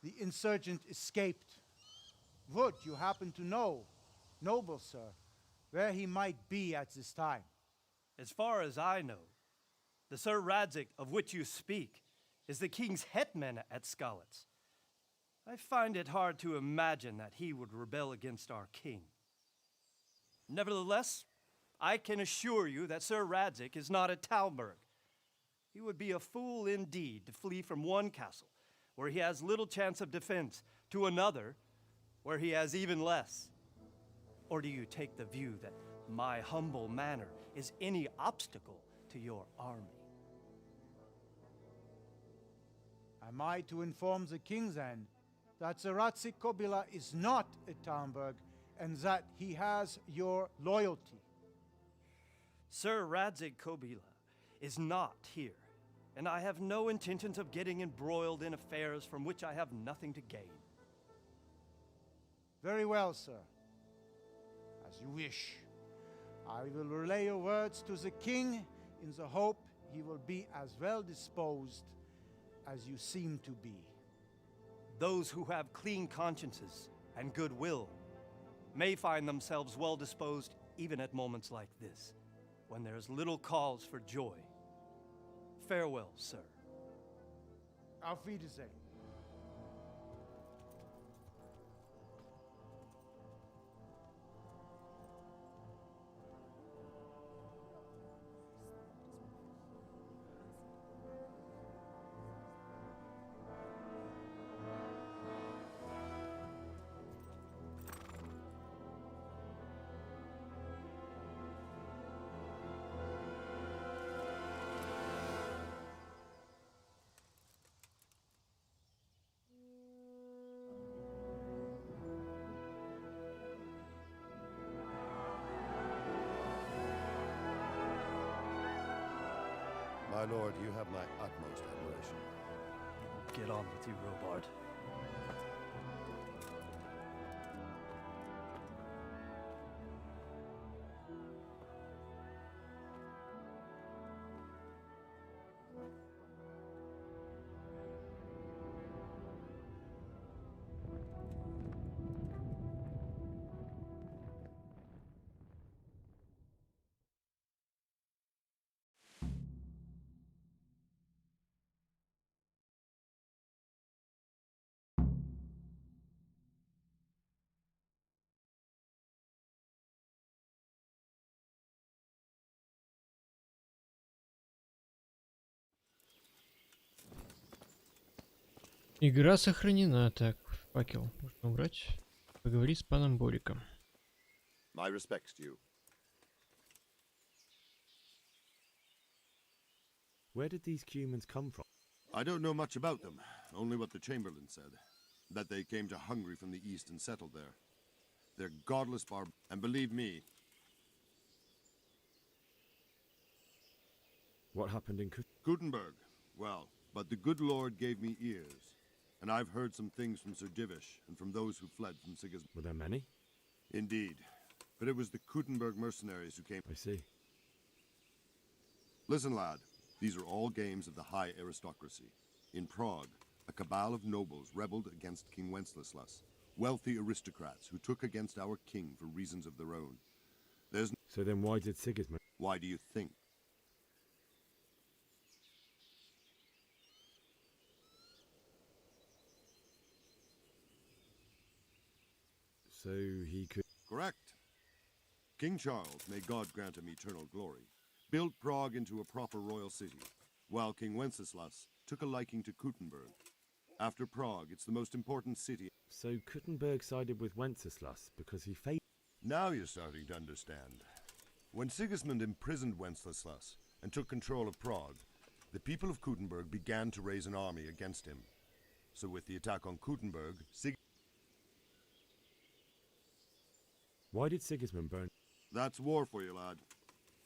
the insurgent escaped. Would you happen to know, noble sir, where he might be at this time? As far as I know, the Sir Radzig of which you speak is the king's hetman at Skalitz. I find it hard to imagine that he would rebel against our king. Nevertheless, I can assure you that Sir Radzig is not at Talmberg. He would be a fool indeed to flee from one castle, where he has little chance of defense, to another, where he has even less. Or do you take the view that my humble manner is any obstacle to your army? Am I to inform the king then that Sir Radzig Kobyla is not at Talmberg and that he has your loyalty? Sir Radzig Kobyla is not here, and I have no intentions of getting embroiled in affairs from which I have nothing to gain. Very well, sir. As you wish. I will relay your words to the king in the hope he will be as well disposed as you seem to be. Those who have clean consciences and goodwill may find themselves well disposed even at moments like this, when there is little cause for joy. Farewell, sir. Auf Wiedersehen. My lord, you have my utmost admiration. Get on with you, Robard. Игра сохранена, так. Факел можно убрать. Поговори с паном Бориком. My respects to you. Where did these humans come from? I don't know much about them, only what the Chamberlain said. That they came to Hungary from the east and settled there. They're godless and believe me... What happened in Gutenberg? Well, but the good Lord gave me ears. And I've heard some things from Sir Divish and from those who fled from Sigismund. Were there many? Indeed. But it was the Gutenberg mercenaries who came... I see. Listen, lad. These are all games of the high aristocracy. In Prague, a cabal of nobles rebelled against King Wenceslas, wealthy aristocrats who took against our king for reasons of their own. So then why did Sigismund... Why do you think? So he could... Correct. King Charles, may God grant him eternal glory, built Prague into a proper royal city, while King Wenceslas took a liking to Gutenberg. After Prague, it's the most important city. So Gutenberg sided with Wenceslas because he failed... Now you're starting to understand. When Sigismund imprisoned Wenceslas and took control of Prague, the people of Gutenberg began to raise an army against him. So with the attack on Gutenberg, Why did Sigismund burn... That's war for you, lad.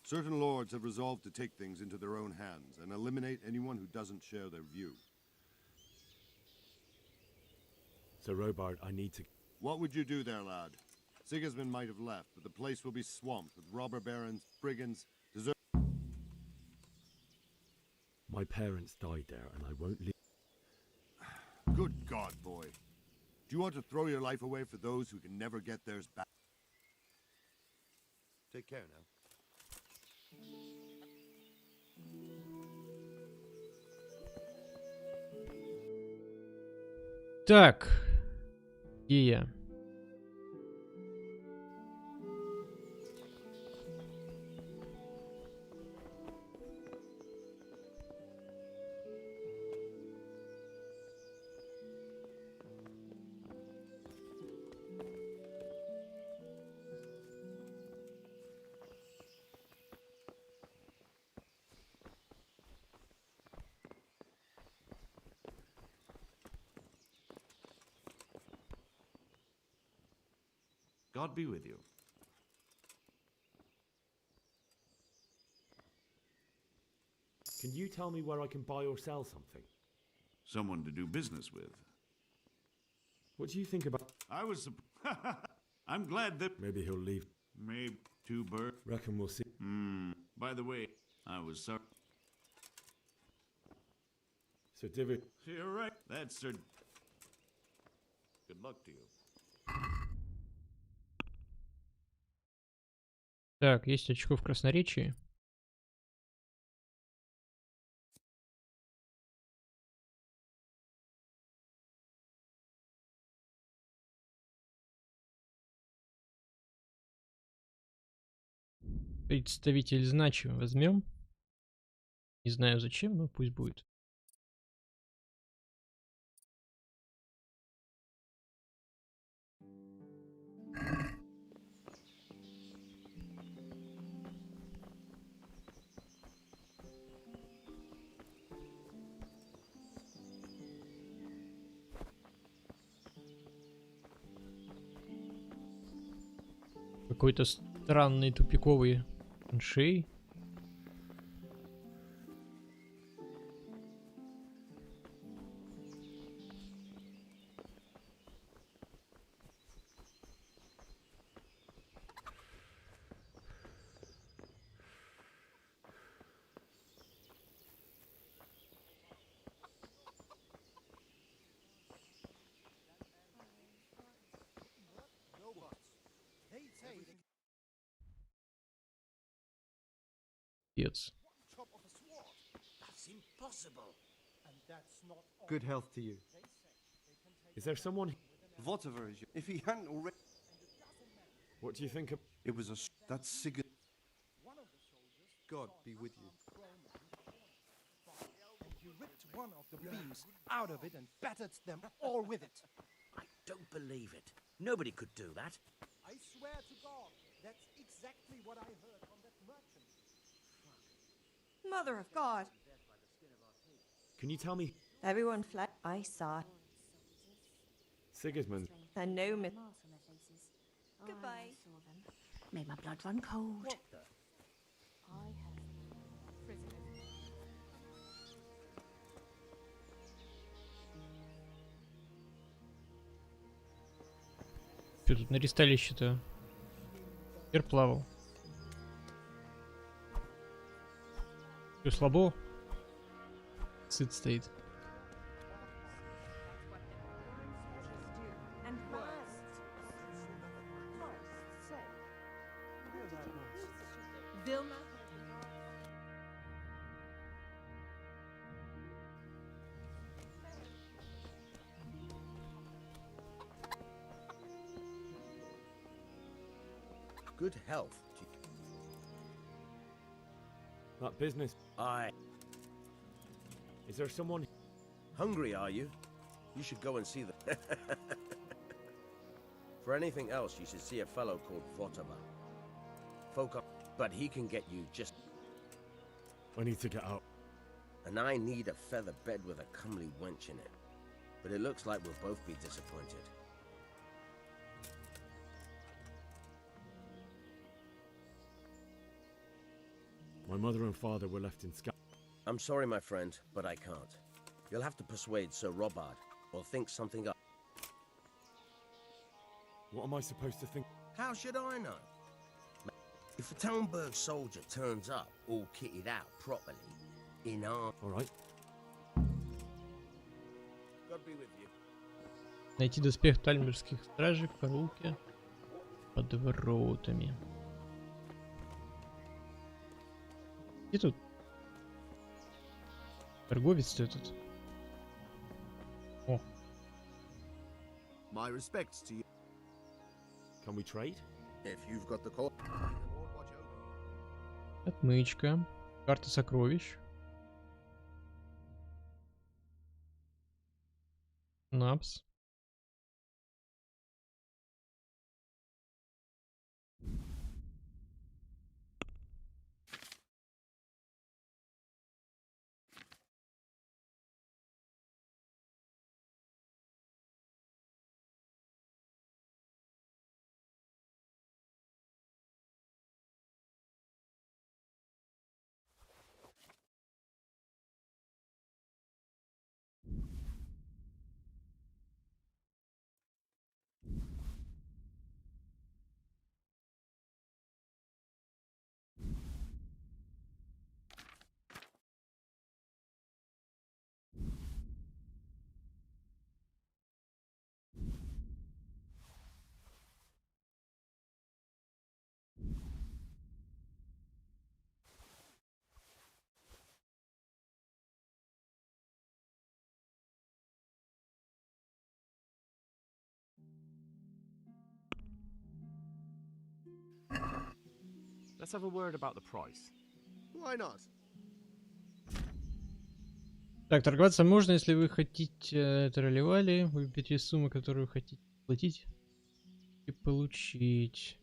Certain lords have resolved to take things into their own hands and eliminate anyone who doesn't share their view. So Robard, I need to... What would you do there, lad? Sigismund might have left, but the place will be swamped with robber barons, brigands, My parents died there and I won't leave... Good God, boy. Do you want to throw your life away for those who can never get theirs back? Take care now. Так. Где я? God be with you. Can you tell me where I can buy or sell something? Someone to do business with. What do you think about... I was... I'm glad that... Maybe he'll leave. Maybe two birds. Reckon we'll see. By the way, I was sorry. Sir Divish. You're right. That's Sir... Good luck to you. Так, есть очко в красноречии. Представитель значимый возьмем. Не знаю зачем, но пусть будет. Какой-то странный тупиковый траншей. Пец. That's impossible. Good health to you. Is there someone... Whatever is you. If he hadn't already... What do you think of... It was a... That's Sigurd. God be with you. And you ripped one of the beams out of it and battered them all with it. Don't believe it. Nobody could do that. I swear to God, that's exactly what I heard from that merchant. Mother of God. Can you tell me? Everyone fled. I saw. Sigismund. And no myth. Goodbye. Made my blood run cold. Что тут на ресталище-то? Теперь плавал. Что, слабо? Сыт стоит. Good health. That business. Is there someone Hungry, are you? You should go and see them. For anything else, you should see a fellow called Votava. But he can get you just... I need to get out. And I need a feather bed with a comely wench in it. But it looks like we'll both be disappointed. My mother and father were left in Sky. I'm sorry, my friend, but I can't. You'll have to persuade Sir Robard, or think something up. What am I supposed to think? How should I know? If a Townburg soldier turns up, all kitted out properly, in our... Alright. God be with you. Найти доспех тальмерских стражей в караулке под воротами. И тут торговец-то этот. О. My respects to you. Can we trade? If you've got the call. Отмычка. Карта сокровищ. Напс. Let's have a word about the price. Why not? Так, торговаться можно, если вы хотите тролливали, выберите сумму, которую хотите платить и получить.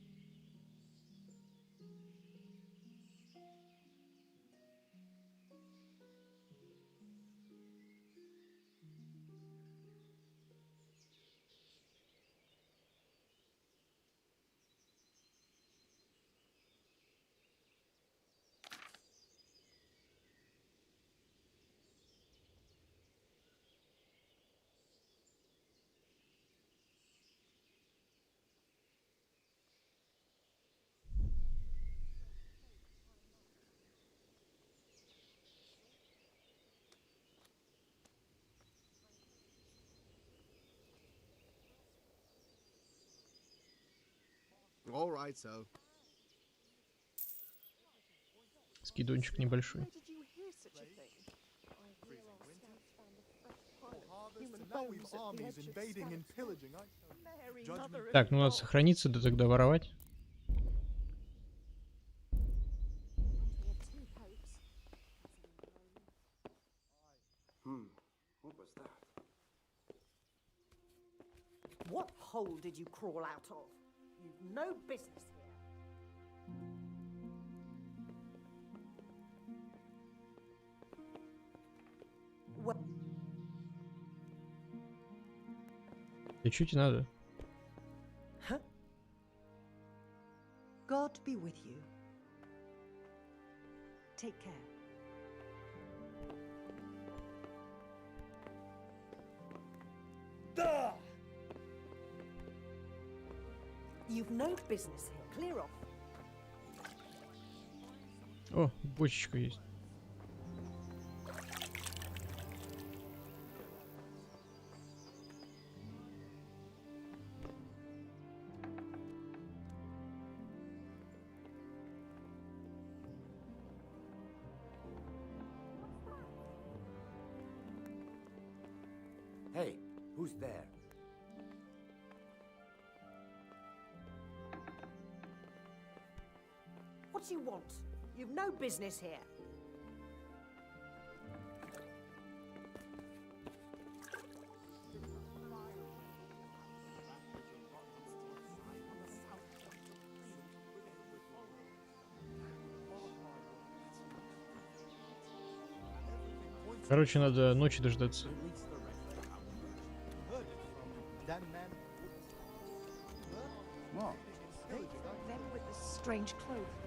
All right, so. Скидончик небольшой. Так, ну надо сохраниться, да тогда воровать. What hole did you crawl out of? You've no business here. Well, Да чуть тебе надо. God be with you. Take care. Duh! You've no business here. Clear off. О, бочечка есть. Hey, who's there? What do you want? You've no business here. Короче, надо ночи дождаться. What? Them with the strange clothes.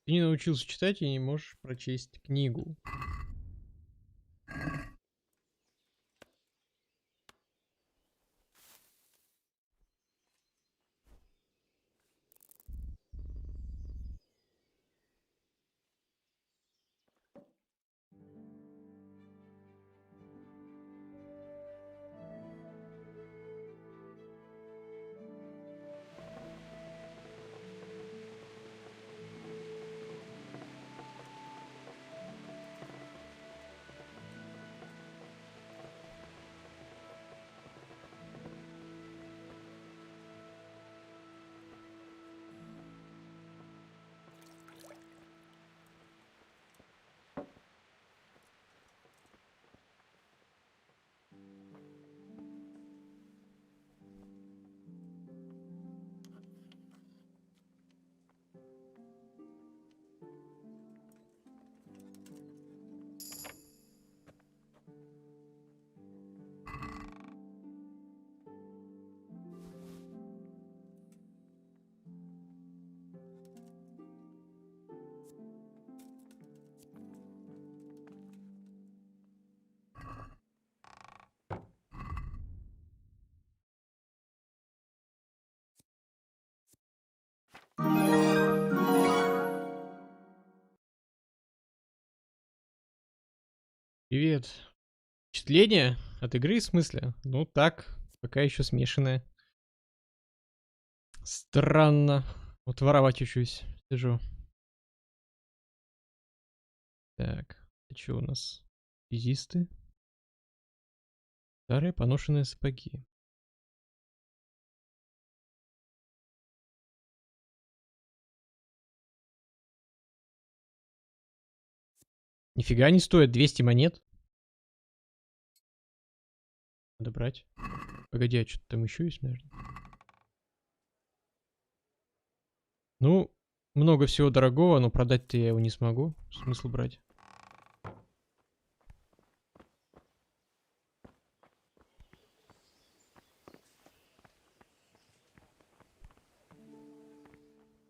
Ты не научился читать и не можешь прочесть книгу. Привет. Впечатление от игры в смысле? Ну так, пока еще смешанное. Странно. Вот воровать учусь. Сижу. Так, это что у нас? Связисты. Старые поношенные сапоги. Нифига не стоит, 200 монет. Надо брать. Погоди, а что-то там еще есть, наверное? Ну, много всего дорогого, но продать-то я его не смогу. Смысл брать?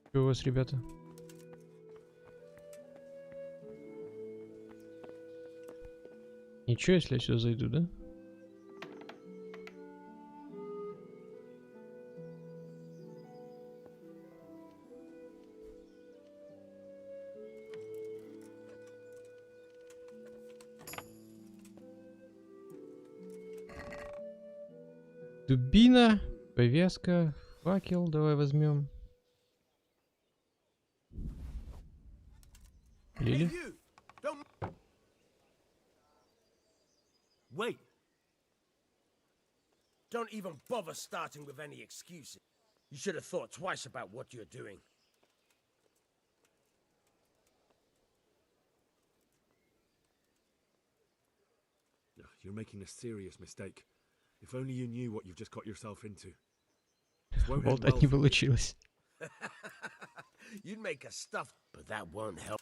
Что у вас, ребята? Ничего, если я сюда зайду, да? Дубина, повязка, факел давай возьмем. Лили? Wait. Don't even bother starting with any excuses. You should have thought twice about what you're doing. You're making a serious mistake. If only you knew what you've just got yourself into. Болтать не получилось. You'd make a stuff, but that won't help.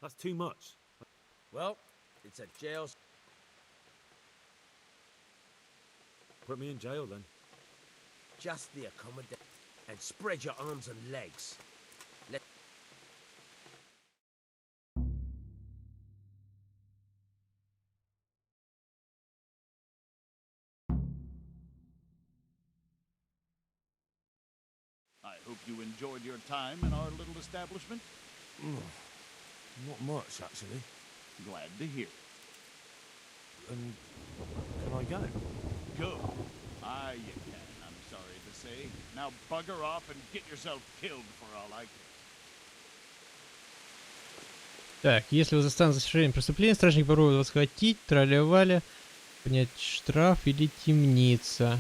That's too much. Well, it's a jail. Put me in jail then. Just the accommodation. And spread your arms and legs. I hope you enjoyed your time in our little establishment. Not much, actually. Glad to hear. And can I go? Go. You can, I'm sorry to say. Now bugger off and get yourself killed for all I care. Так, если вы застанете за совершением преступления, стражник попробует вас схватить, тролля-валя, принять штраф или темница.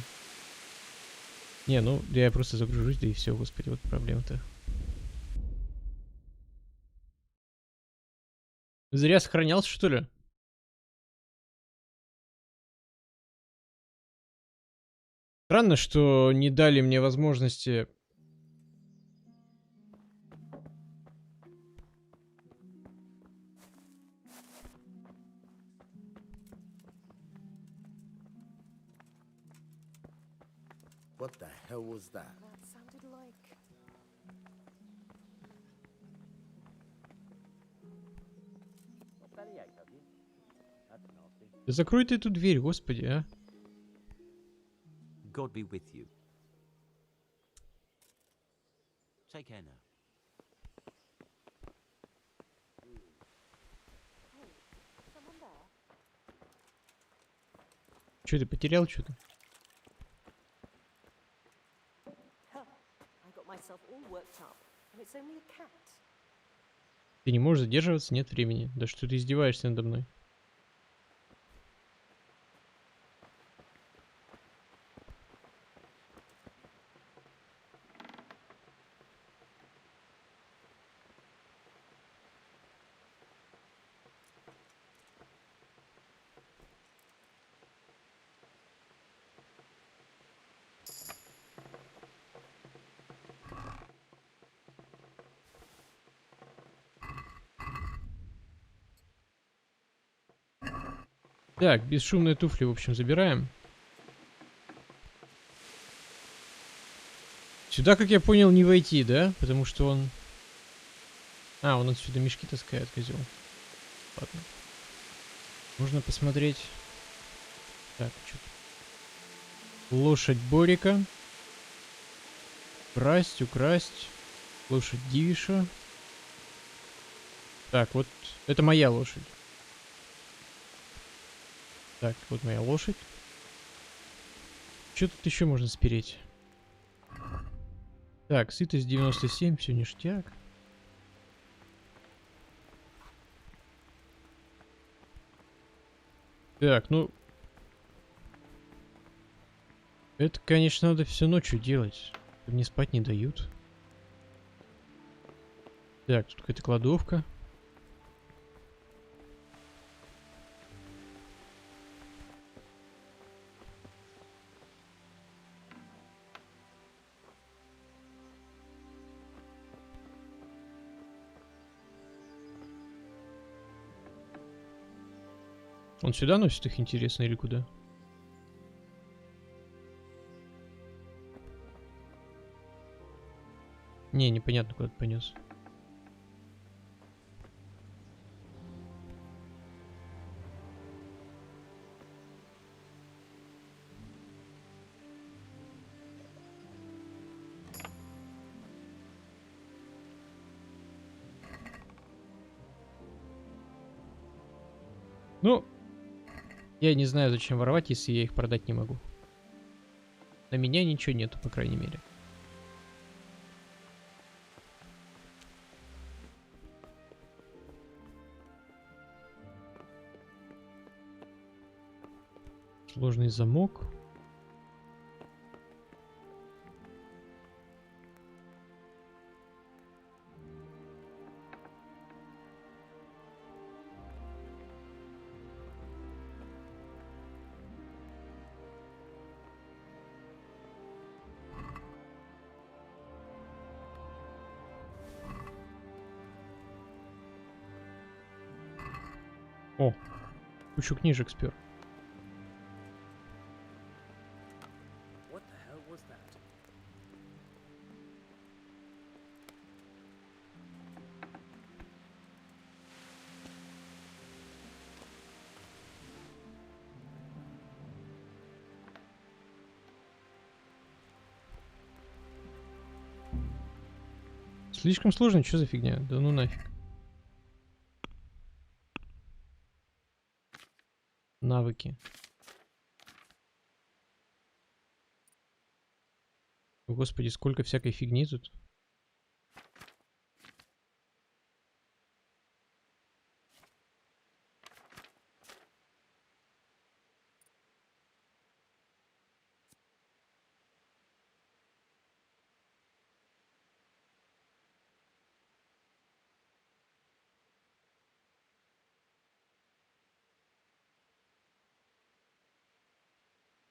Не, ну, я просто загружусь, да и все, господи, вот проблема-то. Зря сохранялся, что ли? Странно, что не дали мне возможности... What the hell was that? That sounded like... Да закрой ты эту дверь, господи, а. God be with you. Take care now. Че, ты потерял что-то? I got myself all worked up, and it's only a cat. Ты не можешь задерживаться, нет времени. Да что ты издеваешься надо мной? Так, бесшумные туфли, в общем, забираем. Сюда, как я понял, не войти, да? Потому что он... А, он отсюда мешки таскает, козел. Ладно. Можно посмотреть. Так, что-то. Лошадь Борика. Украсть. Лошадь Дивиша. Так, вот это моя лошадь. Так, вот моя лошадь. Что тут еще можно спереть? Так, сытость 97, все ништяк. Так, ну... Это, конечно, надо всю ночью делать. Мне спать не дают. Так, тут какая-то кладовка. Он сюда носит их, интересно, или куда? Не, непонятно, куда ты понес. Ну, я не знаю, зачем воровать, если я их продать не могу. На меня ничего нету, по крайней мере. Сложный замок. О, кучу книжек спер. What the hell was that? Слишком сложно, что за фигня? Да ну нафиг. Навыки. Господи, сколько всякой фигни тут.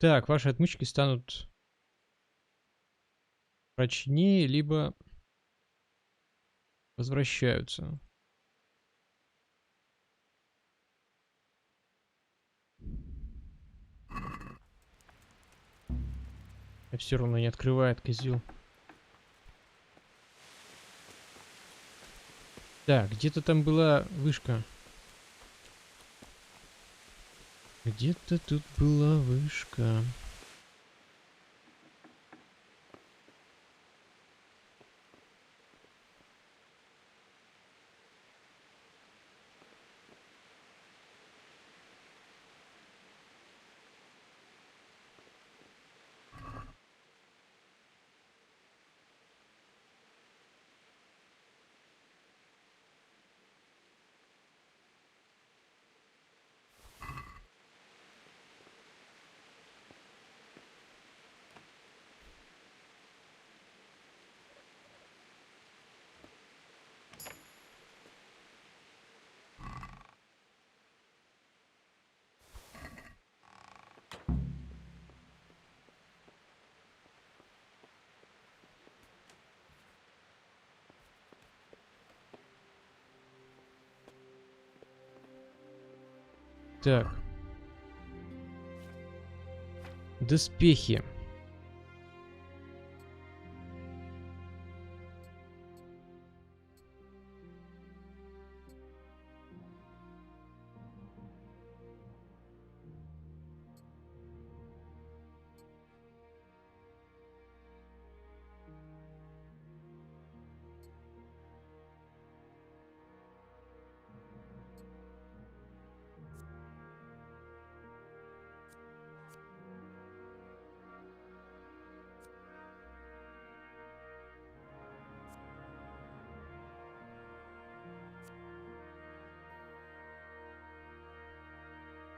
Так, ваши отмычки станут прочнее, либо возвращаются. А все равно не открывает, козел. Так, где-то там была вышка. Где-то тут была вышка. Так. Доспехи.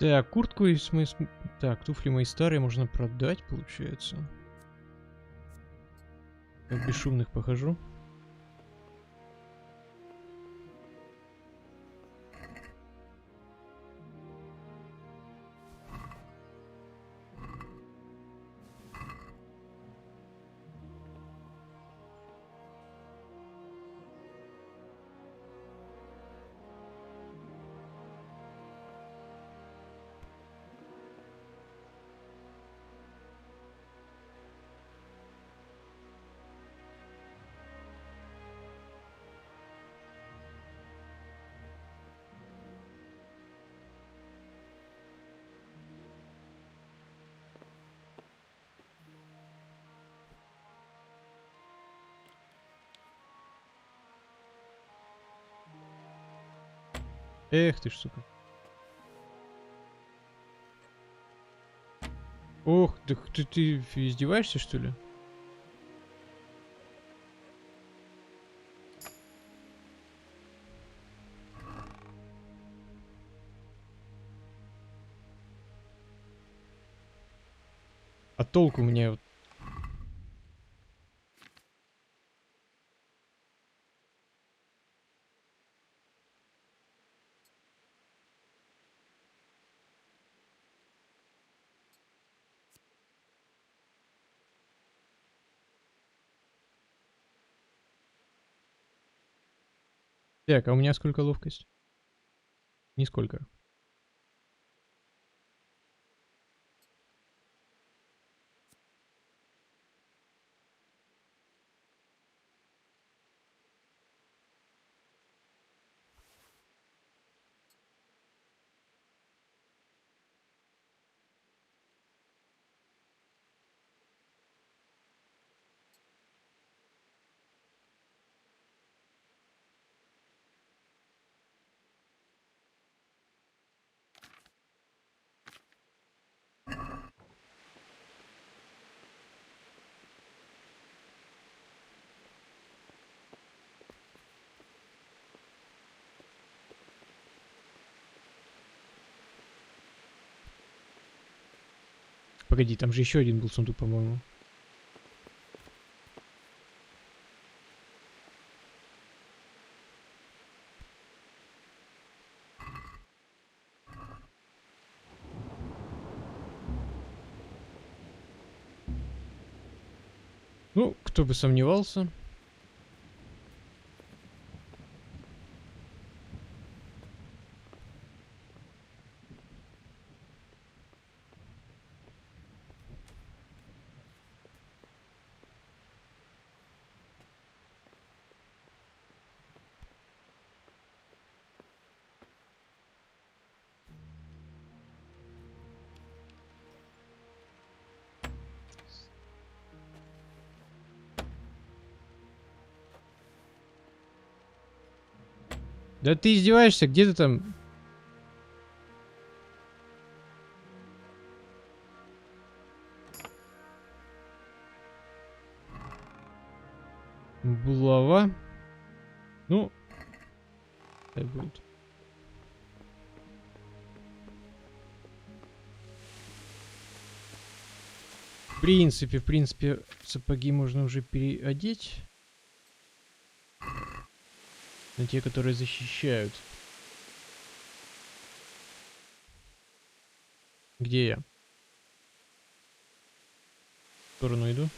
Так, куртку и смысл... Так, туфли мои старые можно продать, получается. Как бесшумных похожу. Эх ты ж, сука. Ох, да ты издеваешься, что ли? А толку мне вот. Так, а у меня сколько ловкость? Нисколько. Погоди, там же еще один был сундук, по-моему. Ну, кто бы сомневался. Да ты издеваешься? Где ты там? Булава. Ну, так будет. В принципе, сапоги можно уже переодеть. На те, которые защищают. Где я? В сторону иду.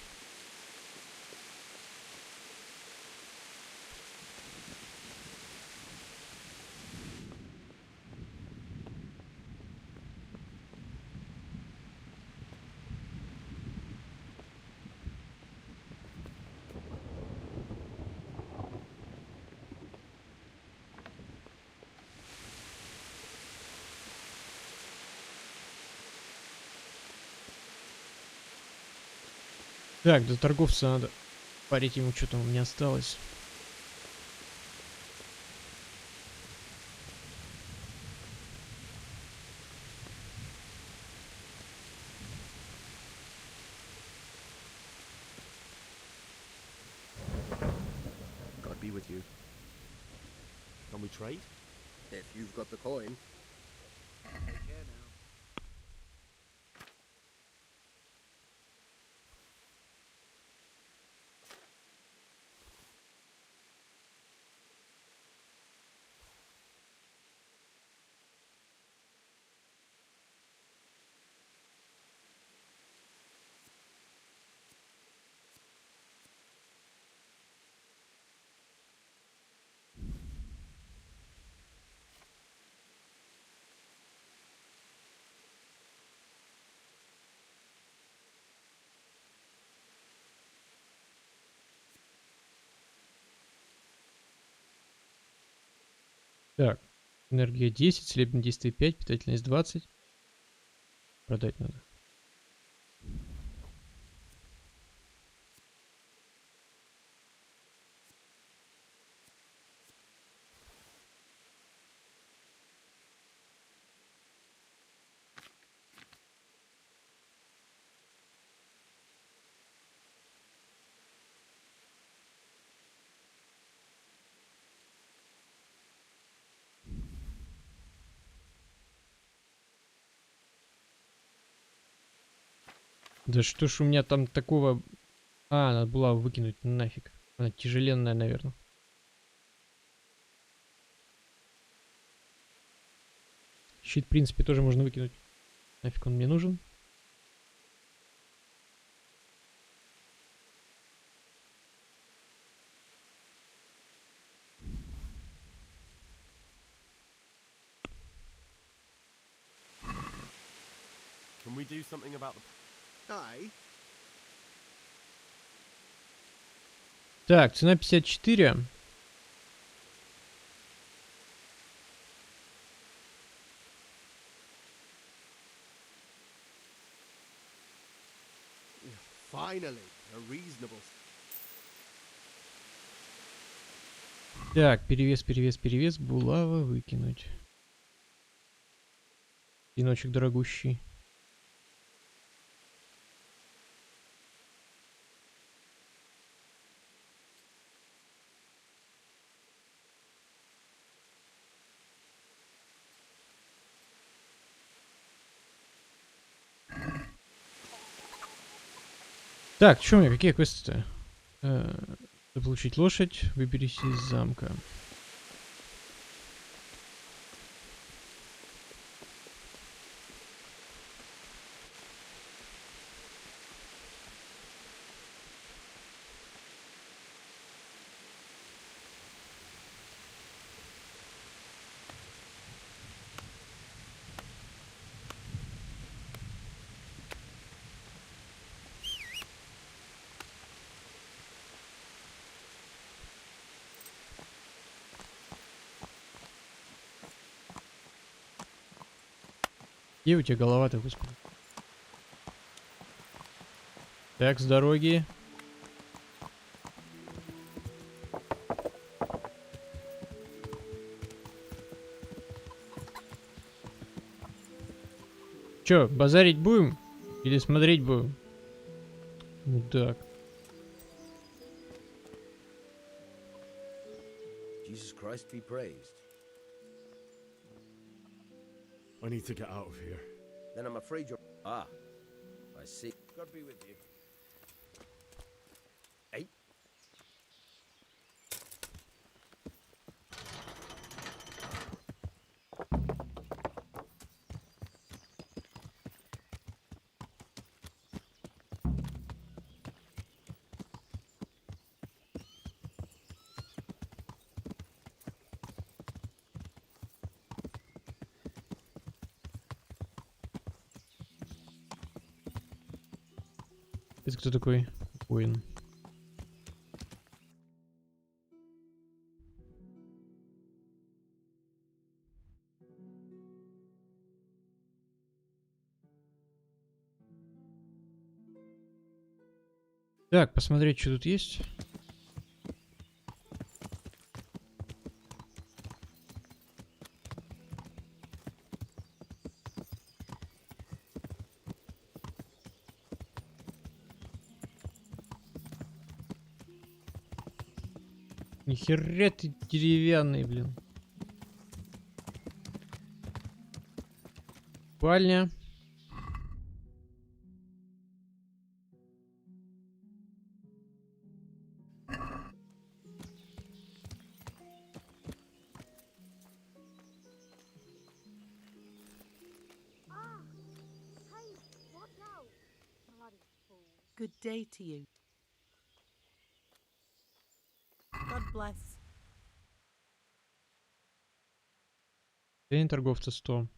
Так, до торговца надо парить ему, что там у меня осталось. God be with you. Can we trade? If you've got the coin. Take care now. Так, энергия 10, целебное действие 5, питательность 20. Продать надо. Да что ж у меня там такого... А, надо было выкинуть нафиг. Она тяжеленная, наверное. Щит, в принципе, тоже можно выкинуть. Нафиг он мне нужен. Can we do something about the... Aye. Так, цена 54. Finally, a reasonable... Так, перевес. Булава выкинуть. Пиночек дорогущий. Так, что у меня? Какие квесты-то? Заполучить лошадь, выберись из замка. Где у тебя голова-то, господи? Так, с дороги. Чё, базарить будем? Или смотреть будем? Мудак. Jesus Christ be praised. I need to get out of here. Then I'm afraid you're... Ah, I see. God be with you. Hey. Это кто такой? Воин. Так, посмотреть, что тут есть. Нихера ты деревянный, блин. Спальня. Good day to you. God bless. День торговца 100.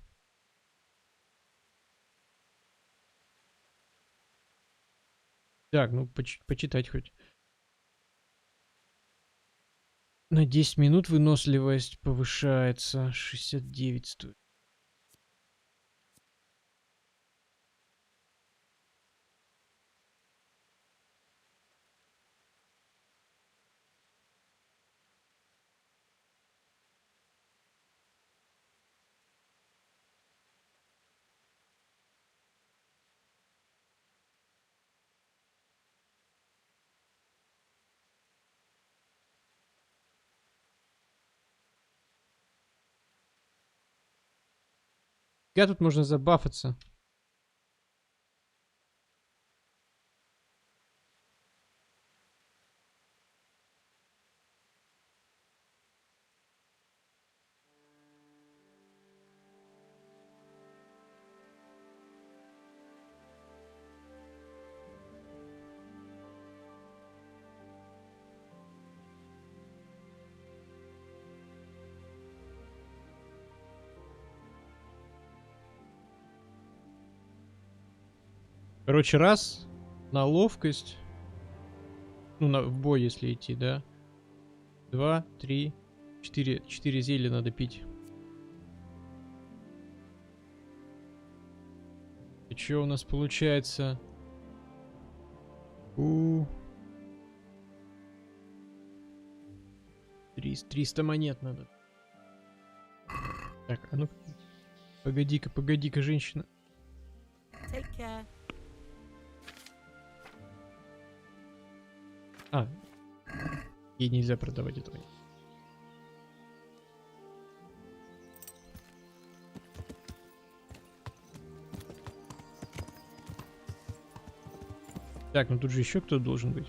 Так, ну почитать хоть. На 10 минут выносливость повышается. 69 стоит. Как тут можно забафаться? Короче, раз на ловкость. Ну, в бой, если идти, да. 2, 3, 4. 4 зелья надо пить. И что у нас получается? 300 монет надо. Так, а ну погоди-ка, женщина. Take care. Ей нельзя продавать этого. Так, ну тут же еще кто-то должен быть.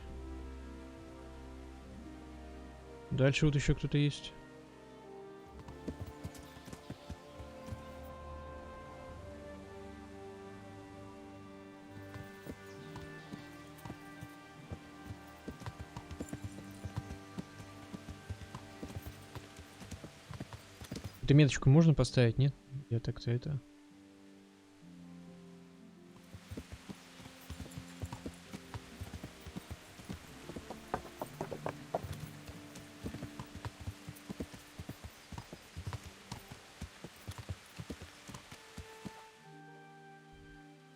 Дальше вот еще кто-то есть. Эту меточку можно поставить, нет? Я так-то это...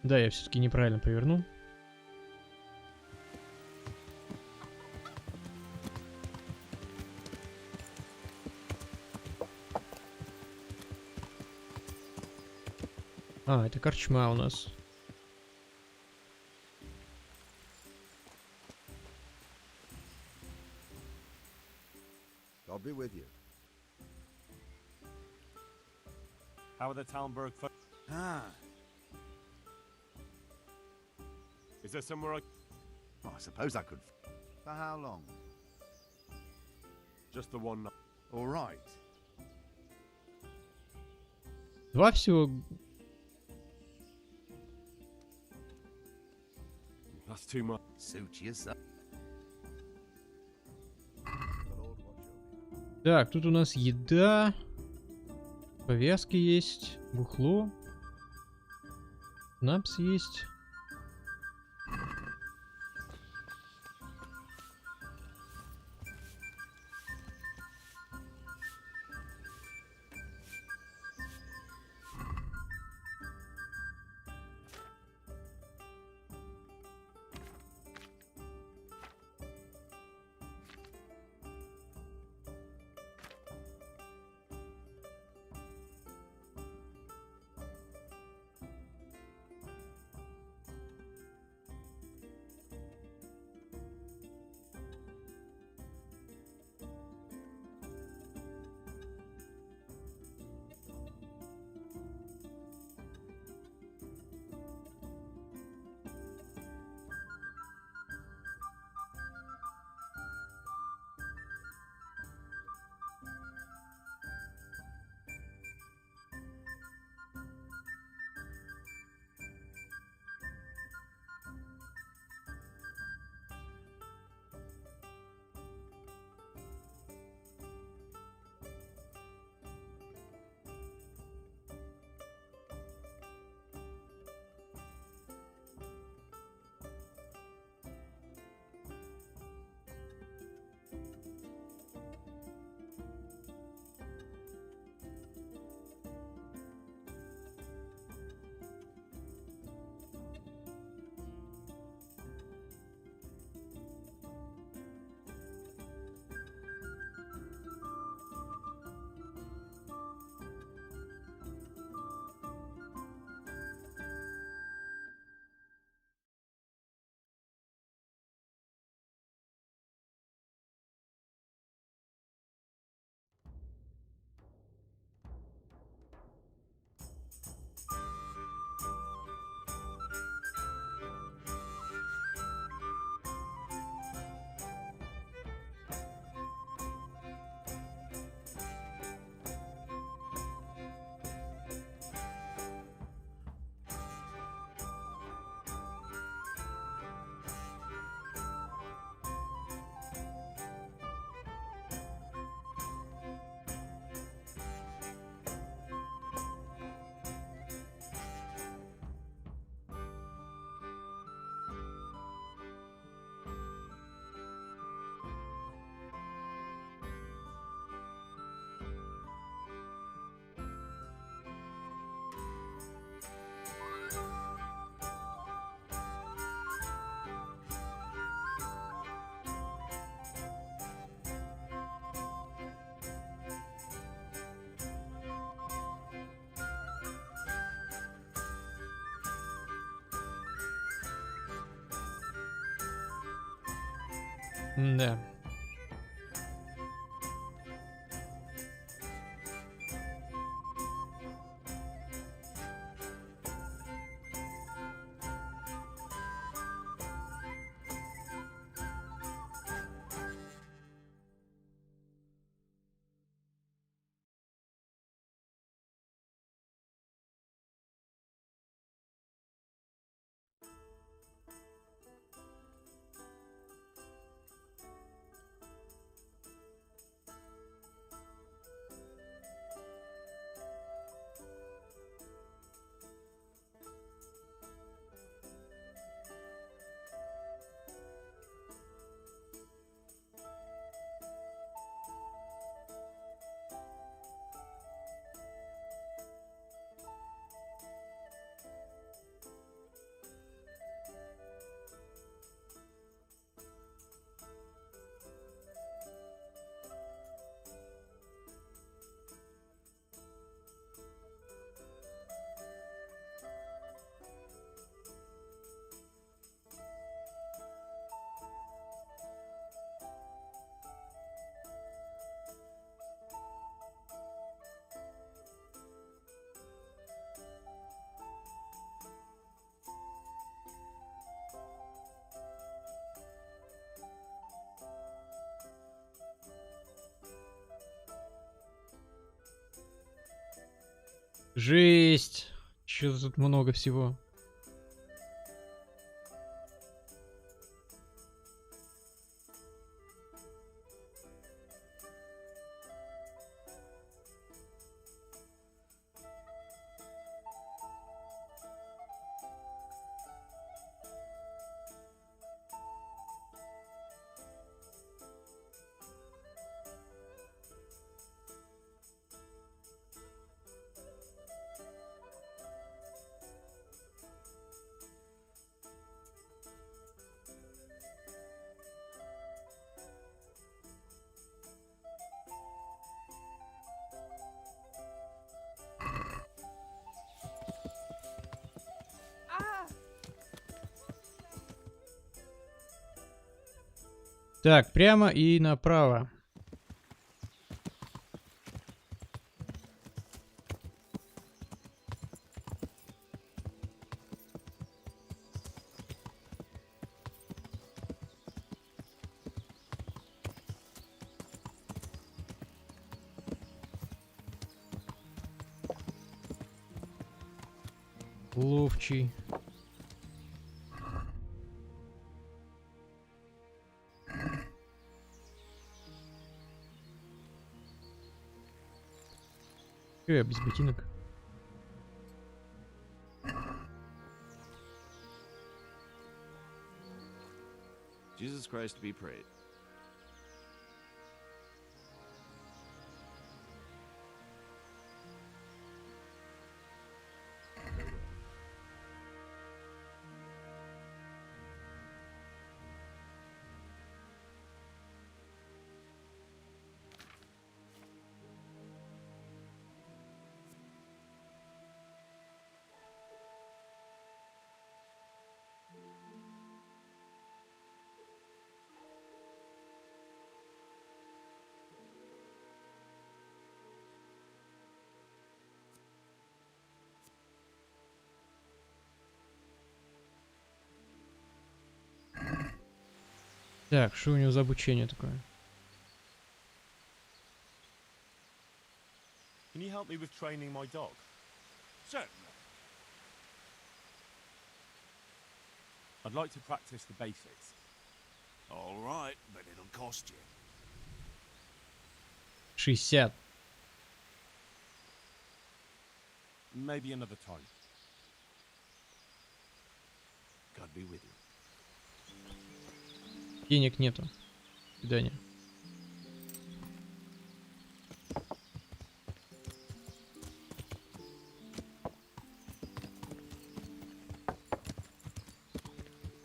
Да, я все-таки неправильно повернул. А, это корчма у нас. I'll be with you. How are the Talmberg folk? Is there somewhere Oh, I suppose I could. For how long? just the one? All right. Два всего. That's too much. Suit yourself. Так, тут у нас еда. Повязки есть. Бухло. Напс есть. Да. Жесть. Чё тут много всего. Так, прямо и направо. Ловчий. Чё я без ботинок? Jesus Christ be praised. Так, что у него за обучение такое? Can you help me with training my dog? Certainly. I'd like to practice the basics. All right, but it'll cost you. 60. Maybe another time. God be with you. Денег нету. До свидания.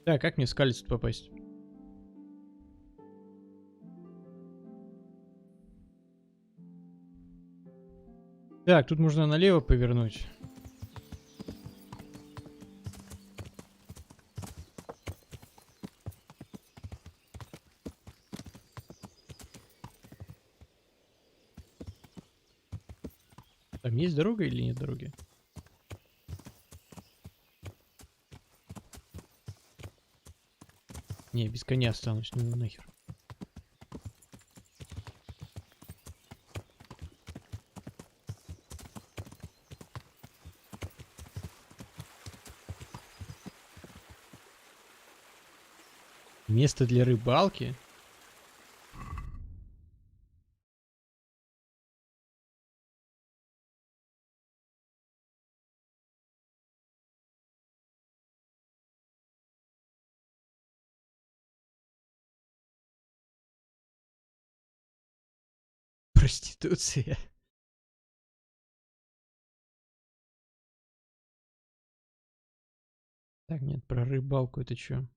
Так, как мне в скалец попасть? Так, тут можно налево повернуть. Там есть дорога или нет дороги? Не, без коня останусь, ну нахер. Место для рыбалки? Проституция. Так, нет, про рыбалку это что?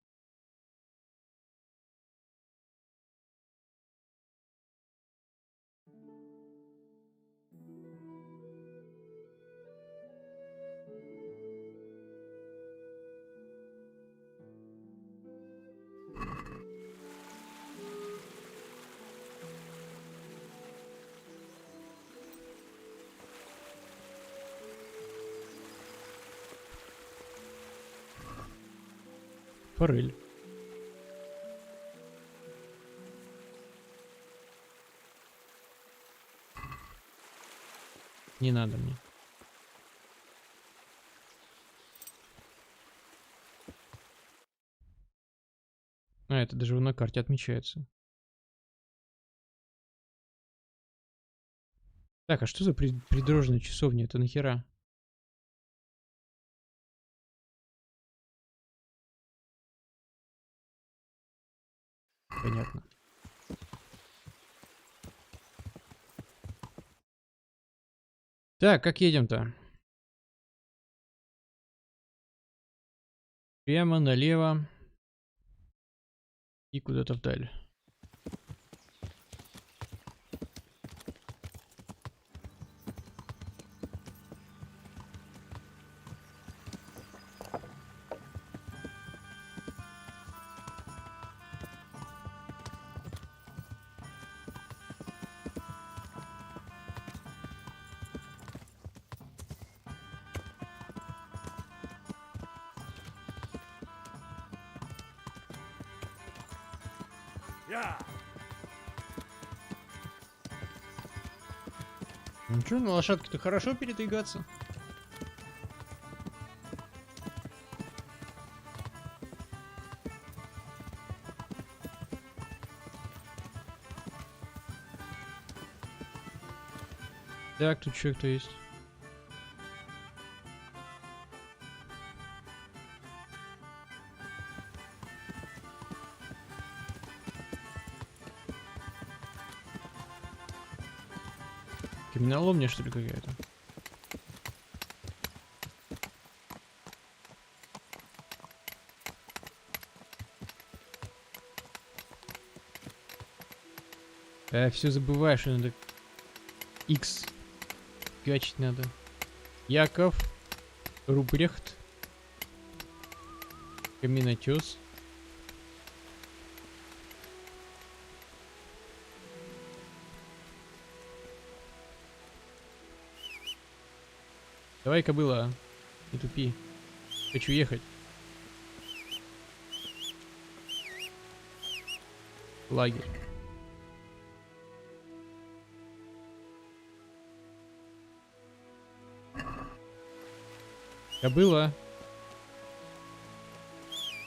Форель. Не надо мне. А, это даже на карте отмечается. Так, а что за придорожная часовня? Это нахера? Понятно. Так, как едем-то? Прямо налево. И куда-то вдаль. Ну что, на лошадке-то хорошо передвигаться? Так, тут что кто есть? Каменоломня, что ли, какая-то? Все забываешь, что надо X гачить надо. Яков, Рупрехт, каменотес. Давай, кобыла, не тупи. Хочу ехать. Лагерь. Кобыла.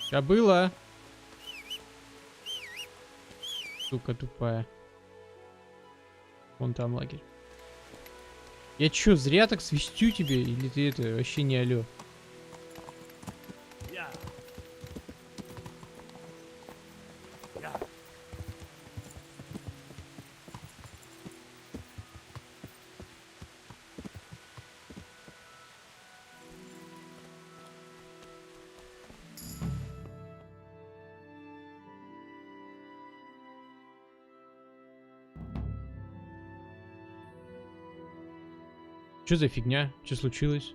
Кобыла. Сука тупая. Вон там лагерь. Я чё, зря так свистю тебе? Или ты это вообще не алё? Что за фигня? Что случилось?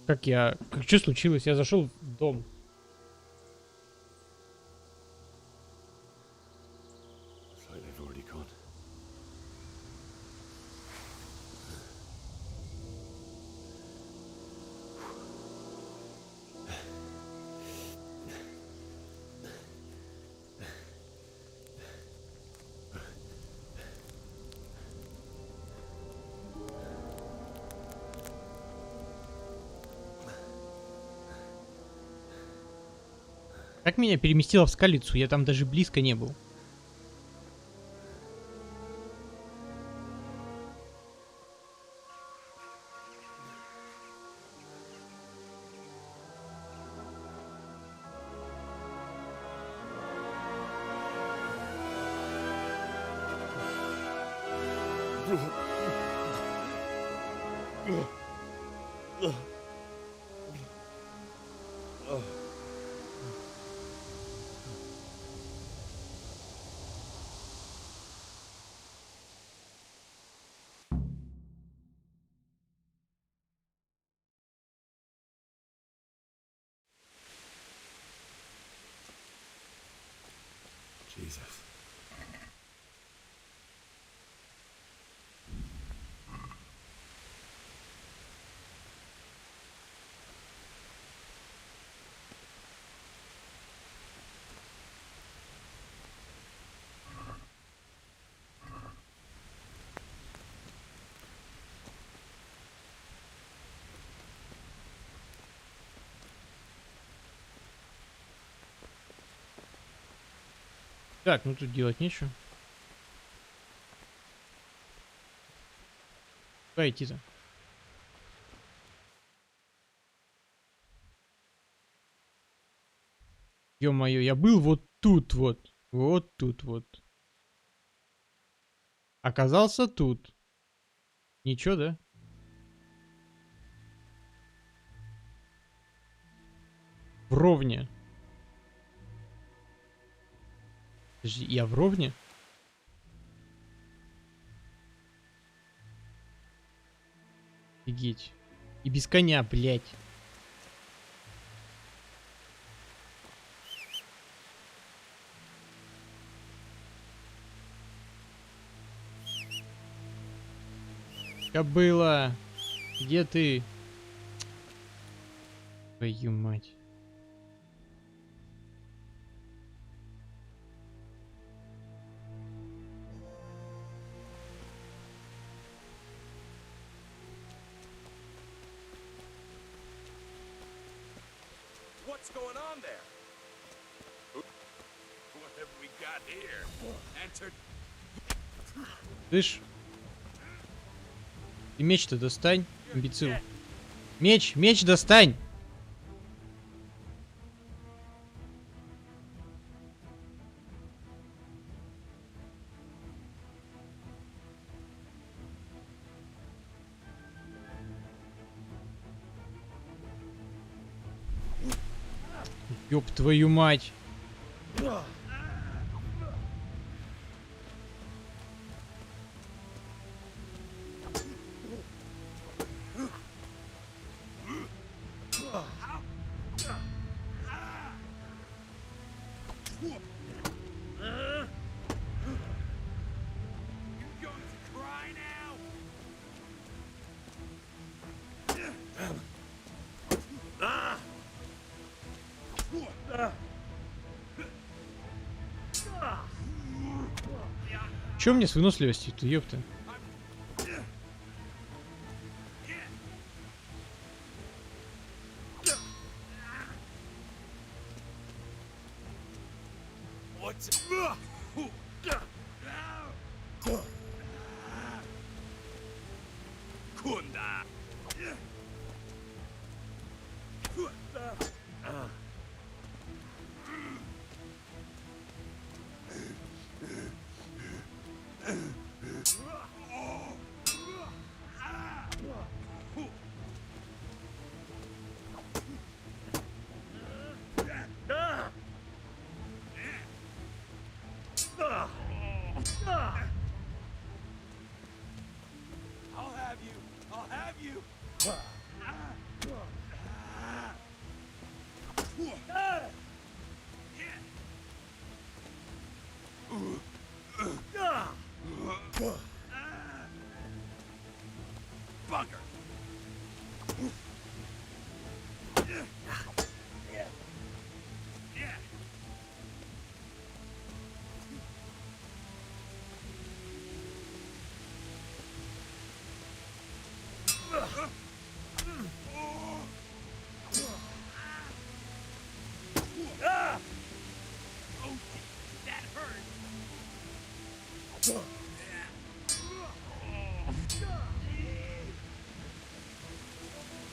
Что случилось? Я зашел в дом. Как меня переместило в Скалицу? Я там даже близко не был. Jesus. Так, ну тут делать нечего. Куда идти-то? Ё-моё, я был вот тут вот. Вот тут вот. Оказался тут. Ничего, да? В ровне. Подожди, я в ровне? Офигеть. И без коня, блядь. Кобыла, где ты? Твою мать. What's going on there? What have we got here? Entered. Слышь? И меч-то достань, имбецил. Меч, меч достань! Ёб твою мать! Чё мне с выносливостью-то, ёпта?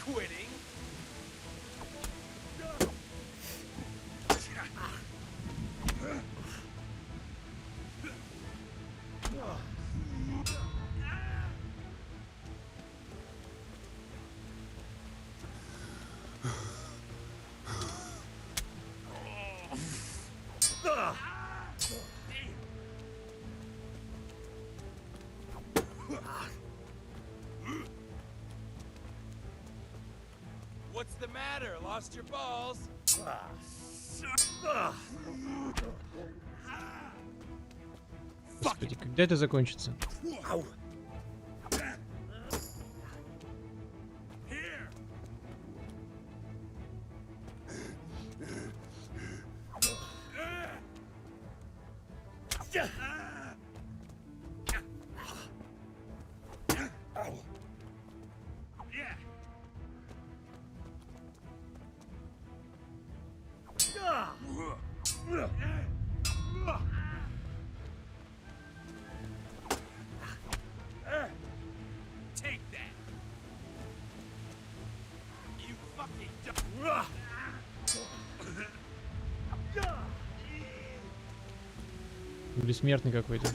Quitting? What's the matter? Lost your balls? Господи, когда это закончится? Take that. You fucking Бессмертный какой-то.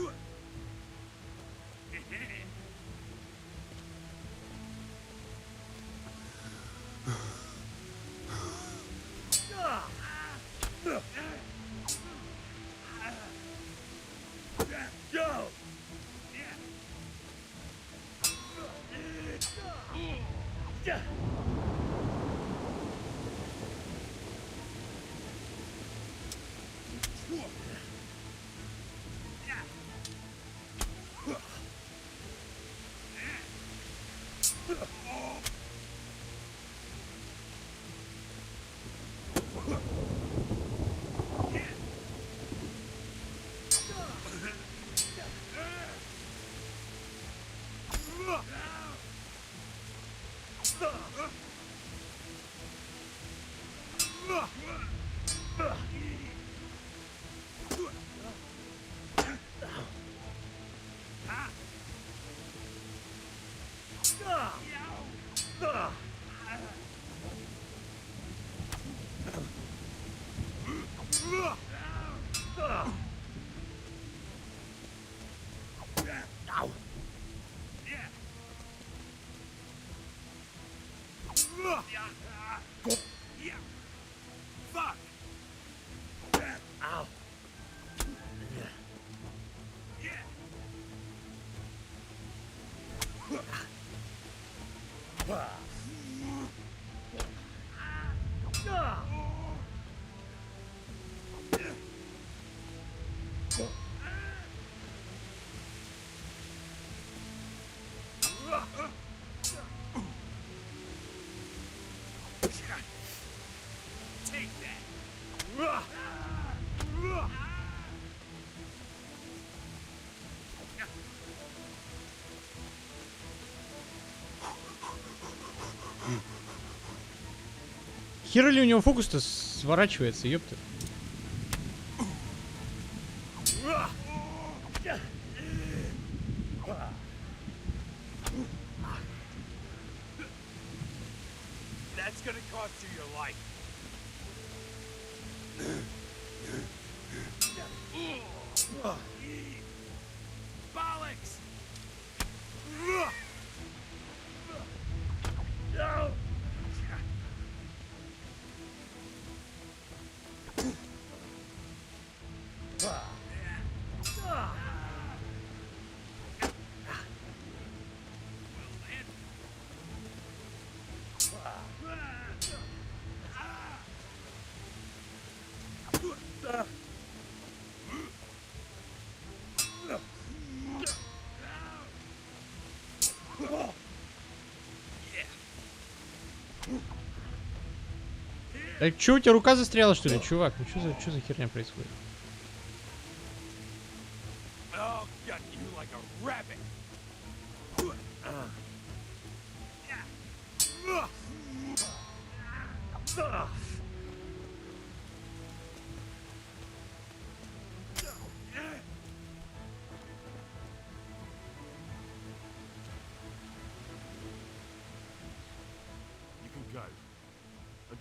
Take that. Хера ли у него фокус-то сворачивается, ёпта. That's gonna cost you your life. Bollocks! Так чё, у тебя рука застряла, что ли, чувак? Ну чё за херня происходит? I'll gut you like a rabbit.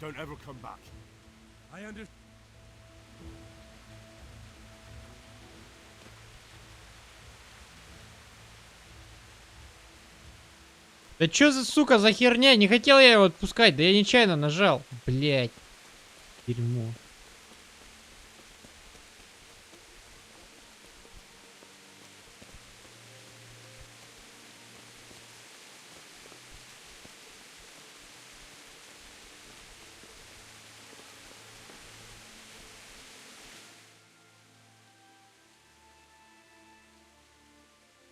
don't ever come back. I understand. Да чё за, сука, за херня? Не хотел я его отпускать, да я нечаянно нажал. Блять. Дерьмо.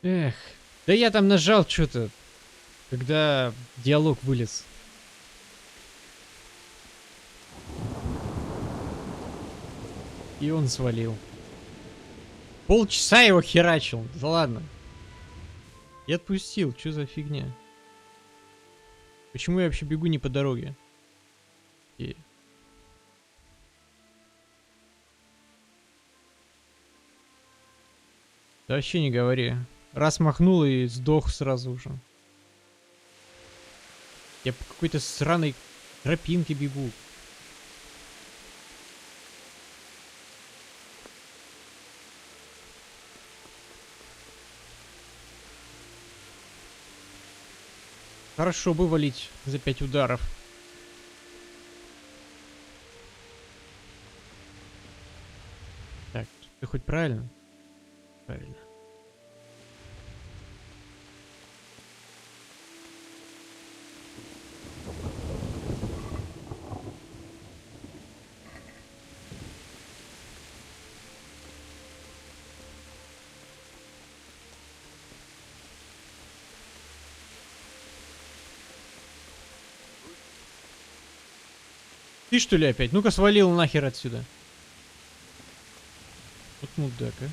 Эх, да я там нажал что-то, когда диалог вылез. И он свалил. Полчаса его херачил. Да ладно. И отпустил. Что за фигня? Почему я вообще бегу не по дороге? И... Да вообще не говори. Раз махнул и сдох сразу же. Я по какой-то сраной тропинке бегу. Хорошо бы валить за 5 ударов. Так, ты хоть правильно? Правильно. Ты что ли опять? Ну-ка свалил нахер отсюда. Вот мудак, а.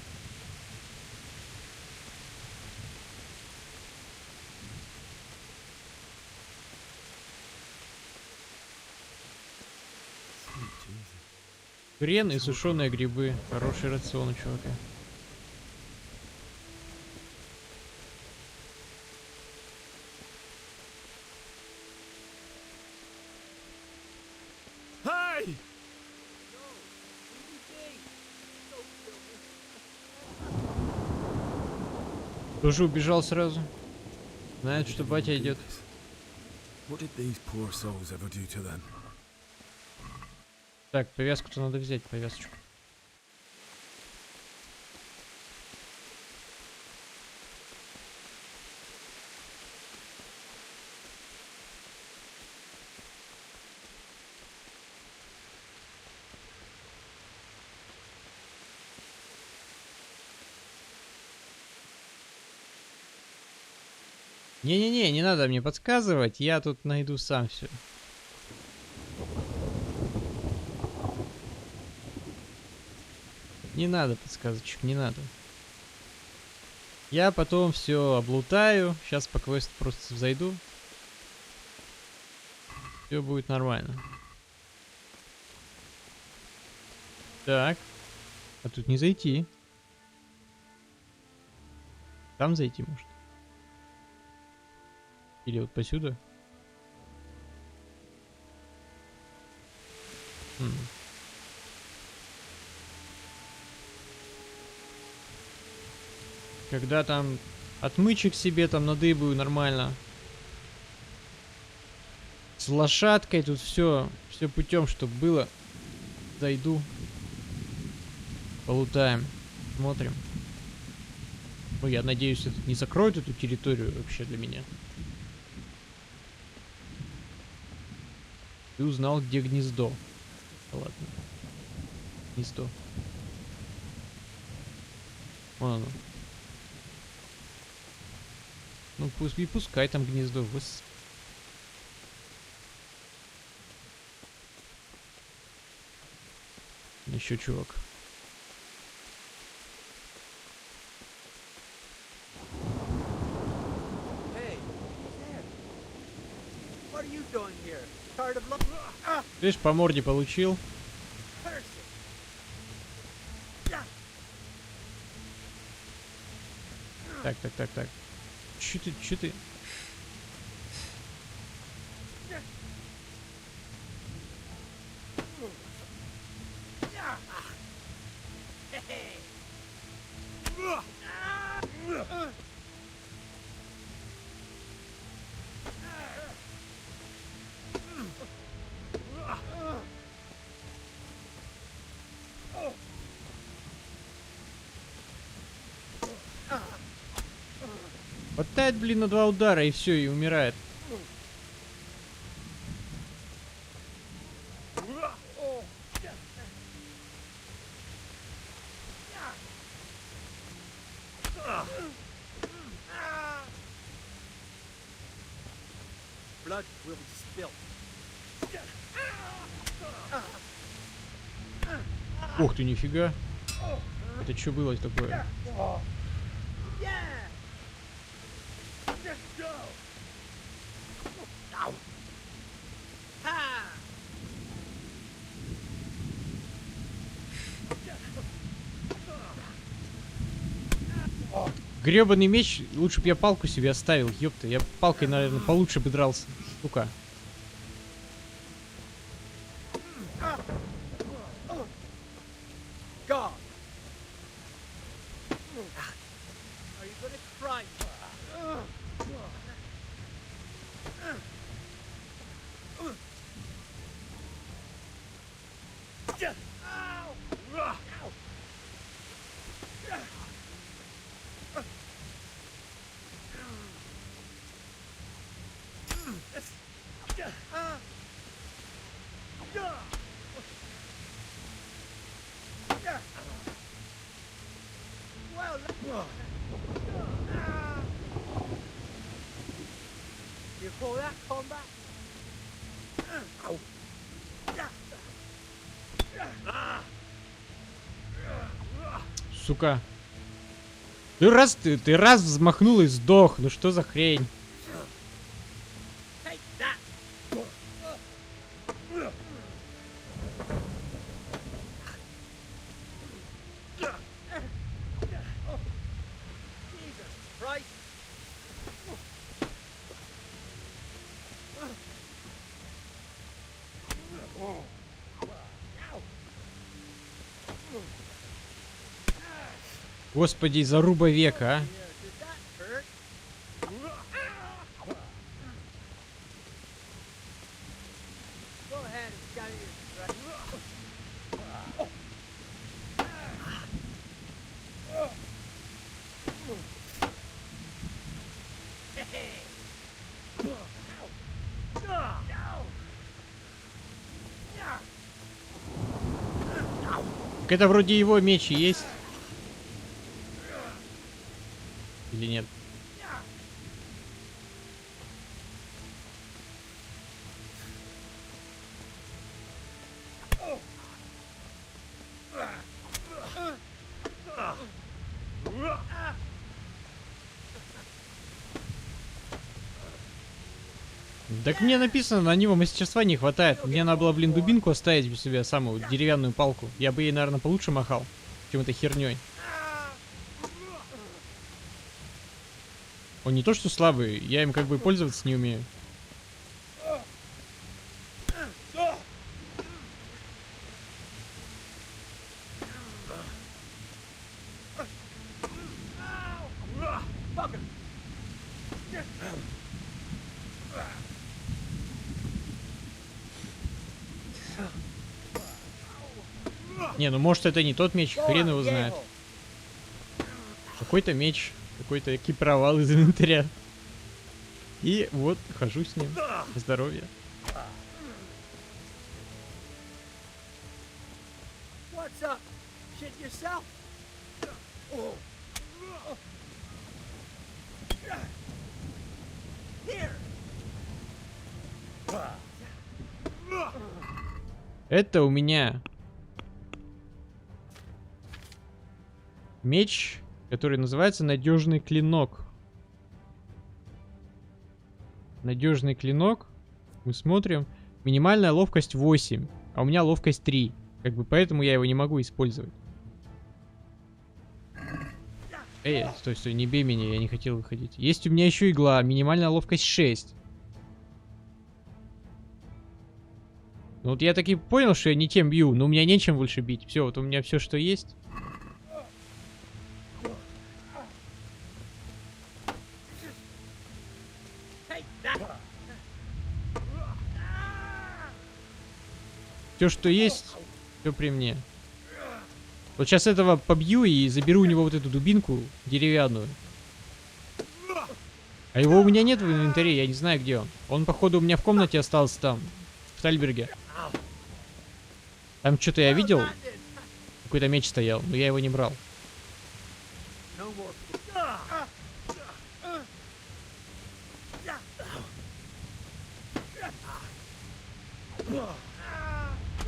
Хрен и сушеные грибы. Хороший рацион у чувака. Тоже убежал сразу. Знает, что батя идет. Так, повязку-то надо взять, повязочку. Не-не-не, не надо мне подсказывать, я тут найду сам все. Не надо подсказочек, не надо. Я потом все облутаю, сейчас по квесту просто зайду. Все будет нормально. Так, а тут не зайти. Там зайти может. Или вот посюда. Когда там отмычек себе там надыбаю нормально. С лошадкой тут все путем, чтобы было. Зайду. Полутаем. Смотрим. Ну, я надеюсь, это не закроет эту территорию вообще для меня. Ты узнал, где гнездо. Да ладно. Гнездо. Вон оно. Ну пусть и пускай там гнездо. Еще чувак. Видишь, по морде получил. Так. Чё ты? Хватает, блин, на 2 удара и все, и умирает. Blood will be spilled. Ух ты, нифига. Это что было такое? Гребаный меч, лучше бы я палку себе оставил, ёпта. Я палкой, наверное, получше бы дрался. Сука. Before that combat. Сука. Ты раз взмахнул и сдох. Ну что за хрень? Господи, заруба века, а. Так это вроде его меч и есть. Или нет? Так мне написано, на него мастерства не хватает. Мне надо было, блин, дубинку оставить у себя, самую деревянную палку. Я бы ей, наверное, получше махал, чем этой херней. Он не то что слабый, я им как бы пользоваться не умею. Не, ну может это не тот меч, хрен его знает. Какой-то меч, какой-то экипировал из инвентаря. И вот, хожу с ним. Здоровье. Это у меня меч, который называется надежный клинок. Надежный клинок. Мы смотрим. Минимальная ловкость 8, а у меня ловкость 3. Как бы поэтому я его не могу использовать. Эй, стой, стой, не бей меня, я не хотел выходить. Есть у меня еще игла, минимальная ловкость 6. Ну вот я таки понял, что я не тем бью, но у меня нечем больше бить. Все, вот у меня все, что есть. Все, что есть, все при мне. Вот сейчас этого побью и заберу у него вот эту дубинку деревянную. А его у меня нет в инвентаре, я не знаю, где он. Он, походу, у меня в комнате остался там, в Тальберге. Там что-то я видел. Какой-то меч стоял, но я его не брал.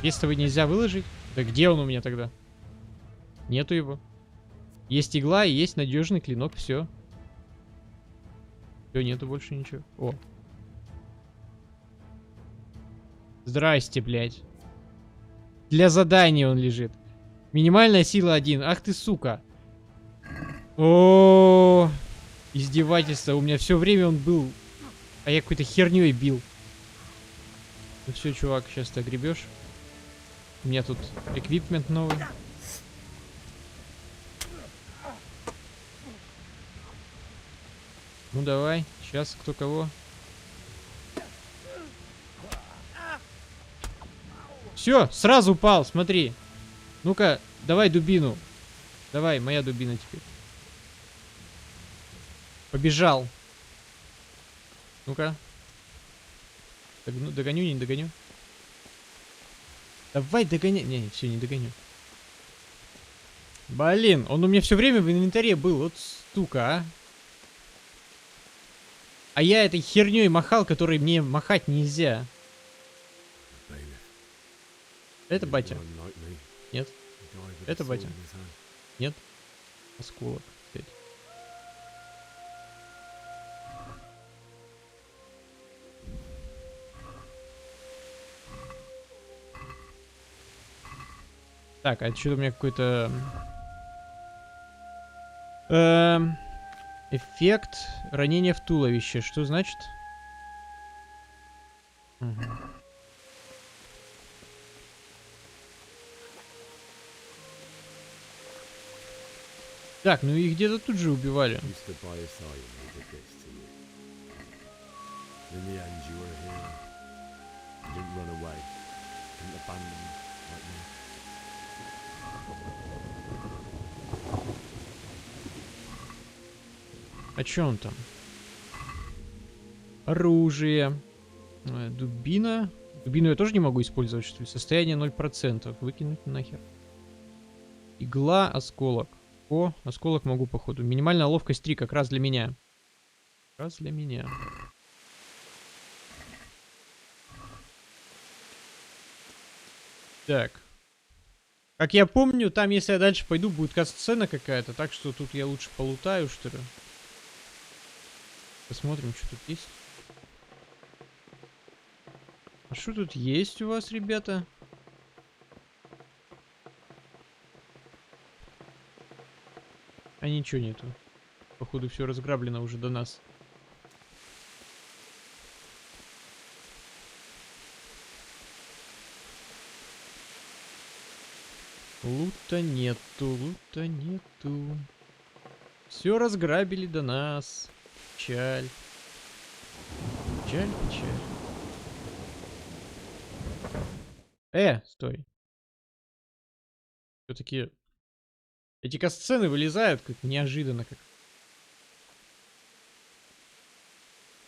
Пестовый нельзя выложить? Да где он у меня тогда? Нету его. Есть игла и есть надежный клинок, все. Все, нету больше ничего. О. Здрасте, блядь. Для задания он лежит. Минимальная сила 1. Ах ты, сука. О, издевательство. У меня все время он был. А я какой-то херней бил. Ну все, чувак, сейчас ты огребешь. У меня тут эквипмент новый. Ну давай, сейчас кто кого. Все, сразу упал, смотри. Ну-ка, давай дубину. Давай, моя дубина теперь. Побежал. Ну-ка. Догоню, не догоню. Давай догони. Не, все, не догоню. Блин, он у меня все время в инвентаре был. Вот стука, а. А я этой херней махал, которой мне махать нельзя. Это батя? Нет. Это батя? Нет. Осколок. Опять. Так, а что-то у меня какой-то... эффект ранения в туловище. Что значит? Угу. Так, ну и где-то тут же убивали. А чё он там? Оружие. Дубина. Дубину я тоже не могу использовать, что ли? Состояние 0%. Выкинуть нахер. Игла, осколок. О, осколок могу, походу. Минимальная ловкость 3, как раз для меня. Как раз для меня. Так. Как я помню, там, если я дальше пойду, будет кат-сцена какая-то. Так что тут я лучше полутаю, что ли. Посмотрим, что тут есть. А что тут есть у вас, ребята? А ничего нету. Походу, все разграблено уже до нас. Лута нету, лута нету. Все разграбили до нас. Печаль. Печаль, печаль. Стой. Все-таки эти касцены вылезают как неожиданно. Как...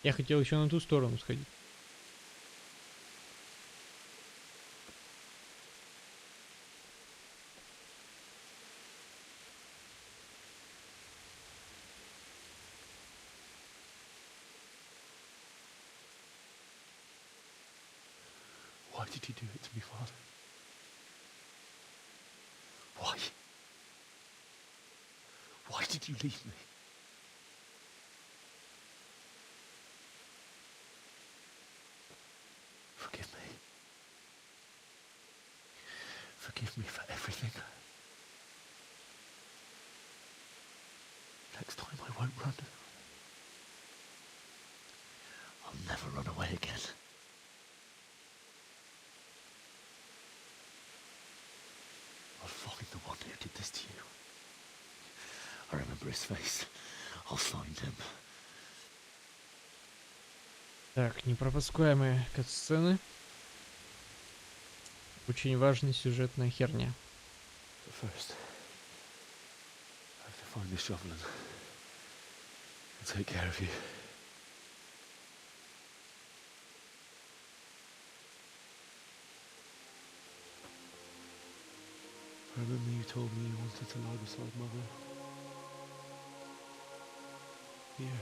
Я хотел еще на ту сторону сходить. Why did you do it to me, Father? Why? Why did you leave me? Forgive me. Forgive me for everything. Next time I won't run. I'll never run away again. I'll find the one who did this to you. I remember his face. I'll find him. Так, непропускаемые катсцены. Очень важная сюжетная херня. But first, I have to find this shovel and take care of you. I remember you told me you wanted to lie beside Mother. Here.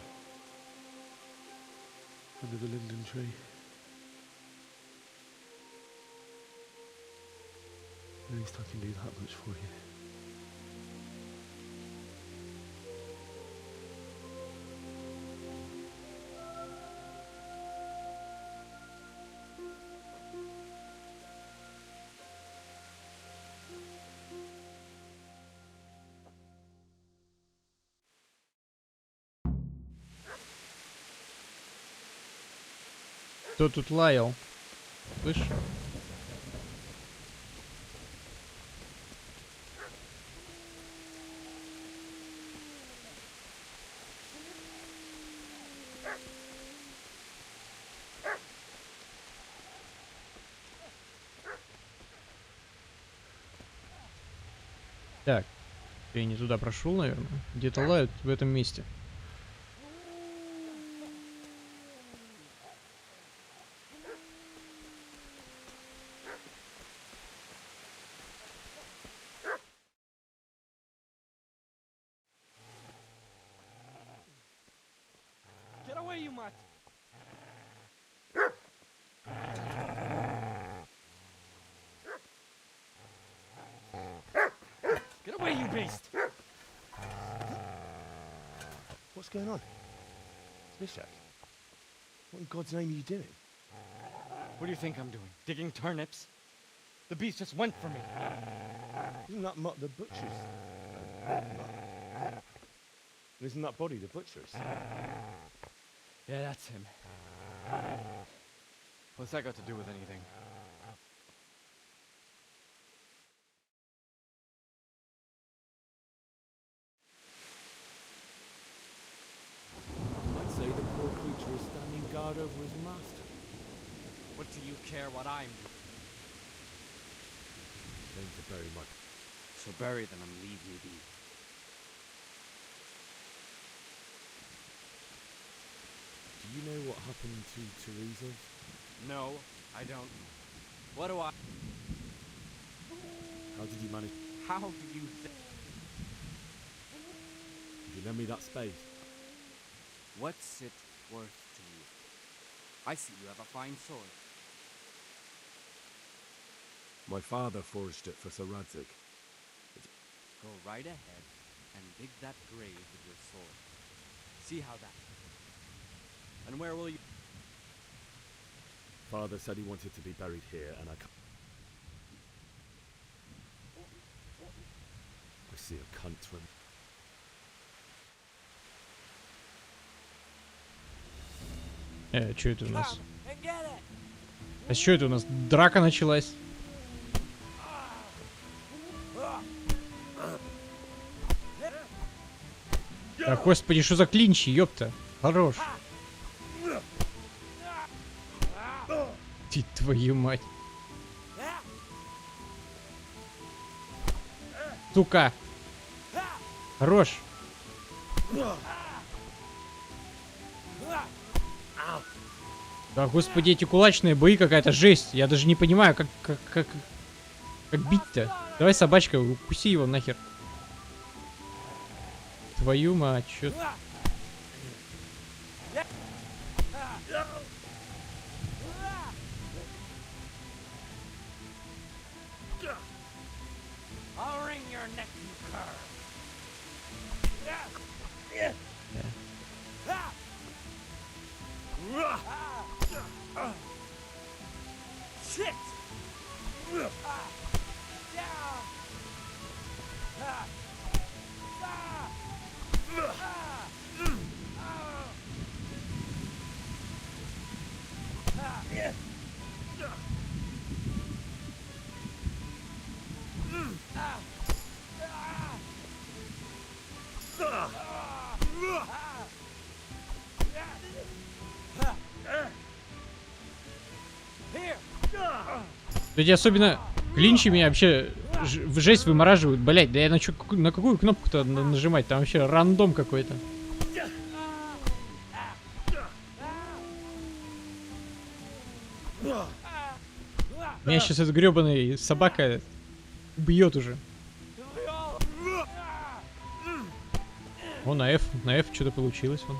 Under the linden tree. At least I can do that much for you. Кто тут лаял? Слышь? Так, я не туда прошел, наверное. Где-то лают в этом месте. Get away, you mutt! Get away, you beast! What's going on? Bishak, what in God's name are you doing? What do you think I'm doing? Digging turnips? The beast just went for me. Isn't that Mutt the butcher's? Isn't that body the butcher's? Yeah, that's him. What's that got to do with anything? I'd say the poor creature is standing guard over his master. What do you care what I'm doing? Going to bury my... So bury them and leave me be. Do you know what happened to Teresa? No, I don't. What do I... How did you manage... How do you think... Did you lend me that spade? What's it worth to you? I see you have a fine sword. My father forged it for Sir Radzik. Go right ahead and dig that grave with your sword. See how that... And where will you... Father said he wanted to be buried here, and I see a cunt from... Что это у нас? А что это у нас? Драка началась. Да, господи, что за клинчи, ёпта. Хорош. Ты твою мать. Сука. Хорош. Да, господи, эти кулачные бои какая-то жесть. Я даже не понимаю, как бить-то. Давай, собачка, укуси его нахер. Твою мать, чё... I'll wring your neck, you cur. Shit! Эти особенно клинчи меня вообще в жесть вымораживают. Блять, да я на какую кнопку-то нажимать? Там вообще рандом какой-то. Меня сейчас эта гребаная собака убьет уже. О, на F что-то получилось вон.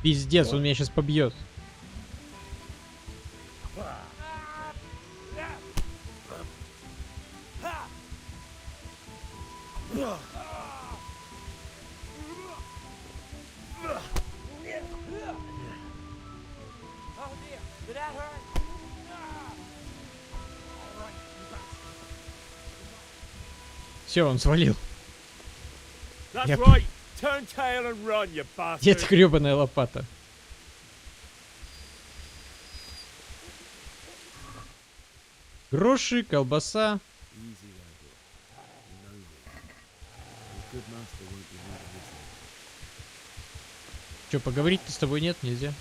Пиздец, он меня сейчас побьет. Все, он свалил. That's right. Turn tail and run, you bastard. Где-то гребаная лопата. Гроши, колбаса. Че, поговорить-то с тобой нет? Нельзя.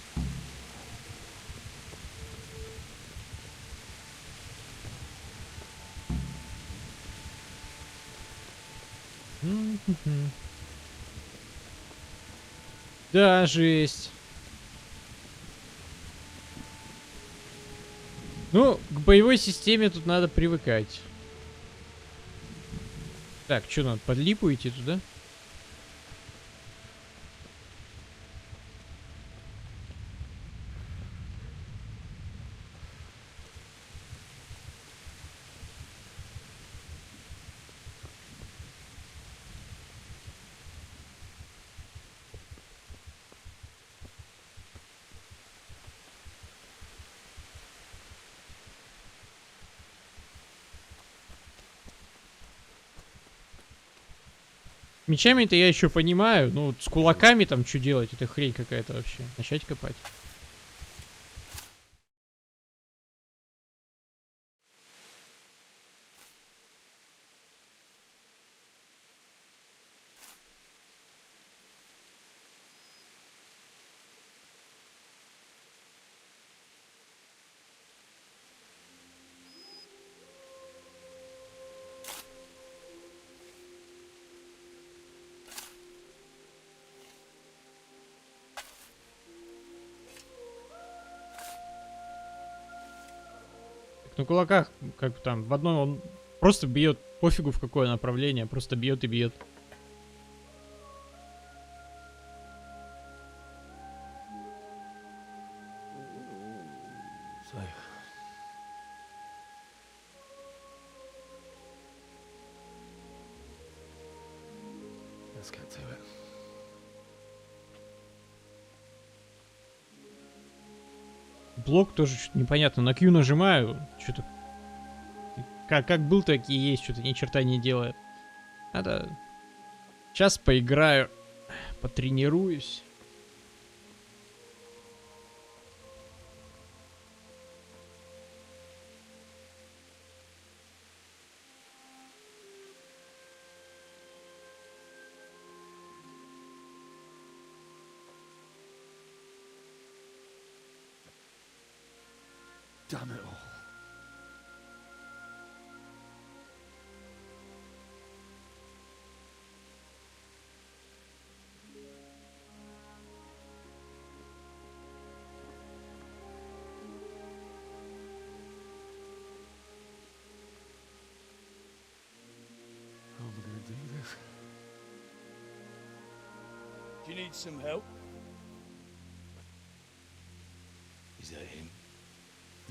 Да, жесть. Ну, к боевой системе тут надо привыкать. Так, что надо, под липу идти туда? Мечами-то я еще понимаю, ну с кулаками там что делать, это хрень какая-то вообще. Начать копать. На кулаках, как там, в одном он просто бьет, пофигу в какое направление, просто бьет и бьет. Своих. Let's get to it. Блок тоже что-то непонятно. На Q нажимаю, что-то... Как был, так и есть, что-то ни черта не делает. Надо... Сейчас поиграю, потренируюсь. Damn it all. How am I going to do this? Do you need some help? Is that him?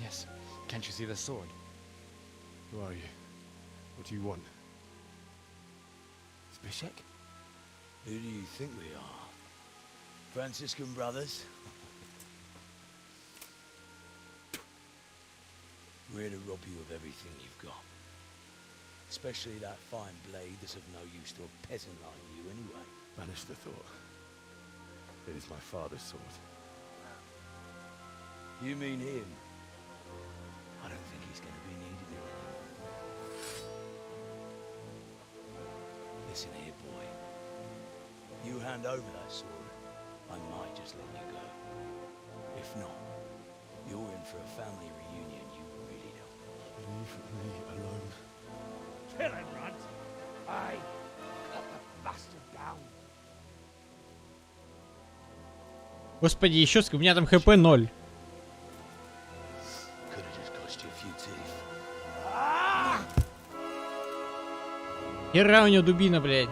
Yes. Can't you see the sword? Who are you? What do you want? Zbyszek? Who do you think we are? Franciscan brothers? We're here to rob you of everything you've got. Especially that fine blade that's of no use to a peasant like you anyway. Banish the thought. It is my father's sword. You mean him? I don't think he's going to be needing it anymore. Listen here, boy. You hand over that sword, I might just let you go. If not, you're in for a family reunion you really don't me alone. Kill him, Runt. Aye. Cut the bastard down. Господи, еще у меня там хп 0. Could have just cost you a few teeth. Хера у него дубина, блядь.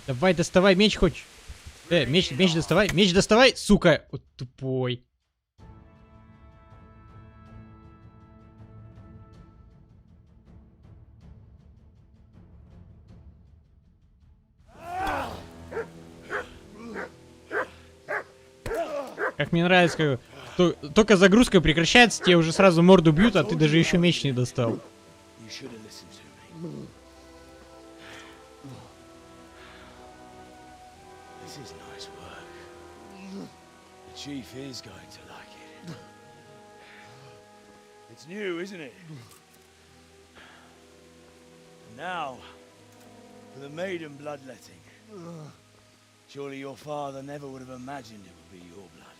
Давай, доставай меч хоть. Меч доставай, сука. Вот тупой. Как мне нравится, как только загрузка прекращается, тебе уже сразу морду бьют, а ты даже еще меч не достал. This is nice work. The chief is going to like it. It's new, isn't it? And now, for the maiden bloodletting. Surely your father never would have imagined it would be your blood.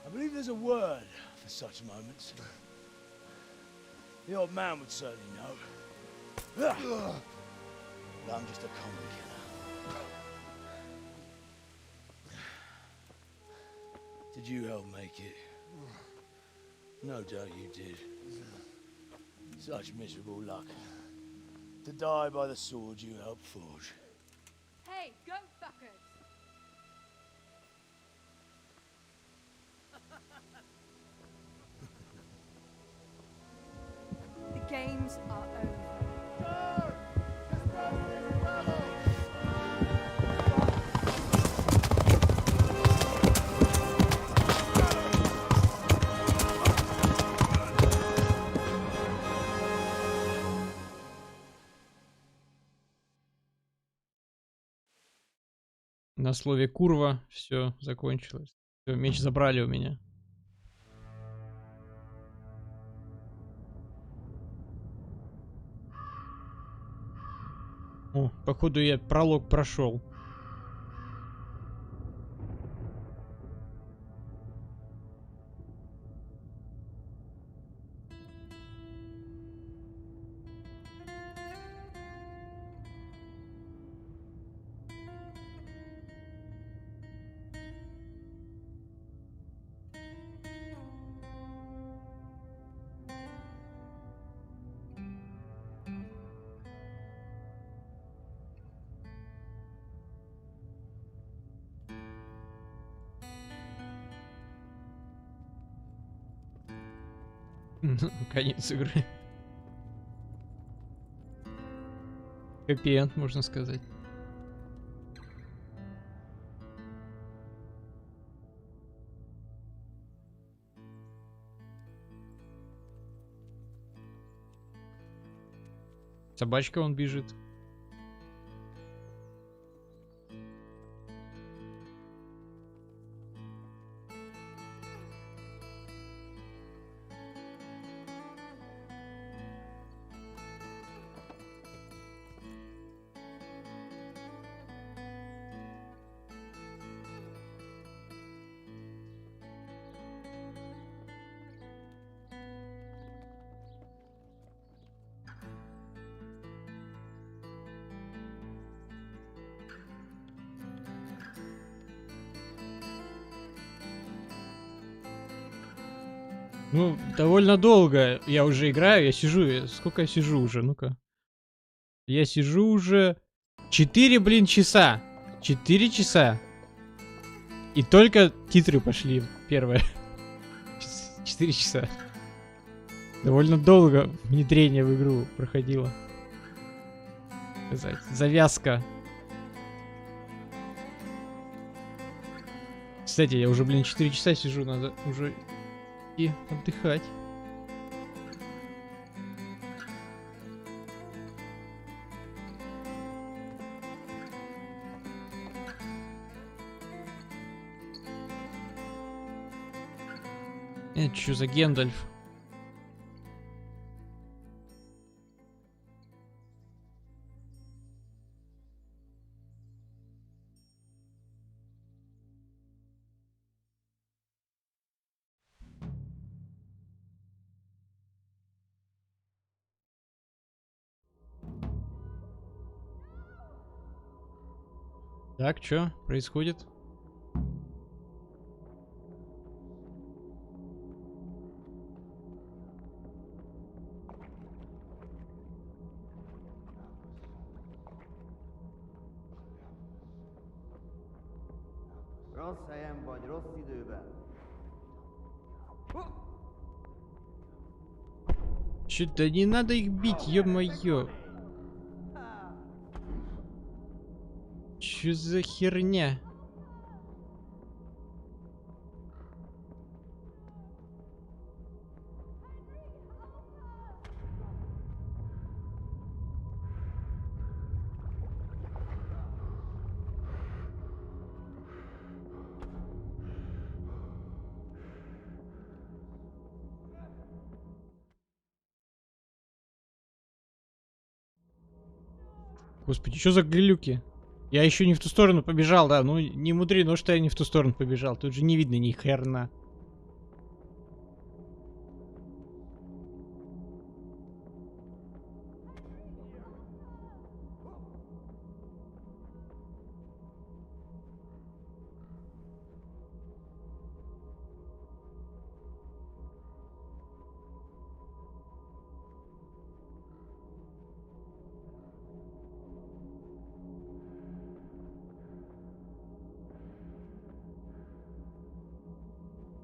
I believe there's a word for such moments. The old man would certainly know. But I'm just a common killer. Did you help make it? No doubt you did. Such miserable luck. To die by the sword you helped forge. Hey, go fuckers! The games are over. На слове курва все закончилось. Всё, меч забрали у меня. О, походу я пролог прошел. Конец игры. Хэппи-энд, можно сказать. Собачка он бежит. Ну, довольно долго я уже играю, я сижу, сколько я сижу уже, ну-ка. Я сижу уже 4, блин, часа. 4 часа. И только титры пошли, первое. 4 часа. Довольно долго внедрение в игру проходило. Сказать, завязка. Кстати, я уже, блин, 4 часа сижу, надо уже и отдыхать. Это что за Гендальф? Так, что происходит? Rossz helyen vagy, rossz időben. Что-то не надо их бить, ё-моё. Чё за херня? Господи, что за глюки? Я еще не в ту сторону побежал, да. Ну, не мудрено, что я не в ту сторону побежал. Тут же не видно ни херна.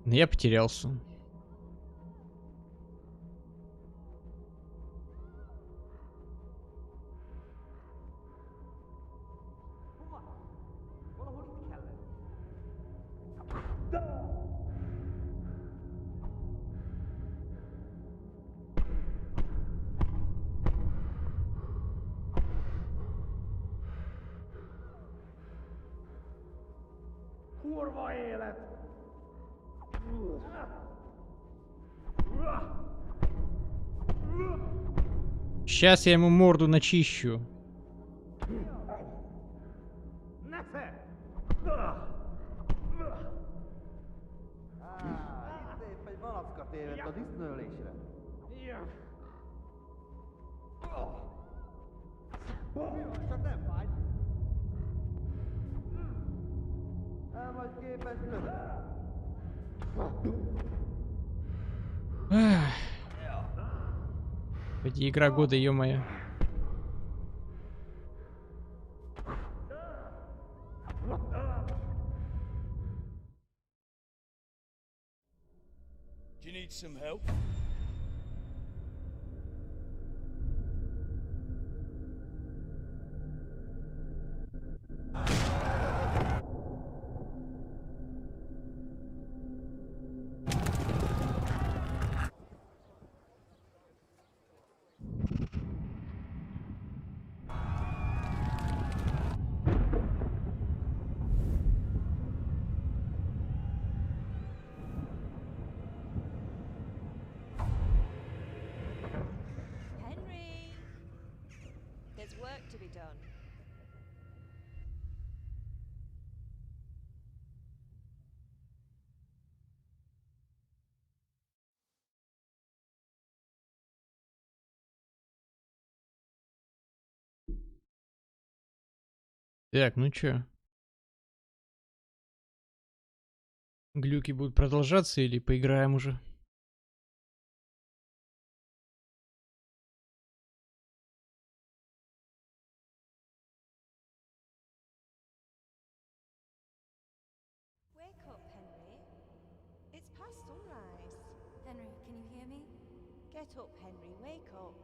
Но я потерялся. Kurva élet! Сейчас я ему морду начищу. Épp egy malacka tévedt a disznőlésre. Csak nem fáj. El vagy képes lökni. Эти игра года, ё-моё. Do you need some help? Henry! There's work to be done. Так, ну чё? Глюки будут продолжаться или поиграем уже? Wake up, Henry. It's past sunrise. Henry, can you hear me? Get up, Henry, wake up.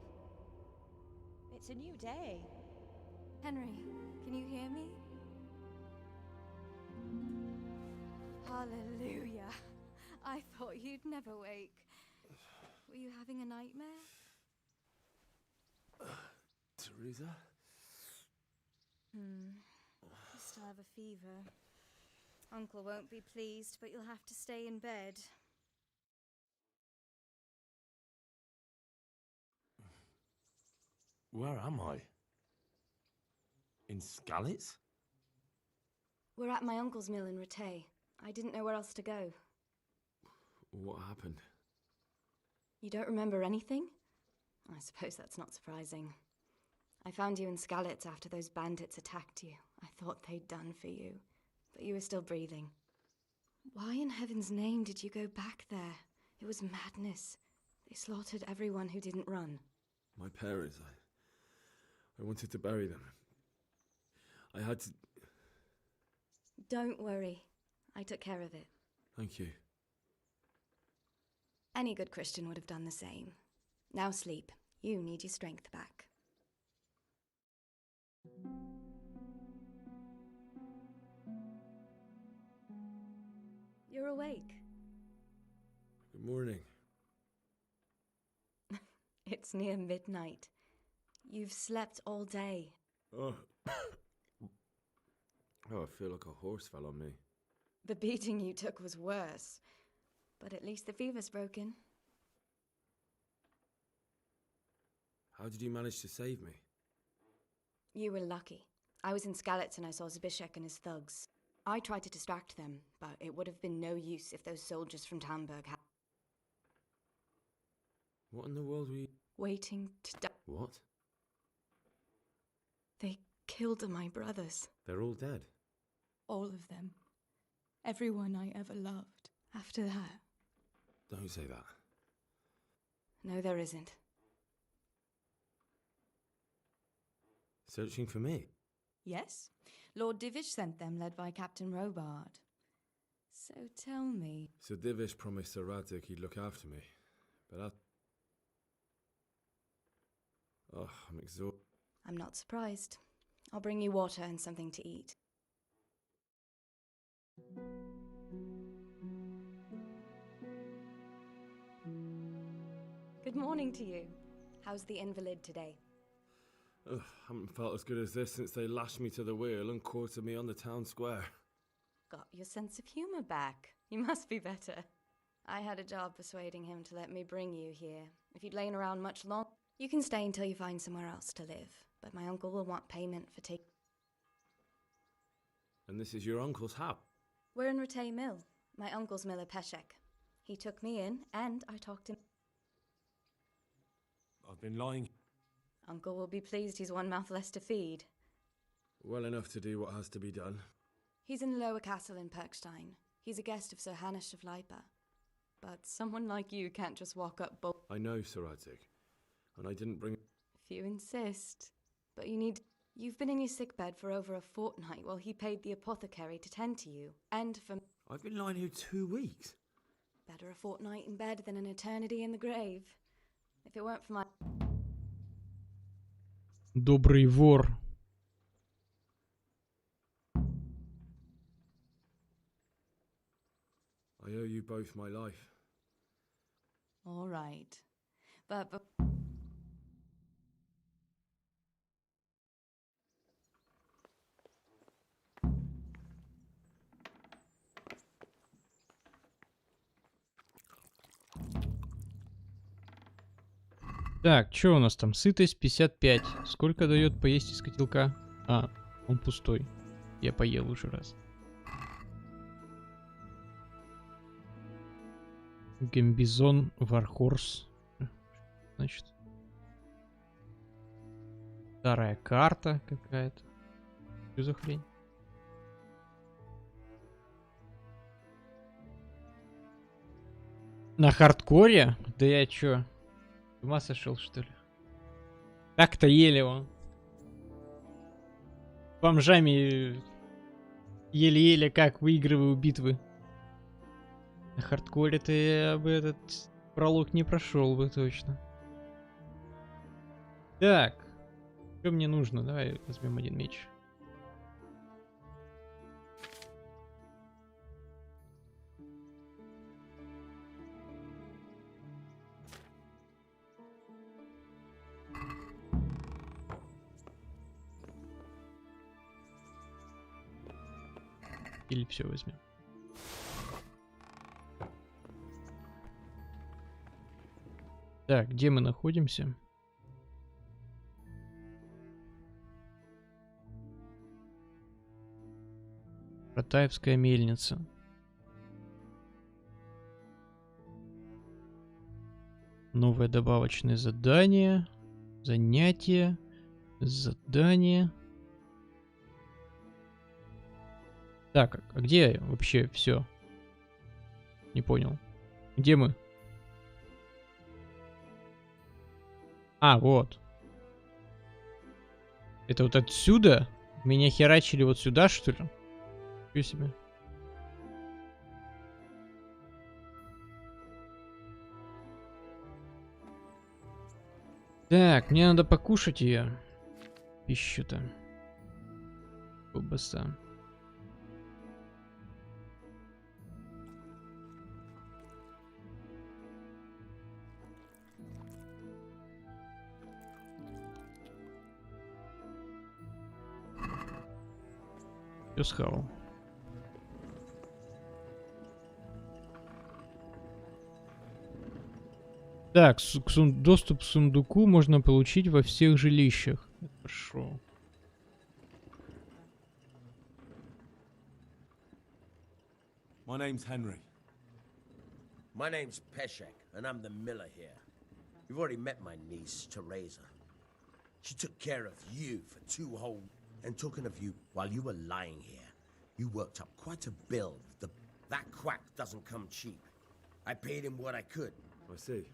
It's a new day. Henry, can you hear me? Hallelujah. I thought you'd never wake. Were you having a nightmare? Teresa? You still have a fever. Uncle won't be pleased, but you'll have to stay in bed. Where am I? In Skalitz? We're at my uncle's mill in Rattay. I didn't know where else to go. What happened? You don't remember anything? I suppose that's not surprising. I found you in Skalitz after those bandits attacked you. I thought they'd done for you, but you were still breathing. Why in heaven's name did you go back there? It was madness. They slaughtered everyone who didn't run. My parents, I wanted to bury them. I had to... Don't worry. I took care of it. Thank you. Any good Christian would have done the same. Now sleep. You need your strength back. You're awake. Good morning. It's near midnight. You've slept all day. Oh. Oh, I feel like a horse fell on me. The beating you took was worse. But at least the fever's broken. How did you manage to save me? You were lucky. I was in Skalitz and I saw Zbyszek and his thugs. I tried to distract them, but it would have been no use if those soldiers from Tamburg had... What in the world were you... waiting to die. What? They killed my brothers. They're all dead? All of them. Everyone I ever loved. After that... Don't say that. No, there isn't. Searching for me? Yes. Lord Divish sent them, led by Captain Robard. So tell me... So Divish promised Sir Radzig he'd look after me. But oh, I'm exhausted. I'm not surprised. I'll bring you water and something to eat. Good morning to you. How's the invalid today? Ugh, haven't felt as good as this since they lashed me to the wheel and quartered me on the town square. Got your sense of humor back. You must be better. I had a job persuading him to let me bring you here. If you'd lain around much longer, you can stay until you find somewhere else to live. But my uncle will want payment for taking... And this is your uncle's house? We're in Ratay Mill. My uncle's miller Peshek. He took me in, and I talked him... I've been lying. Uncle will be pleased he's one mouth less to feed. Well enough to do what has to be done. He's in the lower castle in Perkstein. He's a guest of Sir Hanush of Leipa. But someone like you can't just walk up bold. I know, Sir Radzig. And I didn't bring... If you insist. But you need... You've been in your sickbed for over a fortnight while he paid the apothecary to tend to you. And for... I've been lying here 2 weeks. Better a fortnight in bed than an eternity in the grave. If it weren't for my... Добрый вор. I owe you both my life. All right. But... Так, что у нас там? Сытость 55. Сколько дает поесть из котелка? А, он пустой. Я поел уже раз. Гамбизон, Вархорс. Значит. Старая карта какая-то. Что за хрень? На хардкоре? Да я чё? С ума сошел, что ли? Так-то еле он. Бомжами еле-еле как выигрываю битвы. На хардкоре-то я бы этот пролог не прошел бы точно. Так. Что мне нужно? Давай возьмем один меч. Или все возьмем. Так, где мы находимся? Ратаевская мельница. Новое добавочное задание. Занятие. Задание. Так, а где вообще все? Не понял. Где мы? А, вот. Это вот отсюда? Меня херачили вот сюда, что ли? Ничего себе. Так, мне надо покушать ее. Пищу-то. Колбаса. Все схавал. Так, доступ к сундуку можно получить во всех жилищах. Хорошо. My name's Henry. My name's Peshek, and I'm the miller here. You've already met my niece, Teresa. She took care of you for 2 whole... And talking of you, while you were lying here, you worked up quite a bill. That quack doesn't come cheap. I paid him what I could. I see.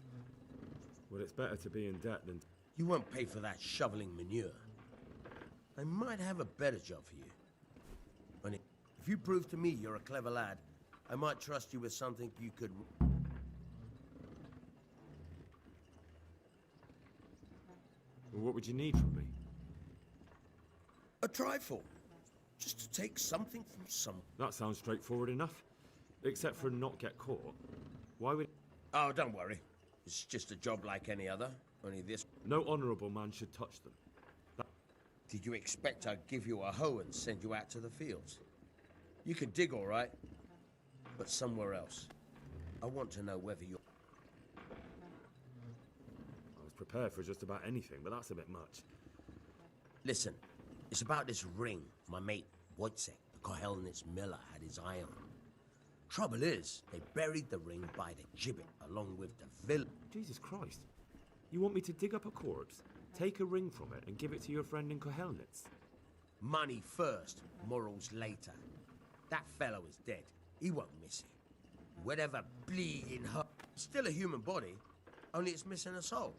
Well, it's better to be in debt than... You won't pay for that shoveling manure. I might have a better job for you. And if you prove to me you're a clever lad, I might trust you with something you could... Well, what would you need from me? A trifle. Just to take something from some... That sounds straightforward enough. Except for not get caught. Why would... Oh, don't worry. It's just a job like any other. Only this... No honourable man should touch them. Did you expect I'd give you a hoe and send you out to the fields? You can dig all right, but somewhere else. I want to know whether you're... I was prepared for just about anything, but that's a bit much. Listen, it's about this ring my mate Wojciech, the Kohelnitz miller, had his eye on. Trouble is, they buried the ring by the gibbet along with the villain. Jesus Christ. You want me to dig up a corpse, take a ring from it, and give it to your friend in Kohelnitz? Money first, morals later. That fellow is dead. He won't miss it. Whatever bleeding hurt. Still a human body, only it's missing a soul.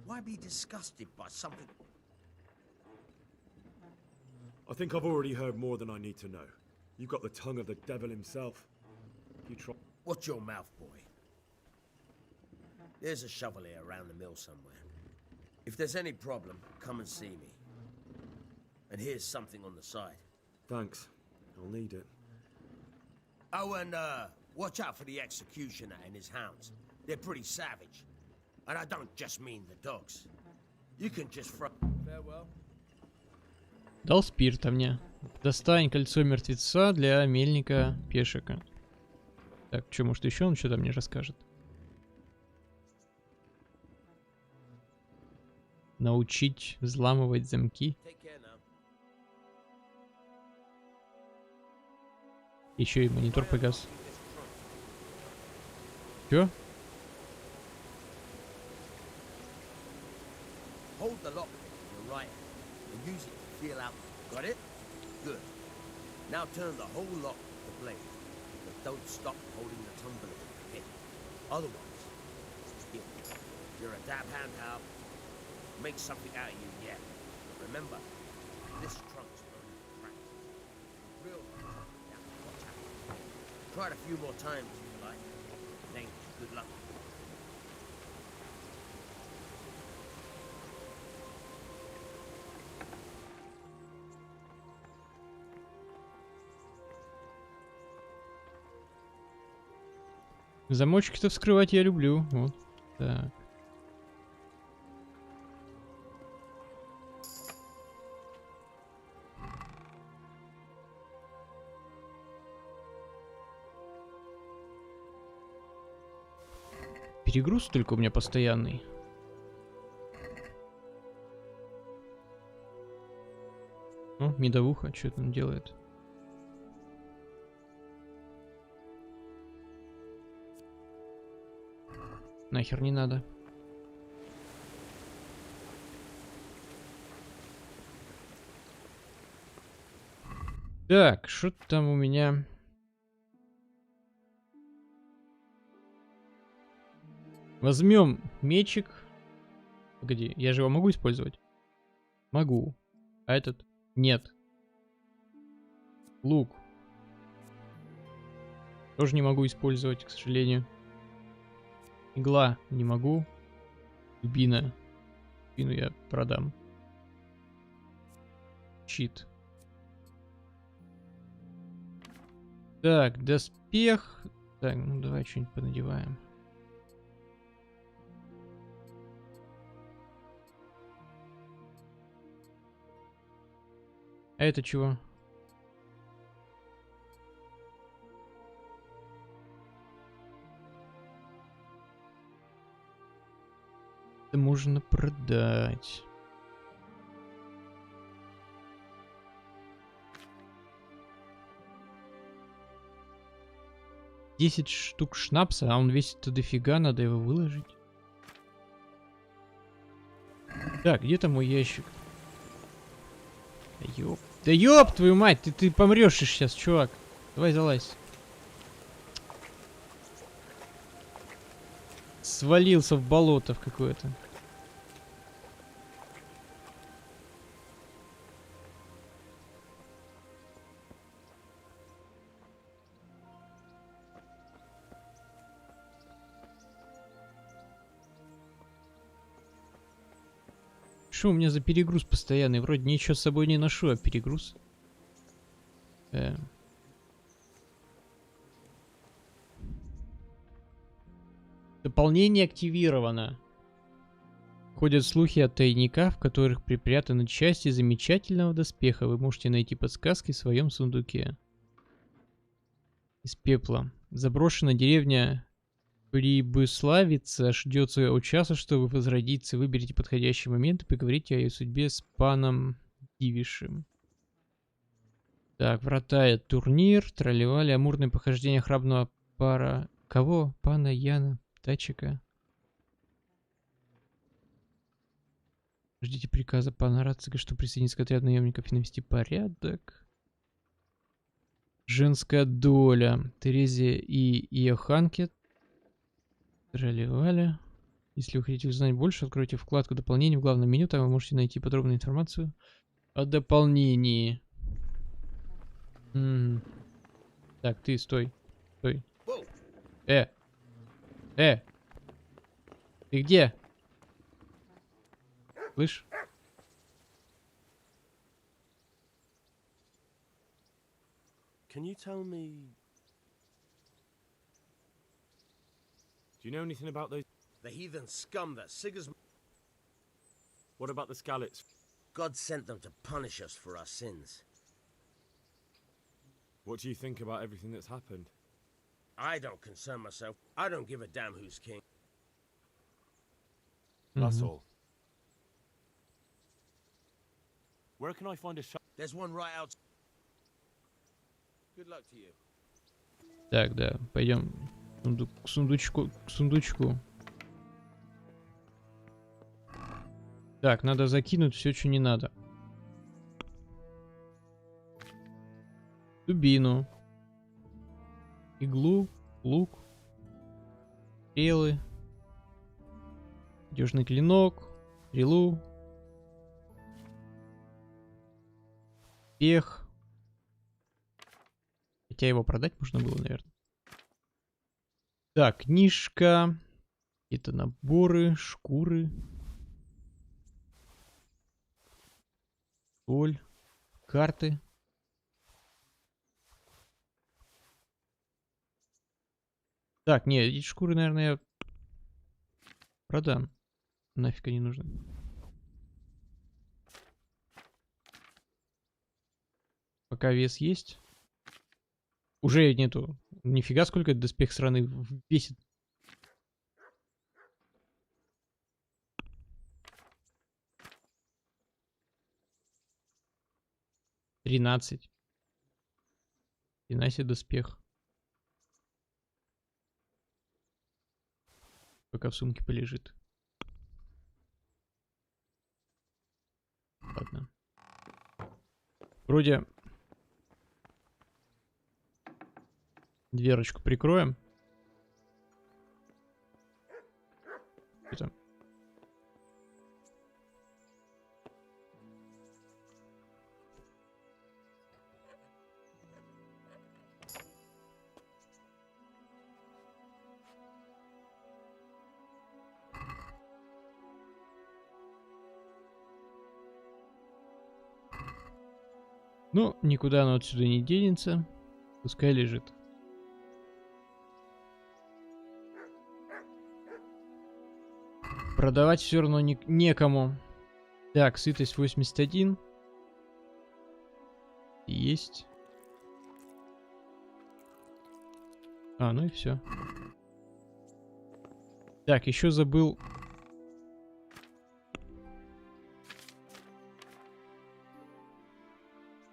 Why be disgusted by something? I think I've already heard more than I need to know. You've got the tongue of the devil himself. You try... Watch your mouth, boy. There's a shovel here around the mill somewhere. If there's any problem, come and see me. And here's something on the side. Thanks. I'll need it. Oh, and watch out for the executioner and his hounds. They're pretty savage. And I don't just mean the dogs. You can just Farewell. Дал спирта мне. Достань кольцо мертвеца для мельника Пешека. Так, что, может еще он что-то мне расскажет? Научить взламывать замки. Еще и монитор погас. Чё? Hold the lock with your right hand and use it to feel out. Got it? Good. Now turn the whole lock with the blade, but don't stop holding the tumbler with the pin. Otherwise, you're a dab hand, Hal. Make something out of you yet. Remember, this trunk's only practice. Real watch out. Try it a few more times if you like. Then good luck. Замочки-то вскрывать я люблю. Вот. Так. Перегруз только у меня постоянный. О, медовуха, что там делает? Нахер не надо. Так, что там у меня? Возьмем мечик. Погоди, я же его могу использовать? Могу. А этот? Нет. Лук. Тоже не могу использовать, к сожалению. Игла не могу. Дубина. Дубину я продам. Щит. Так, доспех. Так, ну давай что-нибудь понадеваем. А это чего? Это можно продать. Десять штук шнапса, а он весит-то дофига, надо его выложить. Так, где там мой ящик? Да ёб твою мать, ты помрешь сейчас, чувак. Давай залазь. Свалился в болото в какое-то. Что у меня за перегруз постоянный? Вроде ничего с собой не ношу, а перегруз. Дополнение активировано. Ходят слухи от тайника, в которых припрятаны части замечательного доспеха. Вы можете найти подсказки в своем сундуке. Из пепла. Заброшенная деревня Прибыславица ждет своего часа, чтобы возродиться. Выберите подходящий момент и поговорите о ее судьбе с паном Дивишем. Так, врата и турнир. Тролливали амурные похождения храбного пара... Кого? Пана Яна Тачика. Ждите приказа пана Рацига, что присоединиться к отряду наемников и навести порядок. Женская доля. Терезия и Иоханке. Тролливали. Если вы хотите узнать больше, откройте вкладку дополнения в главном меню. Там вы можете найти подробную информацию о дополнении. Так, ты стой. Стой. Ты где? Слышь? Can you tell me? Do you know anything about those? The heathen scum that Sigismund... What about the Scalets? God sent them to punish us for our sins. What do you think about everything that's happened? I don't concern myself. I don't give a damn who's king. That's all. Where can I find a shop? There's one right out. Good luck to you. Так, да, пойдем к сундучку. Так, надо закинуть все, что не надо. Дубину. Иглу, лук, стрелы, надежный клинок, стрелу, пех. Хотя его продать можно было, наверное. Так, книжка, какие-то наборы, шкуры, соль, карты. Так, не, эти шкуры, наверное, я продам. Нафиг они нужны. Пока вес есть. Уже нету. Нифига, сколько этот доспех сраный весит. $13. 13 доспех. Пока в сумке полежит. Ладно. Вроде Дверочку прикроем. Что-то. Ну, никуда оно отсюда не денется. Пускай лежит. Продавать все равно некому. Так, сытость 81. Есть. А, ну и все. Так, еще забыл.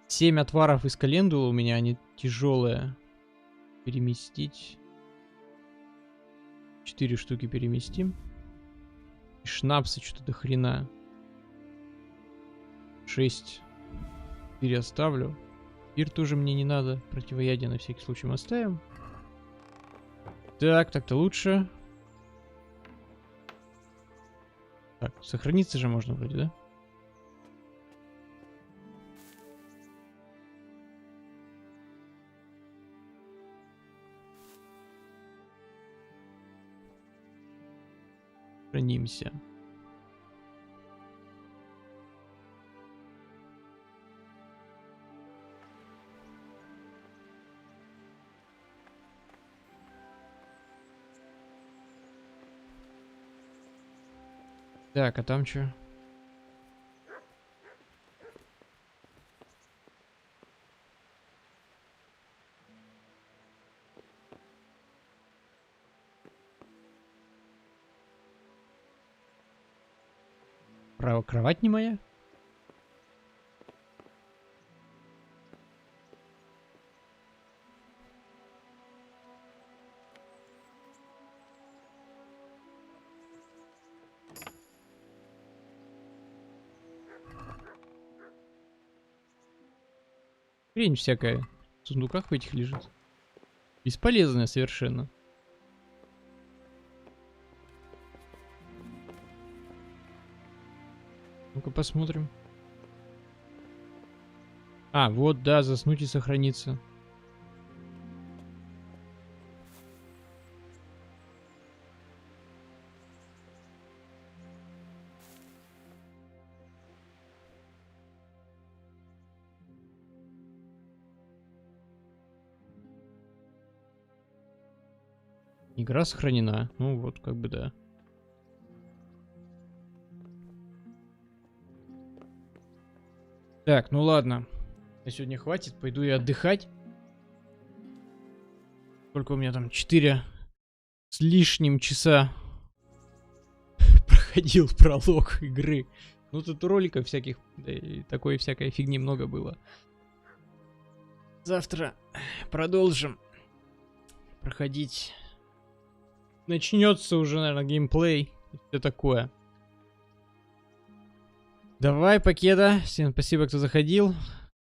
Семь отваров из календулы у меня, они тяжелые. Переместить. 4 штуки переместим. И шнапсы что-то до хрена. 6. 4 оставлю. Пир тоже мне не надо. Противоядие на всякий случай мы оставим. Так, так-то лучше. Так, сохраниться же можно вроде, да? Сохранимся. Так, а там что? Право, кровать не моя? Хрень всякая. В сундуках в этих лежит. Бесполезная совершенно. Ну-ка посмотрим. А, вот, да, заснуть и сохраниться. Игра сохранена. Ну вот, как бы да. Так, ну ладно. На сегодня хватит. Пойду я отдыхать. Сколько у меня там? 4 с лишним часа проходил пролог игры. Ну тут роликов всяких, да, и такой всякой фигни много было. Завтра продолжим проходить. Начнется уже, наверное, геймплей и все такое. Давай, покеда. Всем спасибо, кто заходил.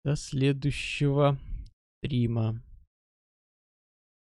До следующего стрима.